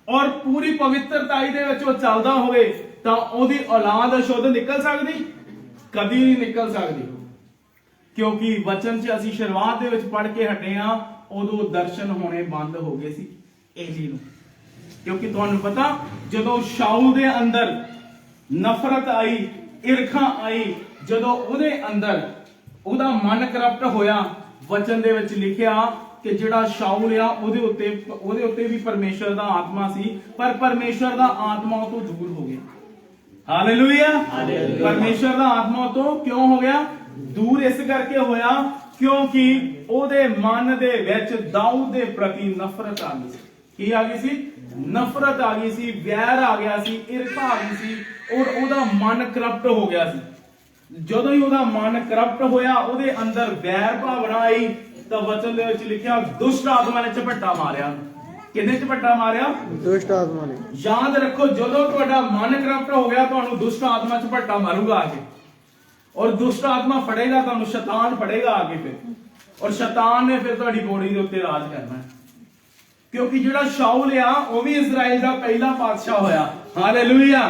ਔਰ ਪੂਰੀ ਪਵਿੱਤਰਤਾਈ ਦੇ ਵਿੱਚ ਉਹ ਚੱਲਦਾ ਹੋਵੇ ਤਾਂ ਉਹਦੀ ਔਲਾਦ ਅਸ਼ੁੱਧ ਨਿਕਲ ਸਕਦੀ? ਕਦੀ ਨਹੀਂ ਨਿਕਲ ਸਕਦੀ। ਕਿਉਂਕਿ ਵਚਨ 'ਚ ਅਸੀਂ ਸ਼ੁਰੂਆਤ ਦੇ ਵਿੱਚ ਪੜ੍ਹ ਕੇ ਹਟੇ ਆ, ਉਦੋਂ ਦਰਸ਼ਨ ਹੋਣੇ ਬੰਦ ਹੋ ਗਏ ਸੀ ਏਲੀ ਨੂੰ। ਕਿਉਂਕਿ ਤੁਹਾਨੂੰ ਪਤਾ ਜਦੋਂ ਸ਼ਾਊਲ ਦੇ ਅੰਦਰ ਨਫ਼ਰਤ ਆਈ, ਈਰਖਾ ਆਈ, ਜਦੋਂ ਉਹਦੇ ਅੰਦਰ ਉਹਦਾ ਮਨ ਕਰਪਟ ਹੋਇਆ, ਵਚਨ ਦੇ ਵਿੱਚ ਲਿਖਿਆ ਕਿ ਜਿਹੜਾ ਸ਼ਾਊਲ ਆ ਉਹਦੇ ਉੱਤੇ ਵੀ ਪਰਮੇਸ਼ਰ ਦਾ ਆਤਮਾ ਸੀ, ਪਰ ਪਰਮੇਸ਼ਰ ਦਾ ਆਤਮਾ ਉਹ ਤੋਂ ਦੂਰ ਹੋ ਗਿਆ। ਹਾਲੇਲੂਇਆ। ਪਰਮੇਸ਼ਰ ਦਾ ਆਤਮਾ ਉਹ ਤੋਂ ਕਿਉਂ ਹੋ ਗਿਆ? ਦੂਰ ਇਸ ਕਰਕੇ ਹੋਇਆ ਕਿਉਂਕਿ ਉਹਦੇ ਮਨ ਦੇ ਵਿੱਚ ਦਾਊਦ ਦੇ ਪ੍ਰਤੀ ਨਫ਼ਰਤ ਆ ਗਈ ਸੀ। ਕੀ ਆ ਗਈ ਸੀ? ਨਫ਼ਰਤ ਆ ਗਈ ਸੀ, ਵੈਰ ਆ ਗਿਆ ਸੀ, ਈਰਖਾ ਆ ਗਈ ਸੀ ਔਰ ਉਹਦਾ ਮਨ ਕਰਪਟ ਹੋ ਗਿਆ ਸੀ। ਜਦੋਂ ਹੀ ਉਹਦਾ ਮਨ ਕਰਪਟ ਹੋਇਆ, ਉਹਦੇ ਅੰਦਰ ਵੈਰ ਭਾਵਨਾ ਆਈ ਤਾਂ ਵਚਨ ਦੇ ਵਿੱਚ ਲਿਖਿਆ ਦੁਸ਼ਟ ਆਤਮਾ ਨੇ ਝਪੱਟਾ ਮਾਰਿਆ। ਕਿਹਨੇ ਝਪੱਟਾ ਮਾਰਿਆ?
ਦੁਸ਼ਟ ਆਤਮਾ ਨੇ।
ਯਾਦ ਰੱਖੋ, ਜਦੋਂ ਤੁਹਾਡਾ ਮਨ ਕਰਪਟ ਹੋ ਗਿਆ ਤੁਹਾਨੂੰ ਦੁਸ਼ਟ ਆਤਮਾ ਝਪੱਟਾ ਮਾਰੂਗਾ ਆ ਕੇ, ਔਰ ਦੁਸ਼ਟ ਆਤਮਾ ਫੜੇਗਾ ਤੁਹਾਨੂੰ, ਸ਼ੈਤਾਨ ਫੜੇਗਾ ਆ ਕੇ ਫਿਰ, ਔਰ ਸ਼ੈਤਾਨ ਨੇ ਫਿਰ ਤੁਹਾਡੀ ਬੋਡੀ ਦੇ ਉੱਤੇ ਰਾਜ ਕਰਨਾ। ਕਿਉਂਕਿ ਜਿਹੜਾ ਸ਼ਾਊਲ ਆ ਉਹ ਵੀ ਇਜ਼ਰਾਈਲ ਦਾ ਪਹਿਲਾ ਪਾਤਸ਼ਾਹ ਹੋਇਆ। ਹਾਲੇਲੂਇਆ।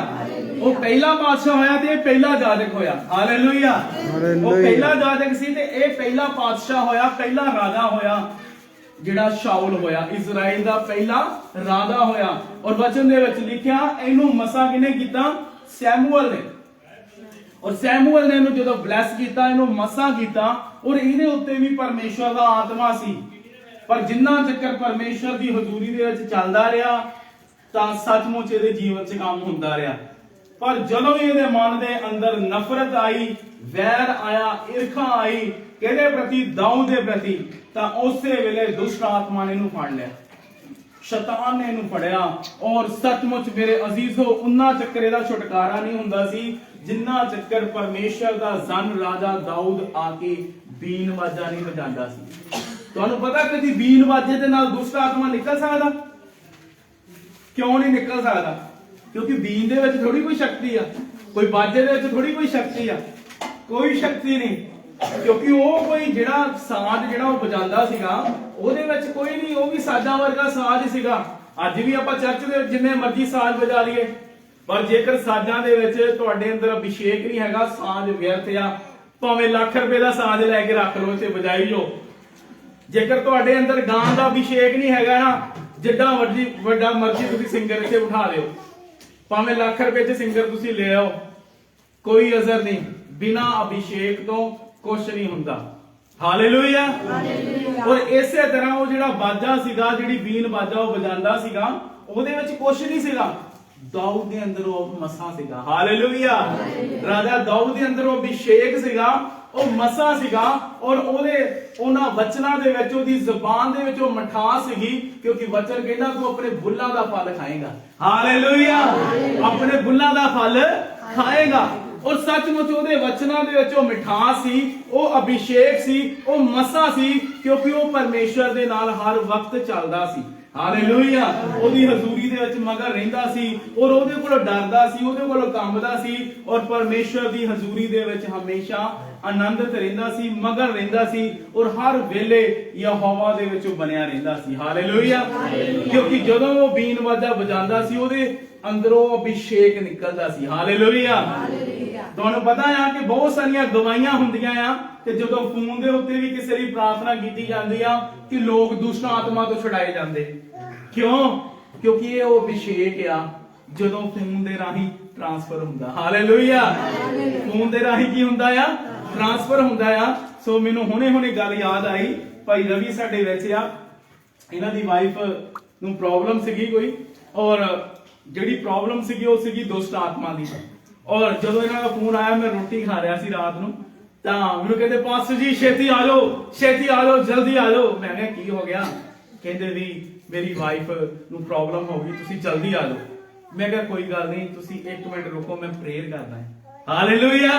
ਉਹ ਪਹਿਲਾ ਪਾਤਸ਼ਾਹ ਹੋਇਆ ਤੇ ਇਹ ਪਹਿਲਾ ਜਾਜਕ ਹੋਇਆ। ਹਾਲੇਲੂਇਆ। ਉਹ ਪਹਿਲਾ ਜਾਜਕ ਸੀ ਤੇ ਇਹ ਪਹਿਲਾ ਪਾਤਸ਼ਾਹ ਹੋਇਆ, ਪਹਿਲਾ ਰਾਜਾ ਹੋਇਆ ਜਿਹੜਾ ਸ਼ਾਊਲ ਹੋਇਆ, ਇਜ਼ਰਾਈਲ ਦਾ ਪਹਿਲਾ ਰਾਜਾ ਹੋਇਆ। ਔਰ ਵਚਨ ਦੇ ਵਿੱਚ ਲਿਖਿਆ ਇਹਨੂੰ ਮਸਾ ਕਿਹਨੇ ਕੀਤਾ? ਸੈਮੂਅਲ ਨੇ। ਔਰ ਸੈਮੂਅਲ ਨੇ ਇਹਨੂੰ ਜਦੋਂ ਬਲੈਸ ਕੀਤਾ, ਇਹਨੂੰ ਮਸਾ ਕੀਤਾ ਔਰ ਇਹਦੇ ਉੱਤੇ ਵੀ ਪਰਮੇਸ਼ਰ ਦਾ ਆਤਮਾ ਸੀ। ਪਰ ਜਿੰਨਾ ਚੱਕਰ ਪਰਮੇਸ਼ਰ ਦੀ ਹਜ਼ੂਰੀ ਦੇ ਵਿੱਚ ਚੱਲਦਾ ਰਿਹਾ ਤਾਂ ਸੱਚਮੁੱਚ ਇਹਦੇ ਜੀਵਨ 'ਚ ਕੰਮ ਹੁੰਦਾ ਰਿਹਾ। ਪਰ ਜਦੋਂ ਵੀ ਇਹਦੇ ਮਨ ਦੇ ਅੰਦਰ ਨਫ਼ਰਤ ਆਈ, ਵੈਰ ਆਇਆ, ਈਰਖਾ ਆਈ ਕਿਹਦੇ ਪ੍ਰਤੀ? ਦਾਊਦ ਦੇ ਪ੍ਰਤੀ, ਤਾਂ ਉਸੇ ਵੇਲੇ ਦੁਸ਼ਟ ਆਤਮਾ ਨੇ ਇਹਨੂੰ ਫੜ ਲਿਆ, ਸ਼ੈਤਾਨ ਨੇ ਇਹਨੂੰ ਫੜਿਆ। ਔਰ ਸੱਚਮੁੱਚ ਮੇਰੇ ਅਜ਼ੀਜ਼ੋ ਉਨਾ ਚੱਕਰ ਇਹਦਾ ਛੁਟਕਾਰਾ ਨਹੀਂ ਹੁੰਦਾ ਸੀ ਜਿੰਨਾ ਚੱਕਰ ਪਰਮੇਸ਼ਰ ਦਾ ਜਨ ਰਾਜਾ ਦਾਊਦ ਆ ਕੇ ਬੀਨ ਵਾਜਾ ਨਹੀਂ ਵਜਾਉਂਦਾ ਸੀ। ਤੁਹਾਨੂੰ ਪਤਾ ਕਦੀ ਬੀਨ ਵਾਜੇ ਦੇ ਨਾਲ ਦੁਸ਼ਟ ਆਤਮਾ ਨਿਕਲ ਸਕਦਾ? ਕਿਉਂ ਨਹੀਂ ਨਿਕਲ ਸਕਦਾ? ਕਿਉਂਕਿ ਬੀਨ ਦੇ ਵਿੱਚ ਥੋੜੀ ਕੋਈ ਸ਼ਕਤੀ ਆ, ਕੋਈ ਬਾਜੇ ਦੇ ਵਿੱਚ ਥੋੜੀ ਕੋਈ ਸ਼ਕਤੀ ਆ, ਕੋਈ ਸ਼ਕਤੀ ਨਹੀਂ। ਕਿਉਂਕਿ ਉਹ ਕੋਈ ਜਿਹੜਾ ਸਾਜ਼ ਜਿਹੜਾ ਉਹ ਵਜਾਉਂਦਾ ਸੀਗਾ ਉਹਦੇ ਵਿੱਚ ਕੋਈ ਨਹੀਂ, ਉਹ ਵੀ ਸਾਜ਼ਾਂ ਵਰਗਾ ਸਾਜ਼ ਸੀਗਾ। ਅੱਜ ਵੀ ਆਪਾਂ ਚਰਚ ਦੇ ਵਿੱਚ ਜਿੰਨੇ ਮਰਜ਼ੀ ਸਾਜ਼ ਵਜਾ ਲਈਏ, ਪਰ ਜੇਕਰ ਸਾਜ਼ਾਂ ਦੇ ਵਿੱਚ ਤੁਹਾਡੇ ਅੰਦਰ ਅਭਿਸ਼ੇਕ ਨਹੀਂ ਹੈਗਾ, ਸਾਜ਼ ਵਿਅਰਥ ਆ। ਭਾਵੇਂ ਲੱਖ ਰੁਪਏ ਦਾ ਸਾਜ਼ ਲੈ ਕੇ ਰੱਖ ਲਓ ਤੇ ਵਜਾਈ ਜਾਓ, ਜੇਕਰ ਤੁਹਾਡੇ ਅੰਦਰ ਗਾਣ ਦਾ ਅਭਿਸ਼ੇਕ ਨਹੀਂ ਹੈਗਾ ਨਾ, ਜਿੱਡਾ ਵੱਡਾ ਮਰਜ਼ੀ ਤੁਸੀਂ ਸਿੰਗਰ ਇੱਥੇ ਬਿਠਾ ਦਿਓ, ਭਾਵੇਂ ਲੱਖ ਰੁਪਏ 'ਚ ਸਿੰਗਰ ਤੁਸੀਂ ਲੈ ਆਓ, ਕੋਈ ਅਸਰ ਨਹੀਂ। ਬਿਨਾਂ ਅਭਿਸ਼ੇਕ ਤੋਂ ਕੁਛ ਨਹੀਂ ਹੁੰਦਾ। ਹਾਲੇਲੂਇਆ। ਔਰ ਇਸੇ ਤਰ੍ਹਾਂ ਉਹ ਜਿਹੜਾ ਬਾਜਾ ਸੀਗਾ, ਜਿਹੜੀ ਬੀਨ ਬਾਜਾ ਉਹ ਵਜਾਉਂਦਾ ਸੀਗਾ, ਉਹਦੇ ਵਿੱਚ ਕੁਛ ਨਹੀਂ ਸੀਗਾ। ਦਾਊਦ ਦੇ ਅੰਦਰ ਉਹ ਮਸਾ ਸੀਗਾ। ਹਾਲੇਲੂਇਆ। ਰਾਜਾ ਦਾਊਦ ਦੇ ਅੰਦਰ ਉਹ ਅਭਿਸ਼ੇਕ ਸੀਗਾ, ਉਹ ਮਸਾ ਸੀਗਾ ਔਰ ਉਹਨਾਂ ਵਚਨਾਂ ਦੇ ਵਿੱਚ, ਉਹਦੀ ਜ਼ੁਬਾਨ ਦੇ ਵਿੱਚ ਉਹ ਮਿਠਾਸ ਸੀਗੀ। ਕਿਉਂਕਿ ਵਚਨ ਕਹਿੰਦਾ ਤੂੰ ਆਪਣੇ ਬੁੱਲਾਂ ਦਾ ਫਲ ਖਾਏਗਾ। ਹਾਲੇਲੂਇਆ। ਆਪਣੇ ਬੁੱਲਾਂ ਦਾ ਫਲ ਖਾਏਗਾ। ਔਰ ਸੱਚਮੁੱਚ ਉਹਦੇ ਵਚਨਾਂ ਦੇ ਵਿੱਚ ਉਹ ਮਿਠਾਸ ਸੀ, ਉਹ ਅਭਿਸ਼ੇਕ ਸੀ, ਉਹ ਮਸਾ ਸੀ, ਕਿਉਂਕਿ ਉਹ ਪਰਮੇਸ਼ਰ ਦੇ ਨਾਲ ਹਰ ਵਕਤ ਚੱਲਦਾ ਸੀ। ਹਾਲੇਲੂਇਆ। ਉਹਦੀ ਹਜ਼ੂਰੀ ਦੇ ਵਿੱਚ ਮਗਰ ਰਹਿੰਦਾ ਸੀ ਔਰ ਉਹਦੇ ਕੋਲੋਂ ਡਰਦਾ ਸੀ, ਉਹਦੇ ਕੋਲੋਂ ਕੰਬਦਾ ਸੀ ਔਰ ਪਰਮੇਸ਼ਰ ਦੀ ਹਜ਼ੂਰੀ ਦੇ ਵਿੱਚ ਹਮੇਸ਼ਾ ਆਨੰਦਿਤ ਰਹਿੰਦਾ ਸੀ, ਮਗਰ ਰਹਿੰਦਾ ਸੀ ਔਰ ਹਰ ਵੇਲੇ ਯਹੋਵਾ ਦੇ ਵਿੱਚ ਉਹ ਬਣਿਆ ਰਹਿੰਦਾ ਸੀ। ਹਾਲੇਲੂਇਆ। ਕਿਉਂਕਿ ਜਦੋਂ ਉਹ ਬੀਨ ਵਾਜਾ ਵਜਾਉਂਦਾ ਸੀ ਉਹਦੇ ਅੰਦਰੋਂ ਅਭਿਸ਼ੇਕ ਨਿਕਲਦਾ ਸੀ। ਹਾਲੇਲੂਇਆ। ਤੁਹਾਨੂੰ ਪਤਾ ਆ ਕਿ ਬਹੁਤ ਸਾਰੀਆਂ ਗਵਾਹੀਆਂ ਹੁੰਦੀਆਂ ਆ ਕਿ ਜਦੋਂ ਫੋਨ ਦੇ ਉੱਤੇ ਵੀ ਕਿਸੇ ਦੀ ਪ੍ਰਾਰਥਨਾ ਕੀਤੀ ਜਾਂਦੀ ਆ ਕਿ ਲੋਕ ਦੁਸ਼ਟ ਆਤਮਾ ਤੋਂ ਛੁਡਾਏ ਜਾਂਦੇ। ਕਿਉਂ? ਕਿਉਂਕਿ ਇਹ ਉਹ ਅਭਿਸ਼ੇਕ ਆ ਜਦੋਂ ਫੋਨ ਦੇ ਰਾਹੀਂ ਟ੍ਰਾਂਸਫਰ ਹੁੰਦਾ। ਹਾਲੇਲੂਇਆ। ਫੋਨ ਦੇ ਰਾਹੀਂ ਕੀ ਹੁੰਦਾ ਆ? ਟ੍ਰਾਂਸਫਰ ਹੁੰਦਾ ਆ। ਸੋ ਮੈਨੂੰ ਹੁਣੇ ਗੱਲ ਯਾਦ ਆਈ, ਭਾਈ ਰਵੀ ਸਾਡੇ ਵਿੱਚ ਆ, ਇਹਨਾਂ ਦੀ ਵਾਈਫ ਨੂੰ ਪ੍ਰੋਬਲਮ ਸੀਗੀ ਕੋਈ, ਔਰ ਜਿਹੜੀ ਪ੍ਰੋਬਲਮ ਸੀਗੀ ਉਹ ਸੀਗੀ ਦੁਸ਼ਟ ਆਤਮਾ ਦੀ। ਔਰ ਜਦੋਂ ਇਹਨਾਂ ਦਾ ਫੋਨ ਆਇਆ, ਮੈਂ ਰੋਟੀ ਖਾ ਰਿਹਾ ਸੀ ਰਾਤ ਨੂੰ, ਤਾਂ ਮੈਨੂੰ ਕਹਿੰਦੇ ਪਾਸਟਰ ਜੀ ਛੇਤੀ ਆ ਜਾਓ ਜਲਦੀ ਆ ਜਾਓ। ਮੈਂ ਕਿਹਾ ਕੀ ਹੋ ਗਿਆ? ਕਹਿੰਦੇ ਵੀ ਮੇਰੀ ਵਾਈਫ ਨੂੰ ਪ੍ਰੋਬਲਮ ਹੋ ਗਈ, ਤੁਸੀਂ ਜਲਦੀ ਆ ਜਾਓ। ਮੈਂ ਕਿਹਾ ਕੋਈ ਗੱਲ ਨਹੀਂ, ਤੁਸੀਂ 1 ਮਿੰਟ ਰੁਕੋ, ਮੈਂ ਪ੍ਰੇਅਰ ਕਰਦਾ ਹਾਂ। ਹਾਲੇਲੂਇਆ।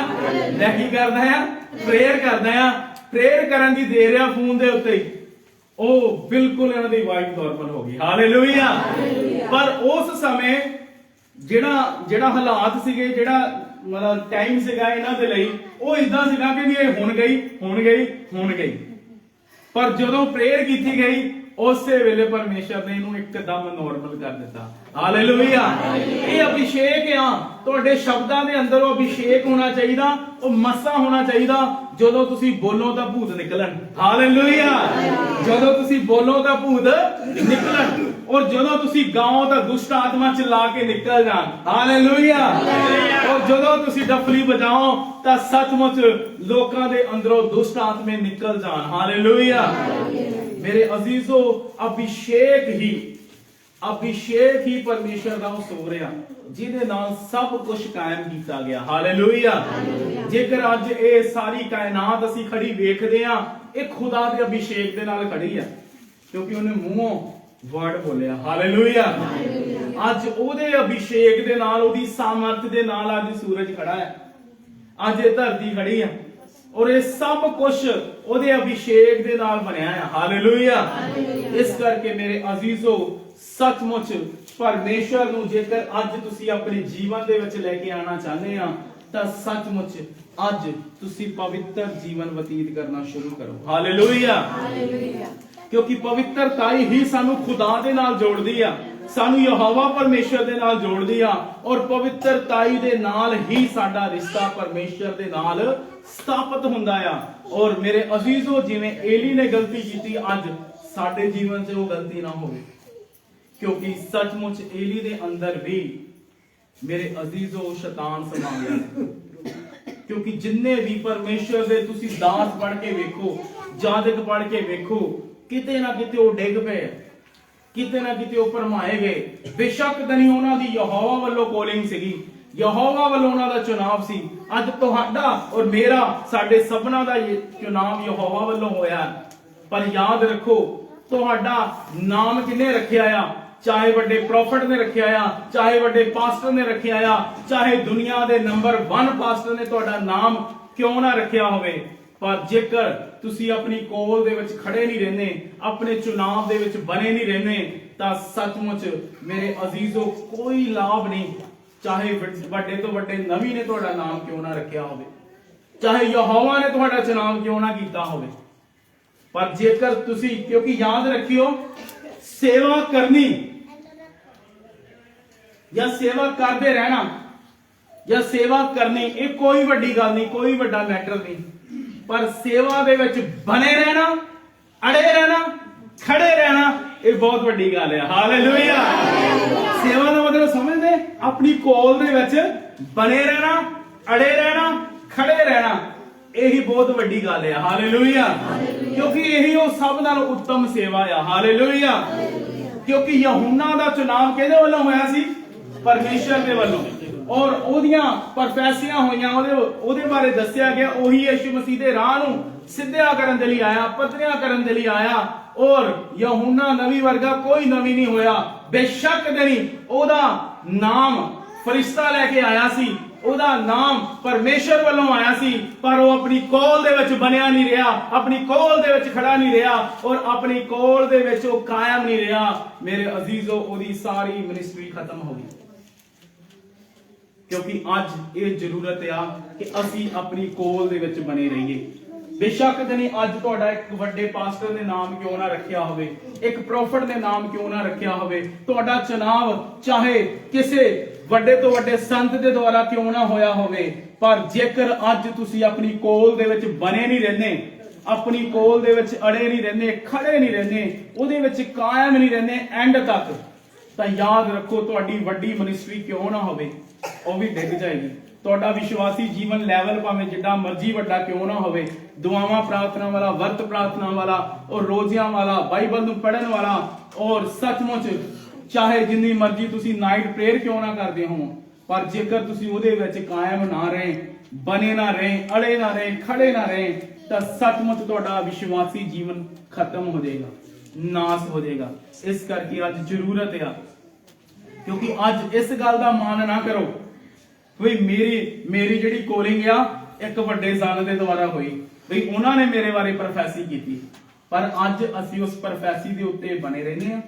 ਮੈਂ ਕੀ ਕਰਦਾ ਆ? ਪ੍ਰੇਅਰ ਕਰਦਾ ਆ। ਪ੍ਰੇਅਰ ਕਰਨ ਦੀ ਦੇਰ ਆ, ਫੋਨ ਦੇ ਉੱਤੇ ਉਹ ਬਿਲਕੁਲ ਇਹਨਾਂ ਦੀ ਵਾਈਫ ਨਾਰਮਲ ਹੋ ਗਈ। ਹਾਲੇਲੂਇਆ। ਪਰ ਉਸ ਸਮੇਂ ਜਿਹੜਾ ਹਾਲਾਤ ਸੀਗੇ, ਜਿਹੜਾ ਮਤਲਬ ਟਾਈਮ ਸੀਗਾ ਇਹਨਾਂ ਦੇ ਲਈ, ਉਹ ਇਦਾਂ ਸੀਗਾ ਕਿ ਇਹ ਹੁਣ ਗਈ। ਪਰ ਜਦੋਂ ਪ੍ਰੇਅਰ ਕੀਤੀ ਗਈ ਉਸੇ ਵੇਲੇ ਪਰਮੇਸ਼ਰ ਨੇ ਇਹਨੂੰ ਇੱਕਦਮ ਨਾਰਮਲ ਕਰ ਦਿੱਤਾ। ਹਾਲੇਲੂਇਆ। ਇਹ ਅਭਿਸ਼ੇਕ ਆ। ਤੁਹਾਡੇ ਸ਼ਬਦਾਂ ਦੇ ਅੰਦਰ ਉਹ ਅਭਿਸ਼ੇਕ ਹੋਣਾ ਚਾਹੀਦਾ, ਉਹ ਮਸਾ ਹੋਣਾ ਚਾਹੀਦਾ। ਜਦੋਂ ਤੁਸੀਂ ਬੋਲੋ ਤਾਂ ਭੂਤ ਨਿਕਲਣ। ਹਾਲੇਲੂਇਆ। ਜਦੋਂ ਤੁਸੀਂ ਬੋਲੋ ਤਾਂ ਭੂਤ ਨਿਕਲਣ, ਔਰ ਜਦੋਂ ਤੁਸੀਂ ਗਾਓ ਤਾਂ ਦੁਸ਼ਟ ਆਤਮਾ ਚਿल्ला ਕੇ ਨਿਕਲ ਜਾਣ। ਹਾਲੇਲੂਇਆ। ਔਰ ਜਦੋਂ ਤੁਸੀਂ ਡਫਲੀ ਵਜਾਓ ਤਾਂ ਸੱਚਮੁੱਚ ਲੋਕਾਂ ਦੇ ਅੰਦਰੋਂ ਦੁਸ਼ਟ ਆਤਮੇ ਨਿਕਲ ਜਾਣ। ਹਾਲੇਲੂਇਆ। ਮੇਰੇ ਅਜ਼ੀਜ਼ੋ, ਅਭਿਸ਼ੇਕ ਹੀ ਪਰਮੇਸ਼ਰ ਦਾ ਉਹ ਸੂਰ ਆ ਜਿਹਦੇ ਨਾਲ ਸਭ ਕੁਝ ਕਾਇਮ ਕੀਤਾ ਗਿਆ। ਹਾਲੇਲੂਇਆ। ਜੇਕਰ ਅੱਜ ਇਹ ਸਾਰੀ ਕਾਇਨਾਤ ਅਸੀਂ ਖੜੀ ਵੇਖਦੇ ਆ, ਇਹ ਖੁਦਾ ਦੇ ਅਭਿਸ਼ੇਕ ਦੇ ਨਾਲ ਖੜੀ ਆ, ਕਿਉਂਕਿ ਉਹਨੇ ਮੂੰਹੋਂ ਵਰਡ ਬੋਲਿਆ। ਹਾਲੇਲੂਇਆ। ਅੱਜ ਉਹਦੇ ਅਭਿਸ਼ੇਕ ਦੇ ਨਾਲ, ਉਹਦੀ ਸਾਮਰਥ ਦੇ ਨਾਲ ਅੱਜ ਸੂਰਜ ਖੜਾ ਹੈ, ਅੱਜ ਇਹ ਧਰਤੀ ਖੜੀ ਆ, ਔਰ ਇਹ ਸਭ ਕੁਝ ਉਹਦੇ ਅਭਿਸ਼ੇਕ ਦੇ ਨਾਲ ਬਣਿਆ ਹੈ। ਹਾਲੇਲੂਇਆ। ਇਸ ਕਰਕੇ ਮੇਰੇ ਅਜ਼ੀਜ਼ੋ, ਸੱਚਮੁੱਚ ਪਰਮੇਸ਼ਰ ਨੂੰ ਜੇਕਰ ਅੱਜ ਤੁਸੀਂ ਆਪਣੇ ਜੀਵਨ ਦੇ ਵਿੱਚ ਲੈ ਕੇ ਆਉਣਾ ਚਾਹੁੰਦੇ ਆ ਤਾਂ ਸੱਚਮੁੱਚ ਅੱਜ ਤੁਸੀਂ ਪਵਿੱਤਰ ਜੀਵਨ ਬਤੀਤ ਕਰਨਾ ਸ਼ੁਰੂ ਕਰੋ। ਹਾਲੇਲੂਇਆ। ਕਿਉਂਕਿ ਪਵਿੱਤਰਤਾ ਹੀ ਸਾਨੂੰ ਖੁਦਾ ਦੇ ਨਾਲ ਜੋੜਦੀ ਆ, ਸਾਨੂੰ ਯਹੋਵਾ ਪਰਮੇਸ਼ਰ ਦੇ ਨਾਲ ਜੋੜਦੀ ਆ, ਔਰ ਪਵਿੱਤਰਤਾ ਦੇ ਨਾਲ ਹੀ ਸਾਡਾ ਰਿਸ਼ਤਾ ਪਰਮੇਸ਼ਰ ਦੇ ਨਾਲ ਸਥਾਪਿਤ ਹੁੰਦਾ ਆ। ਔਰ ਮੇਰੇ ਅਜ਼ੀਜ਼ੋ, ਜਿਵੇਂ ਏਲੀ ਨੇ ਗਲਤੀ ਕੀਤੀ, ਅੱਜ ਸਾਡੇ ਜੀਵਨ 'ਚ ਉਹ ਗਲਤੀ ਨਾ ਹੋਵੇ, ਕਿਉਂਕਿ ਸੱਚਮੁੱਚ ਏਲੀ ਦੇ ਅੰਦਰ ਵੀ ਮੇਰੇ ਅਜ਼ੀਜ਼ੋ ਸ਼ੈਤਾਨ ਸਮਾ ਗਿਆ। ਕਿਉਂਕਿ ਜਿੰਨੇ ਵੀ ਪਰਮੇਸ਼ਰ ਦੇ ਤੁਸੀਂ ਦਾਸ ਪੜ ਕੇ ਵੇਖੋ, ਜਾਦਕ ਪੜ ਕੇ ਵੇਖੋ, ਕਿਤੇ ਨਾ ਕਿਤੇ ਉਹ ਡਿੱਗ ਪਏ, ਕਿਤੇ ਨਾ ਕਿਤੇ ਉਹ ਭਰਮਾਏ ਗਏ। ਬੇਸ਼ੱਕ ਨਹੀਂ ਉਹਨਾਂ ਦੀ ਯਹੋਵਾ ਵੱਲੋਂ ਕੋਲਿੰਗ ਸੀਗੀ, ਯਹੋਵਾ ਵੱਲੋਂ ਉਹਨਾਂ ਦਾ ਚੁਣਾਵ ਸੀ। ਅੱਜ ਤੁਹਾਡਾ ਔਰ ਮੇਰਾ, ਸਾਡੇ ਸਭਨਾਂ ਦਾ ਚੁਣਾਵ ਯਹੋਵਾ ਵੱਲੋਂ ਹੋਇਆ। ਪਰ ਯਾਦ ਰੱਖੋ, ਤੁਹਾਡਾ ਨਾਮ ਕਿਹਨੇ ਰੱਖਿਆ ਆ? ਚਾਹੇ ਵੱਡੇ ਪ੍ਰੋਫਟ ਨੇ ਰੱਖਿਆ ਆ, ਚਾਹੇ ਵੱਡੇ ਪਾਸਟਰ ਨੇ ਰੱਖਿਆ ਆ, ਚਾਹੇ ਦੁਨੀਆ ਦੇ ਨੰਬਰ 1 ਪਾਸਟਰ ਨੇ ਤੁਹਾਡਾ ਨਾਮ ਕਿਉਂ ਨਾ ਰੱਖਿਆ ਹੋਵੇ, ਪਰ ਜੇਕਰ ਤੁਸੀਂ ਆਪਣੀ ਕੋਲ ਦੇ ਵਿੱਚ ਖੜੇ ਨਹੀਂ ਰਹਿੰਦੇ, ਆਪਣੇ ਚੁਣਾਵ ਦੇ ਵਿੱਚ ਬਣੇ ਨਹੀਂ ਰਹਿੰਦੇ, ਤਾਂ ਸੱਚਮੁੱਚ ਮੇਰੇ ਅਜ਼ੀਜ਼ੋ ਕੋਈ ਲਾਭ ਨਹੀਂ। ਚਾਹੇ ਵੱਡੇ ਤੋਂ ਵੱਡੇ ਨਵੀ ਨੇ ਤੁਹਾਡਾ ਨਾਮ ਕਿਉਂ ਨਾ ਰੱਖਿਆ ਹੋਵੇ, ਚਾਹੇ ਯਹੋਵਾ ਨੇ ਤੁਹਾਡਾ ਚੁਣਾਵ ਕਿਉਂ ਨਾ ਕੀਤਾ ਹੋਵੇ, ਪਰ ਜੇਕਰ ਤੁਸੀਂ, ਕਿਉਂਕਿ ਯਾਦ ਰੱਖਿਓ, ਸੇਵਾ ਕਰਨੀ ਜਾਂ ਸੇਵਾ ਕਰਦੇ ਰਹਿਣਾ ਜਾਂ ਸੇਵਾ ਕਰਨੀ, ਇਹ ਕੋਈ ਵੱਡੀ ਗੱਲ ਨਹੀਂ, ਕੋਈ ਵੱਡਾ ਮੈਟਰ ਨਹੀਂ। ਪਰ ਸੇਵਾ ਦੇ ਵਿੱਚ ਬਣੇ ਰਹਿਣਾ, ਅੜੇ ਰਹਿਣਾ, ਖੜੇ ਰਹਿਣਾ, ਇਹ ਬਹੁਤ ਵੱਡੀ ਗੱਲ ਹੈ। ਹਾਲੇਲੂਇਆ। ਸੇਵਾ ਦਾ ਮਤਲਬ ਸਮਝਦੇ? ਆਪਣੀ ਕੋਲ ਦੇ ਵਿੱਚ ਬਣੇ ਰਹਿਣਾ, ਅੜੇ ਰਹਿਣਾ, ਖੜੇ ਰਹਿਣਾ, ਇਹੀ ਬਹੁਤ ਵੱਡੀ ਗੱਲ ਹੈ। ਹਾਲੇਲੂਇਆ। ਕਿਉਂਕਿ ਇਹੀ ਉਹ ਸਭ ਨਾਲੋਂ ਉੱਤਮ ਸੇਵਾ ਆ। ਹਾਲੇਲੂਇਆ। ਕਿਉਂਕਿ ਯਹੂਨਾ ਦਾ ਚੁਣਾਵ ਕਿਹਦੇ ਵੱਲੋਂ ਹੋਇਆ ਸੀ? ਪਰਮੇਸ਼ਰ ਦੇ ਵੱਲੋਂ, ਔਰ ਉਹਦੀਆਂ ਪ੍ਰੋਫੈਸੀਆਂ ਹੋਈਆਂ, ਉਹਦੇ ਬਾਰੇ ਦੱਸਿਆ ਗਿਆ। ਉਹੀ ਯਿਸੂ ਮਸੀਹ ਦੇ ਰਾਹ ਨੂੰ ਸਿੱਧਿਆ ਕਰਨ ਦੇ ਲਈ ਆਇਆ, ਪਤਰਿਆਂ ਕਰਨ ਦੇ ਲਈ ਆਇਆ, ਔਰ ਯਹੂਨਾ ਨਵੀ ਵਰਗਾ ਕੋਈ ਨਵੀ ਨਹੀਂ ਹੋਇਆ। ਬੇਸ਼ੱਕ ਨਹੀਂ ਉਹਦਾ ਨਾਮ ਫਰਿਸ਼ਤਾ ਲੈ ਕੇ ਆਇਆ ਸੀ, ਉਹਦਾ ਨਾਮ ਪਰਮੇਸ਼ਰ ਵੱਲੋਂ ਆਇਆ ਸੀ, ਪਰ ਉਹ ਆਪਣੀ ਕੋਲ ਦੇ ਵਿੱਚ ਬਣਿਆ ਨਹੀਂ ਰਿਹਾ, ਆਪਣੀ ਕੋਲ ਦੇ ਵਿੱਚ ਖੜਾ ਨਹੀਂ ਰਿਹਾ ਔਰ ਆਪਣੀ ਕੋਲ ਦੇ ਵਿੱਚ ਉਹ ਕਾਇਮ ਨਹੀਂ ਰਿਹਾ। ਮੇਰੇ ਅਜ਼ੀਜ਼ੋ, ਉਹਦੀ ਸਾਰੀ ਮਿਨਿਸਟਰੀ ਖਤਮ ਹੋ ਗਈ। ਕਿਉਂਕਿ ਅੱਜ ਇਹ ਜ਼ਰੂਰਤ ਆ ਕਿ ਅਸੀਂ ਆਪਣੀ ਕੋਲ ਦੇ ਵਿੱਚ ਬਣੇ ਰਹੀਏ। ਬੇਸ਼ੱਕ ਨਹੀਂ ਅੱਜ ਤੁਹਾਡਾ ਇੱਕ ਵੱਡੇ ਪਾਸਟਰ ਦੇ ਨਾਮ ਕਿਉਂ ਨਾ ਰੱਖਿਆ ਹੋਵੇ, ਇੱਕ ਪ੍ਰੋਫਟ ਦੇ ਨਾਮ ਕਿਉਂ ਨਾ ਰੱਖਿਆ ਹੋਵੇ, ਤੁਹਾਡਾ ਚੁਣਾਵ ਚਾਹੇ ਕਿਸੇ ਵੱਡੇ ਤੋਂ ਵੱਡੇ ਸੰਤ ਦੇ ਦੁਆਰਾ ਕਿਉਂ ਨਾ ਹੋਇਆ ਹੋਵੇ, ਪਰ ਜੇਕਰ ਅੱਜ ਤੁਸੀਂ ਆਪਣੀ ਕੋਲ ਦੇ ਵਿੱਚ ਬਣੇ ਨਹੀਂ ਰਹਿੰਦੇ, ਆਪਣੀ ਕੋਲ ਦੇ ਵਿੱਚ ਅੜੇ ਨਹੀਂ ਰਹਿੰਦੇ, ਖੜੇ ਨਹੀਂ ਰਹਿੰਦੇ, ਉਹਦੇ ਵਿੱਚ ਕਾਇਮ ਨਹੀਂ ਰਹਿੰਦੇ ਐਂਡ ਤੱਕ, ਤਾਂ ਯਾਦ ਰੱਖੋ ਤੁਹਾਡੀ ਵੱਡੀ ਮਿਨਿਸਟਰੀ ਕਿਉਂ ਨਾ ਹੋਵੇ, ਉਹ ਵੀ ਡਿੱਗ ਜਾਏਗੀ। ਤੁਹਾਡਾ ਵਿਸ਼ਵਾਸੀ ਜੀਵਨ ਲੈਵਲ ਭਾਵੇਂ ਜਿੱਡਾ ਮਰਜ਼ੀ ਵੱਡਾ ਕਿਉਂ ਨਾ ਹੋਵੇ, ਦੁਆਵਾਂ ਪ੍ਰਾਰਥਨਾ ਵਾਲਾ, ਵਰਤ ਪ੍ਰਾਰਥਨਾ ਵਾਲਾ ਔਰ ਰੋਜ਼ਿਆਂ ਵਾਲਾ, ਬਾਈਬਲ ਨੂੰ ਪੜ੍ਹਨ ਵਾਲਾ ਔਰ ਸੱਚਮੁੱਚ ਚਾਹੇ ਜਿੰਨੀ ਮਰਜ਼ੀ ਤੁਸੀਂ ਨਾਈਟ ਪ੍ਰੇਅਰ ਕਿਉਂ ਨਾ ਕਰਦੇ ਹੋ, ਪਰ ਜੇਕਰ ਤੁਸੀਂ ਉਹਦੇ ਵਿੱਚ ਕਾਇਮ ਨਾ ਰਹੇ, ਬਣੇ ਨਾ ਰਹੇ, ਅੜੇ ਨਾ ਰਹੇ, ਖੜੇ ਨਾ ਰਹੇ, ਤਾਂ ਸੱਚਮੁੱਚ ਤੁਹਾਡਾ ਵਿਸ਼ਵਾਸੀ ਜੀਵਨ ਖਤਮ ਹੋ ਜਾਏਗਾ, ਨਾਸ ਹੋ ਜਾਏਗਾ। ਇਸ ਕਰਕੇ ਅੱਜ ਜ਼ਰੂਰਤ ਆ, ਕਿਉਂਕਿ ਅੱਜ ਇਸ ਗੱਲ ਦਾ ਮਾਣ ਨਾ ਕਰੋ ਵੀ ਮੇਰੀ ਜਿਹੜੀ ਕੋਲਿੰਗ ਆ ਇੱਕ ਵੱਡੇ ਸੰਤ ਦੇ ਦੁਆਰਾ ਹੋਈ, ਵੀ ਉਹਨਾਂ ਨੇ ਮੇਰੇ ਬਾਰੇ ਪ੍ਰੋਫੈਸੀ ਕੀਤੀ, ਪਰ ਅੱਜ ਅਸੀਂ ਉਸ ਪ੍ਰੋਫੈਸੀ ਦੇ ਉੱਤੇ ਬਣੇ ਰਹਿੰਦੇ ਆ,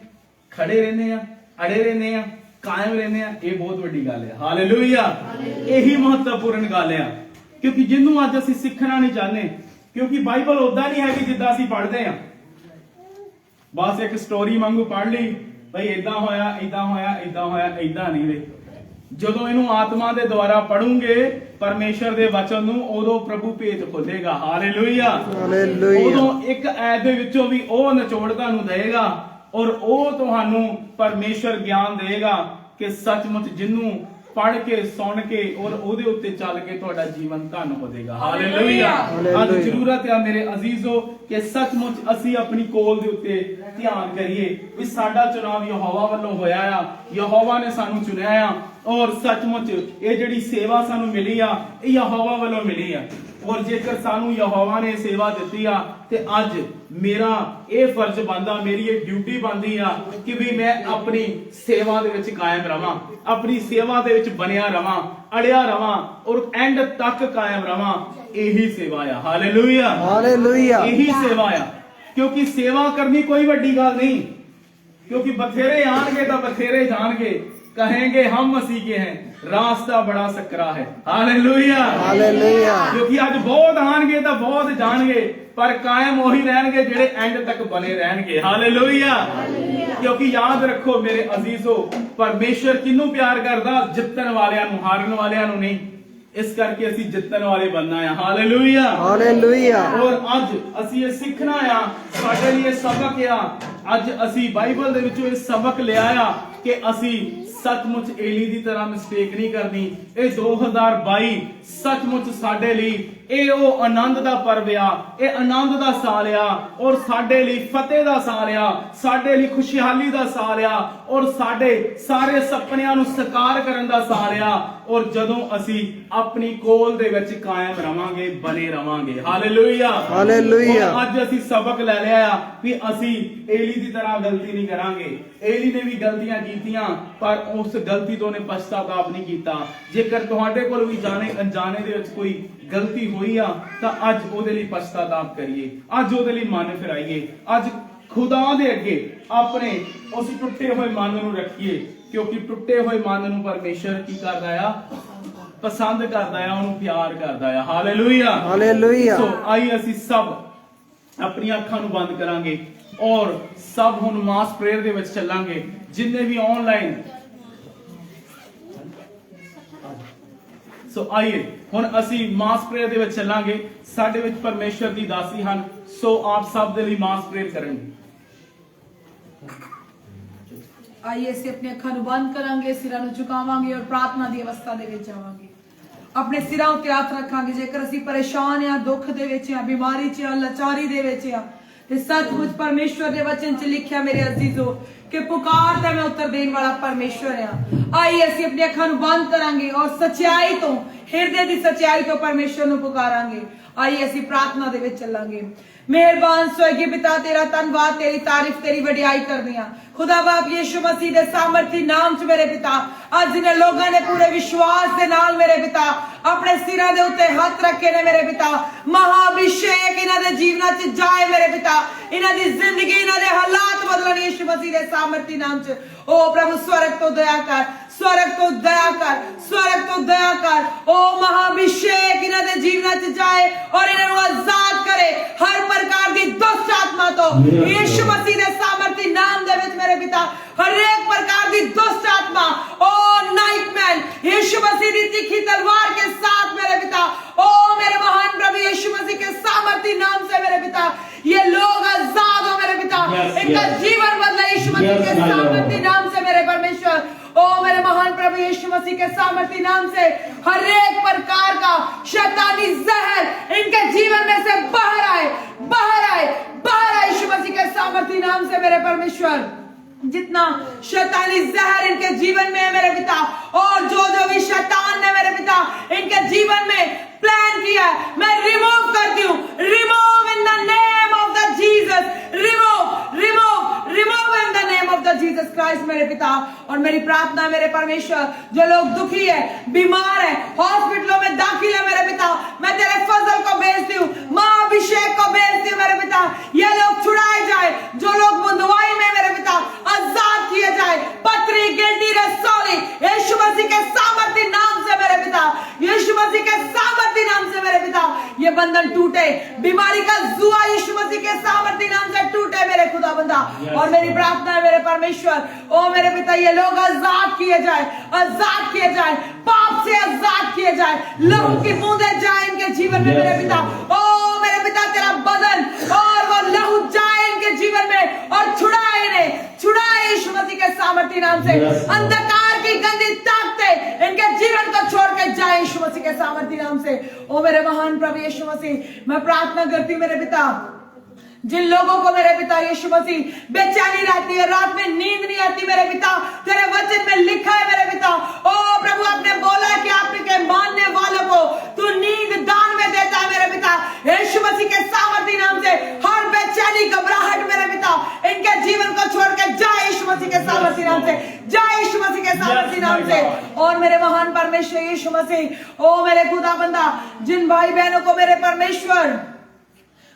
ਖੜੇ ਰਹਿੰਦੇ ਆ, ਅੜੇ ਰਹਿੰਦੇ ਆ, ਕਾਇਮ ਰਹਿੰਦੇ ਆ। ਇਹ ਬਹੁਤ ਵੱਡੀ ਗੱਲ ਹੈ। ਹਾਲੇਲੂਇਆ। ਇਹੀ ਮਹੱਤਵਪੂਰਨ ਗੱਲ ਆ, ਕਿਉਂਕਿ ਜਿਹਨੂੰ ਅੱਜ ਅਸੀਂ ਸਿੱਖਣਾ ਨਹੀਂ ਚਾਹੁੰਦੇ, ਕਿਉਂਕਿ ਬਾਈਬਲ ਉਦਾਂ ਨਹੀਂ ਹੈ ਕਿ ਜਿੱਦਾਂ ਅਸੀਂ ਪੜ੍ਹਦੇ ਆ, ਬਸ ਇੱਕ ਸਟੋਰੀ ਵਾਂਗੂ ਪੜ੍ਹ ਲਈ, ਬਈ ਇਦਾਂ ਹੋਇਆ, ਇਦਾਂ ਹੋਇਆ, ਇਦਾਂ ਹੋਇਆ, ਇਦਾਂ ਨਹੀਂ ਵੇ। ਜਦੋਂ ਇਹਨੂੰ ਆਤਮਾ ਦੇ ਦੁਆਰਾ ਪੜੂਗੇ ਪਰਮੇਸ਼ਰ ਦੇ ਵਚਨ ਨੂੰ, ਉਦੋਂ ਪ੍ਰਭੂ ਭੇਤ ਖੋਲੇਗਾ। ਹਾਲੇਲੂਇਆ। ਉਦੋਂ ਇੱਕ ਐਤ ਦੇ ਵਿੱਚੋਂ ਵੀ ਉਹ ਨਿਚੋੜ ਤੁਹਾਨੂੰ ਦੇਗਾ ਔਰ ਉਹ ਤੁਹਾਨੂੰ ਪਰਮੇਸ਼ਰ ਗਿਆਨ ਦੇਗਾ ਕਿ ਸੱਚਮੁੱਚ ਜਿਹਨੂੰ ਪੜ੍ਹ ਕੇ, ਸੁਣ ਕੇ ਔਰ ਉਹਦੇ ਉੱਤੇ ਚੱਲ ਕੇ ਤੁਹਾਡਾ ਜੀਵਨ ਧਨ ਹੋ ਜਾਏਗਾ। ਹਾਲੇਲੂਇਆ। ਅੱਜ ਜ਼ਰੂਰਤ ਹੈ ਮੇਰੇ ਅਜ਼ੀਜ਼ੋ ਕਿ ਸੱਚਮੁੱਚ ਅਸੀਂ ਆਪਣੀ ਕੋਲ ਦੇ ਉੱਤੇ ਧਿਆਨ ਕਰੀਏ ਵੀ ਸਾਡਾ ਚੁਣਾਵ ਯਹੋਵਾ ਵੱਲੋਂ ਹੋਇਆ ਆ, ਯਹੋਵਾ ਨੇ ਸਾਨੂੰ ਚੁਣਿਆ ਆ ਔਰ ਸੱਚਮੁੱਚ ਇਹ ਜਿਹੜੀ ਸੇਵਾ ਸਾਨੂੰ ਮਿਲੀ ਆ ਇਹ ਯਹੋਵਾ ਵੱਲੋਂ ਮਿਲੀ ਆ। ਔਰ ਜੇਕਰ ਸਾਨੂੰ ਯਹੋਵਾ ਨੇ ਸੇਵਾ ਦਿੱਤੀ ਆ ਤੇ ਅੱਜ ਮੇਰਾ ਇਹ ਫਰਜ਼ ਬਣਦਾ, ਮੇਰੀ ਇਹ ਡਿਊਟੀ ਬਣਦੀ ਆ ਕਿ ਵੀ ਮੈਂ ਆਪਣੀ ਸੇਵਾ ਦੇ ਵਿੱਚ ਕਾਇਮ ਰਵਾਂ, ਆਪਣੀ ਸੇਵਾ ਦੇ ਵਿੱਚ ਬਣਿਆ ਰਵਾਂ, ਅੜਿਆ ਰਵਾਂ ਔਰ ਐਂਡ ਤੱਕ ਕਾਇਮ ਰਵਾਂ। ਇਹੀ ਸੇਵਾ ਆ। ਹਾਲੇਲੂਇਆ। ਹਾਲੇਲੂਇਆ। ਇਹੀ ਸੇਵਾ ਆ, ਕਿਉਂਕਿ ਸੇਵਾ ਕਰਨੀ ਕੋਈ ਵੱਡੀ ਗੱਲ ਨਹੀਂ, क्योंकि बथेरे आएंगे तो बथेरे जाएंगे, कहेंगे हम मसीह के हैं, रास्ता बड़ा सकरा है। हालेलुया। हालेलुया। क्योंकि आज बहुत आएंगे तो बहुत जाएंगे, पर कायम वही रहेंगे जेड़े एंड तक बने रहेंगे। हालेलुया। क्योंकि याद रखो मेरे अजीजो, परमेश्वर किन्नू प्यार करदा? जितन वालियां नू, हारन वालियां नू नहीं। इस करके असी जितन वाले बनना है। हालेलुया। हालेलुया। और अज असी ये सीखना आ, साडे लिए सबक आ, अज असी बाइबल दे विचों ये सबक लिया आ कि असी सचमुच एली दी तरह मिस्टेक नहीं करनी। ये 2022 सचमुच साडे लिए ਇਹ ਉਹ ਆਨੰਦ ਦਾ ਪਰਵ ਆ, ਇਹ ਆਨੰਦ ਦਾ ਸਾਲ ਆ ਔਰ ਸਾਡੇ ਲਈ ਫਤਿਹ ਦਾ ਸਾਲ ਆ, ਸਾਡੇ ਲਈ ਖੁਸ਼ਹਾਲੀ ਦਾ ਸਾਲ ਆ ਔਰ ਸਾਡੇ ਸਾਰੇ ਸੁਪਨਿਆਂ ਨੂੰ ਸਾਕਾਰ ਕਰਨ ਦਾ ਸਾਲ ਆ। ਔਰ ਜਦੋਂ ਅਸੀਂ ਆਪਣੀ ਕੋਲ ਦੇ ਵਿੱਚ ਕਾਇਮ ਰਵਾਂਗੇ, ਬਨੇ ਰਵਾਂਗੇ। ਹਾਲੇਲੂਇਆ। ਹਾਲੇਲੂਇਆ। ਅੱਜ ਅਸੀਂ ਸਬਕ ਲੈ ਲਿਆ ਆ ਵੀ ਅਸੀਂ ਏਲੀ ਦੀ ਤਰ੍ਹਾਂ ਗਲਤੀ ਨਹੀਂ ਕਰਾਂਗੇ। ਏਲੀ ਨੇ ਵੀ ਗਲਤੀਆਂ ਕੀਤੀਆਂ ਪਰ ਉਸ ਗਲਤੀ ਤੋਂ ਉਹਨੇ ਪਛਤਾਵਾ ਨਹੀਂ ਕੀਤਾ। ਜੇਕਰ ਤੁਹਾਡੇ ਕੋਲ ਵੀ ਜਾਣੇ ਅਣਜਾਣੇ ਦੇ ਵਿੱਚ ਕੋਈ ਗਲਤੀ ਹੋਈ ਆ ਤਾਂ ਅੱਜ ਉਹਦੇ ਲਈ ਪਛਤਾਵਾ ਕਰੀਏ, ਅੱਜ ਉਹਦੇ ਲਈ ਮਨ ਫਿਰਾਈਏ, ਅੱਜ ਖੁਦਾ ਦੇ ਅੱਗੇ ਆਪਣੇ ਉਸ ਟੁੱਟੇ ਹੋਏ ਮਨ ਨੂੰ ਰੱਖੀਏ, ਕਿਉਂਕਿ ਟੁੱਟੇ ਹੋਏ ਮਨ ਨੂੰ ਪਰਮੇਸ਼ਰ ਕੀ ਕਰਦਾ ਆ? ਪਸੰਦ ਕਰਦਾ ਆ, ਉਹਨੂੰ ਪਿਆਰ ਕਰਦਾ ਆ। ਹਾਲੇਲੂਇਆ। ਹਾਲੇਲੂਇਆ। ਸੋ ਆਈ ਅਸੀਂ ਸਭ ਆਪਣੀਆਂ ਅੱਖਾਂ ਨੂੰ ਬੰਦ ਕਰਾਂਗੇ ਔਰ ਸਭ ਹੁਣ ਮਾਸ ਪ੍ਰੇਅਰ ਦੇ ਵਿੱਚ ਚੱਲਾਂਗੇ। ਜਿੰਨੇ ਵੀ ਆਨਲਾਈਨ, ਸੋ ਆਈਏ ਹੁਣ ਅਸੀਂ ਮਾਸ ਪ੍ਰੇਅਰ ਦੇ ਵਿੱਚ ਚੱਲਾਂਗੇ। ਸਾਡੇ ਵਿੱਚ ਪਰਮੇਸ਼ਰ ਦੀ ਦਾਸੀ ਹਨ, ਸੋ ਆਪ ਸਭ ਦੇ ਲਈ ਮਾਸ ਪ੍ਰੇਅਰ ਕਰਾਂਗੇ।
ਆਈਏ ਅਸੀਂ ਆਪਣੀ ਅੱਖਾਂ ਨੂੰ ਬੰਦ ਕਰਾਂਗੇ, ਸਿਰਾਂ ਨੂੰ ਝੁਕਾਵਾਂਗੇ ਔਰ ਪ੍ਰਾਰਥਨਾ ਦੀ ਅਵਸਥਾ ਦੇ ਵਿੱਚ ਆਵਾਂਗੇ। ਆਪਣੇ ਸਿਰਾਂ ਉੱਤੇ ਹੱਥ ਰੱਖਾਂਗੇ। ਜੇਕਰ ਅਸੀਂ ਪਰੇਸ਼ਾਨ ਆ, ਦੁੱਖ ਦੇ ਵਿੱਚ ਆ, ਬਿਮਾਰੀ 'ਚ ਆ, ਲਾਚਾਰੀ ਦੇ ਵਿੱਚ ਆ, ਤੇ ਸੱਚਮੁੱਚ ਪਰਮੇਸ਼ਵਰ ਦੇ ਵਚਨ 'ਚ ਲਿਖਿਆ ਮੇਰੇ ਅਜ਼ੀਜ਼ੋ ਕਿ ਪੁਕਾਰ ਤੇ ਮੈਂ ਉੱਤਰ ਦੇਣ ਵਾਲਾ ਪਰਮੇਸ਼ਵਰ ਆ। ਆਈਏ ਅਸੀਂ ਆਪਣੀ ਅੱਖਾਂ ਨੂੰ ਬੰਦ ਕਰਾਂਗੇ ਔਰ ਸੱਚਾਈ ਤੋਂ, ਹਿਰਦੇ ਦੀ ਸੱਚਾਈ ਤੋਂ ਪਰਮੇਸ਼ਵਰ ਨੂੰ ਪੁਕਾਰਾਂਗੇ। ਆਈਏ ਅਸੀਂ ਪ੍ਰਾਰਥਨਾ ਦੇ ਵਿੱਚ ਚੱਲਾਂਗੇ। मेहरबान स्वर्गीय पिता, तेरा धन्यवाद, तेरी तारीफ, तेरी वडियाई करनी आ खुदा बाप यीशु मसीह दे सामर्थी नाम च मेरे पिता। अज इन्हें लोगों ने पूरे विश्वास के नाल मेरे पिता अपने सिरा दे उत्ते हाथ रखे ने मेरे पिता। महाअभिषेक इन्हां दे जीवना च जाए मेरे पिता, इन्हां दी जिंदगी, इन्हां दे हालात बदलन यीशु मसीह दे सामर्थी नाम च। ओ प्रभु स्वर्ग तो दया कर, स्वर्ग तो दया कर, स्वर्ग तो दया कर। ओ महाअभिषेक इन्हां दे जीवना च जाए और इन्हां नूं आजाद करे हर प्रकार दी दुष्ट आत्मा तो यीशु मसीह दे सामर्थी नाम दे विच मेरे पिता। हर एक प्रकार दी दुष्ट आत्मा, ओ नाइटमैन यीशु मसीह दी तीखी तलवार के साथ मेरे पिता। ओ मेरे महान प्रभु यीशु मसीह के सामर्थी नाम से मेरे पिता ये लोग आजाद हो मेरे पिता, इनका जीवन बदला यीशु मसीह के सामर्थी नाम से मेरे परमेश्वर। ओ मेरे महान प्रभु यीशु मसीह के सामर्थी नाम से हर एक प्रकार का शैतानी जहर इनके जीवन में से बाहर आए, बाहर आए, बाहर आए यीशु मसीह के सामर्थी नाम से मेरे परमेश्वर। जितना शैतानी जहर इनके जीवन में है मेरे पिता, और जो जो भी शैतान ने मेरे पिता इनके जीवन में प्लान किया है, मैं रिमूव करती हूँ। Remove in the name of the Jesus, remove, remove, remove in the name of the Jesus Christ मेरे पिता। और मेरी प्रार्थना मेरे परमेश्वर, जो लोग दुखी है, बीमार है, हॉस्पिटलों में दाखिल है मेरे पिता, मैं तेरे फजल को भेजती हूँ, महाअभिषेक को भेजती हूँ मेरे पिता। ये लोग छुड़ाए जाए, जो लोग मुंदवाई में मेरे पिता आजाद किए जाए, पत्री गिल्टी रसौली यीशु मसीह के सामर्थी नाम से मेरे पिता, यीशु मसीह के सामर्थी नाम से मेरे पिता ये बंधन टूटे, बीमारी का जुआ यीशु मसीह के सामर्थी नाम से टूटे मेरे खुदा बंदा। और मेरी प्रार्थना है मेरे परमेश्वर, ओ मेरे पिता ये लोग आजाद किए जाए, आजाद किए जाए, पाप से आजाद किए जाए, लहू की बूंदें जाए इनके जीवन में मेरे पिता। ओ मेरे पिता तेरा बदन और वो लहू जाए इनके जीवन में और छुड़ाए इन्हें, छुड़ाए यीशु मसीह के सामर्थी नाम से। अंधकार की गंदी ताकतें इनके जीवन को छोड़ के जाए यीशु मसीह के सामर्थी नाम से। ओ मेरे महान प्रभु यीशु मसीह, मैं प्रार्थना करती हूँ मेरे पिता, जिन लोगों को मेरे पिता यीशु मसीह बेचैनी रहती है, रात में नींद नहीं आती मेरे पिता, तेरे वचन में लिखा है मेरे पिता, ओ प्रभु आपने बोला है कि आपके मानने वालों को तू नींद दान में देता है मेरे पिता। यीशु मसीह के सामर्थी नाम से हर बेचैनी घबराहट मेरे पिता इनके जीवन को छोड़ के जाए यीशु मसीह के सामर्थी नाम से, जाए यीशु मसीह के सामर्थी नाम से। और मेरे महान परमेश्वर यीशु मसीह, ओ मेरे खुदा बंदा, जिन भाई बहनों को मेरे परमेश्वर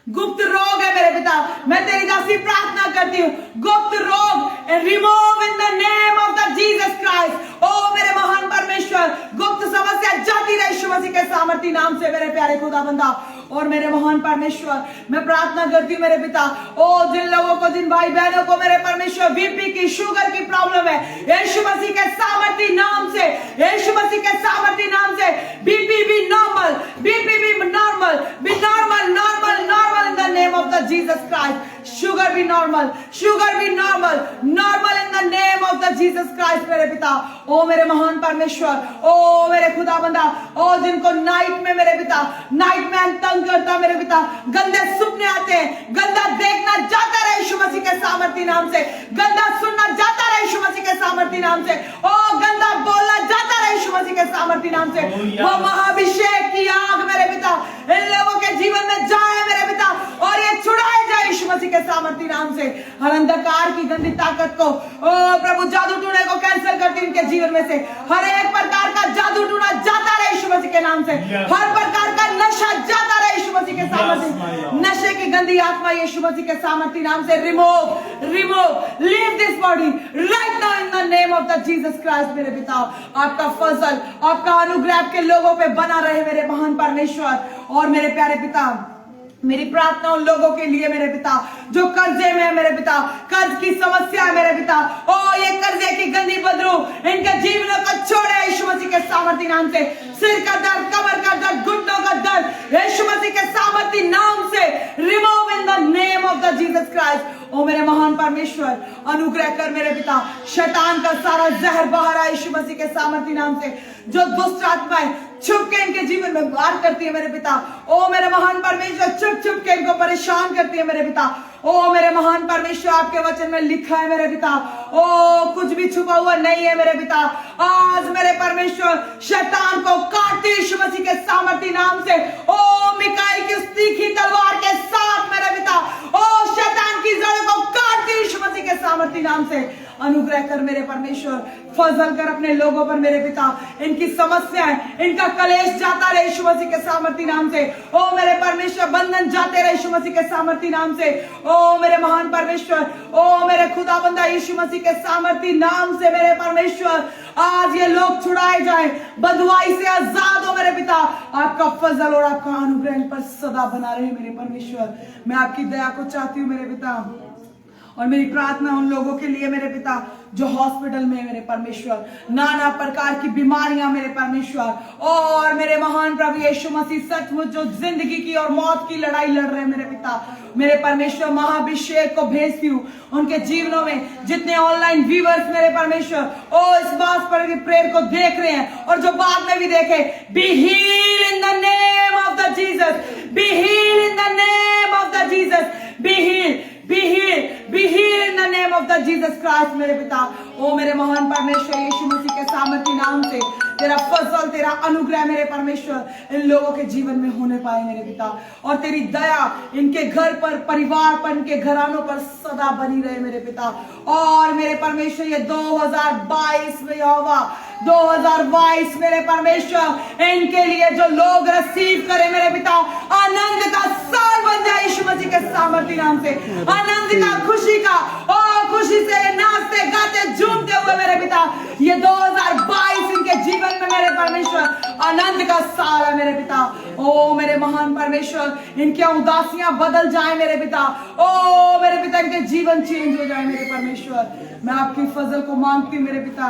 गुप्त रोग है मेरे पिता, मैं तेरी दासी प्रार्थना करती हूँ, गुप्त रोग remove in the name of the Jesus Christ. ओ मेरे महान परमेश्वर, गुप्त समस्या जाती रहे यीशु मसीह के सामर्थी नाम से मेरे प्यारे खुदा बंदा। और मेरे महान परमेश्वर, मैं प्रार्थना करती हूँ मेरे पिता, ओ जिन लोगों को, जिन भाई बहनों को मेरे परमेश्वर बीपी की, शुगर की प्रॉब्लम है, यीशु मसीह के सामर्थी नाम से, यीशु मसीह के सामर्थी नाम से बीपी भी नॉर्मल, बीपी भी normal, B normal, normal, normal in the name of the Jesus Christ. Sugar भी नॉर्मल, शुगर भी normal, normal in the name of the Jesus Christ मेरे पिता। ओ मेरे महान परमेश्वर, ओ मेरे खुदा बंदा, ओ जिनको नाइट में मेरे पिता, नाइट में तंग करता मेरे पिता, गंदे सपने आते हैं, गंदा देखना जाता रहे यीशु मसीह के सामर्थी नाम से, गंदा सुनना जाता रहे यीशु मसीह के सामर्थी नाम से, ओ गंदा बोलना जाता रहे यीशु मसीह के सामर्थी नाम से। वो महाअभिषेक की आग मेरे पिता इन लोगों के जीवन में जाए मेरे पिता, और ये छुड़ाए जाए यीशु मसीह के सामर्थी नाम से। हर अंधकार की गंदी ताकत को, ओ प्रभु जादू टूने को कैंसिल करती इनके जीवन में से, हर एक प्रकार का जादू टूना जाता रहे यीशु मसीह के नाम से, हर प्रकार का नशा जाता रहे यीशु मसीह के सामर्थी, नशे की गंदी आत्मा यीशु मसीह के सामर्थी नाम से remove, remove, leave this body right now in the name of the Jesus Christ मेरे पिता। आपका फजल, आपका अनुग्रह आपके लोगों पे बना रहे मेरे महान परमेश्वर। और मेरे प्यारे पिता, मेरी प्रार्थना उन लोगों के लिए मेरे पिता जो कर्जे में है मेरे पिता, कर्ज की समस्या है मेरे पिता, ओ ये कर्जे की गंदी बदबू इनके जीवनों को छोड़े यीशु मसीह के सामर्थी नाम से। सिर का दर्द, कमर का दर्द, घुटनों का दर्द यीशु मसीह के सामर्थी नाम से remove in the name of the Jesus Christ. ओ मेरे महान परमेश्वर, अनुग्रह कर मेरे पिता, शैतान का सारा जहर बाहर आए यीशु मसीह के सामर्थी नाम से। जो दुष्ट आत्माएं छुप के इनके जीवन में वार करती है मेरे पिता, ओ मेरे महान परमेश्वर, छुप छुप के इनको परेशान करती है मेरे पिता। ओ मेरे महान परमेश्वर, आपके वचन में लिखा है मेरे पिता, ओ कुछ भी छुपा हुआ नहीं है मेरे पिता। आज मेरे परमेश्वर शैतान को काटते यीशु मसीह के सामर्थी नाम से, ओ मिकाईल की उस तीखी तलवार के साथ मेरे पिता पिता। ओ शैतान की जड़ों को काट दे यीशु मसीह के सामर्थी नाम से। अनुग्रह कर मेरे परमेश्वर, फजल कर अपने लोगों पर मेरे पिता। इनकी समस्याएं, इनका कलेश जाता रहे यीशु मसीह के सामर्थी नाम से। ओ मेरे परमेश्वर, बंधन जाते रहे यीशु मसीह के सामर्थी नाम से। ओ मेरे महान परमेश्वर, ओ मेरे खुदाबंदा यीशु मसीह के सामर्थी नाम से मेरे परमेश्वर, आज ये लोग छुड़ाए जाए, बंधुआई से आजाद हो मेरे पिता। आपका फजल और आपका अनुग्रह इन पर सदा बना रहे मेरे परमेश्वर। मैं आपकी दया को चाहती हूँ मेरे पिता, और मेरी प्रार्थना उन लोगों के लिए मेरे पिता जो हॉस्पिटल में है मेरे परमेश्वर, नाना प्रकार की बीमारियां मेरे परमेश्वर, और मेरे महान प्रभु यीशु मसीह सचमुच जो जिंदगी की और मौत की लड़ाई लड़ रहे हैं मेरे पिता, मेरे परमेश्वर महाभिषेक को भेजती हूँ उनके जीवनों में। जितने ऑनलाइन व्यूअर्स मेरे परमेश्वर ओ इस बात पर प्रेयर को देख रहे हैं और जो बाद में भी देखे, be heal in the name of the Jesus, be heal in the name of the Jesus, be heal, be healed, be healed in the name of the Jesus Christ मेरे पिता। ओ मेरे महान परमेश्वर यीशु मसीह के सामर्थी नाम से तेरा फजल, तेरा अनुग्रह मेरे परमेश्वर इन लोगों के जीवन में होने पाए मेरे पिता, और तेरी दया इनके घर पर, परिवार पर, इनके घरानों पर सदा बनी रहे मेरे पिता। और मेरे परमेश्वर ये 2022 में यहोवा 2022 मेरे परमेश्वर इनके लिए जो लोग रिसीव करे मेरे पिता, आनंद का साल बन जाए यीशु मसीह के सामर्थी नाम से। आनंद का, खुशी का, ओ खुशी से नाचते गाते झूमते हुए मेरे पिता, ये 2022 इनके जीवन में मेरे परमेश्वर आनंद का साल है मेरे पिता। ओ मेरे महान परमेश्वर, इनकी उदासियां बदल जाए मेरे पिता। ओ मेरे पिता, इनके जीवन चेंज हो जाए मेरे परमेश्वर। मैं आपकी फजल को मांगती हूँ मेरे पिता,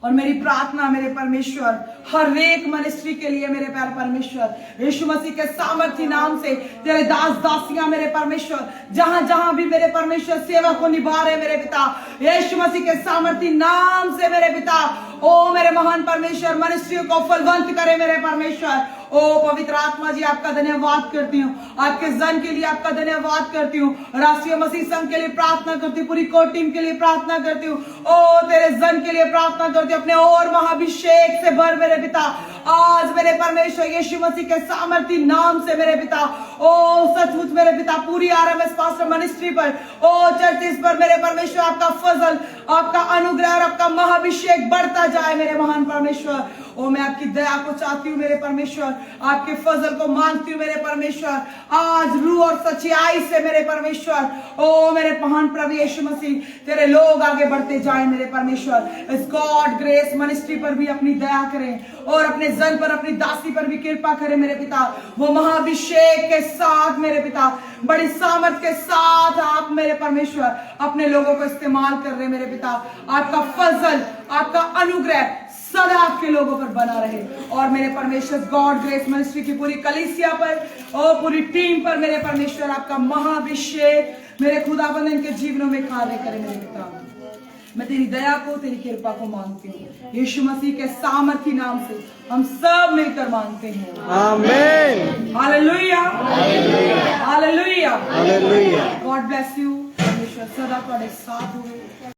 और मेरी प्रार्थना मेरे परमेश्वर हर एक मिनिस्ट्री के लिए मेरे प्यारे परमेश्वर यीशु मसीह के सामर्थी नाम से तेरे दास दासियां मेरे परमेश्वर जहां जहां भी मेरे परमेश्वर सेवा को निभा रहे मेरे पिता, यीशु मसीह के सामर्थी नाम से मेरे पिता, ओ मेरे महान परमेश्वर मिनिस्ट्रियों को फलवंत करे मेरे परमेश्वर। ओ पवित्र आत्मा जी, आपका धन्यवाद करती हूँ, आपके जन के लिए आपका धन्यवाद करती हूँ, राष्ट्रीय मसीह संघ के लिए प्रार्थना करती हूँ, पूरी कोर टीम के लिए प्रार्थना करती हूँ। ओ तेरे जन के लिए प्रार्थना करती हूँ, अपने और महाभिषेक से भर मेरे पिता। आज मेरे परमेश्वर यीशु मसीह के सामर्थी नाम से मेरे पिता, ओ सचमुच मेरे पिता पूरी आरएमएस पास्टर मिनिस्ट्री पर, ओ चर्चिस पर मेरे परमेश्वर आपका फजल, आपका अनुग्रह और आपका महाभिषेक बढ़ता जाए मेरे महान परमेश्वर। ओ मैं आपकी दया को चाहती हूँ मेरे परमेश्वर, आपके फजल को मांगती हूँ मेरे परमेश्वर। आज रूह और सच्चाई से मेरे परमेश्वर, ओ मेरे महान प्रभु यीशु मसीह तेरे लोग आगे बढ़ते जाए मेरे परमेश्वर। इस गॉड ग्रेस मिनिस्ट्री पर भी अपनी दया करें और अपने जन पर, अपनी दासी पर भी कृपा करें मेरे पिता। वो महाभिषेक के साथ मेरे पिता, बड़ी सामर्थ के साथ आप मेरे परमेश्वर अपने लोगों को इस्तेमाल कर रहे मेरे पिता। आपका फजल, आपका अनुग्रह सदा आपके लोगों पर बना रहे, और मेरे परमेश्वर गॉड ग्रेस मिनिस्ट्री की पूरी कलीसिया पर और पूरी टीम पर मेरे परमेश्वर आपका महाभिषेक मेरे खुदाबंद इनके जीवनों में कार्य करे मेरे पिता। मैं तेरी दया को, तेरी कृपा को मांगती हूँ यीशु मसीह के सामर्थी नाम से हम सब मिलकर मांगते हैं,
आमीन।
Hallelujah, hallelujah,
hallelujah.
God bless you. परमेश्वर सदा तुम्हारे साथ हो।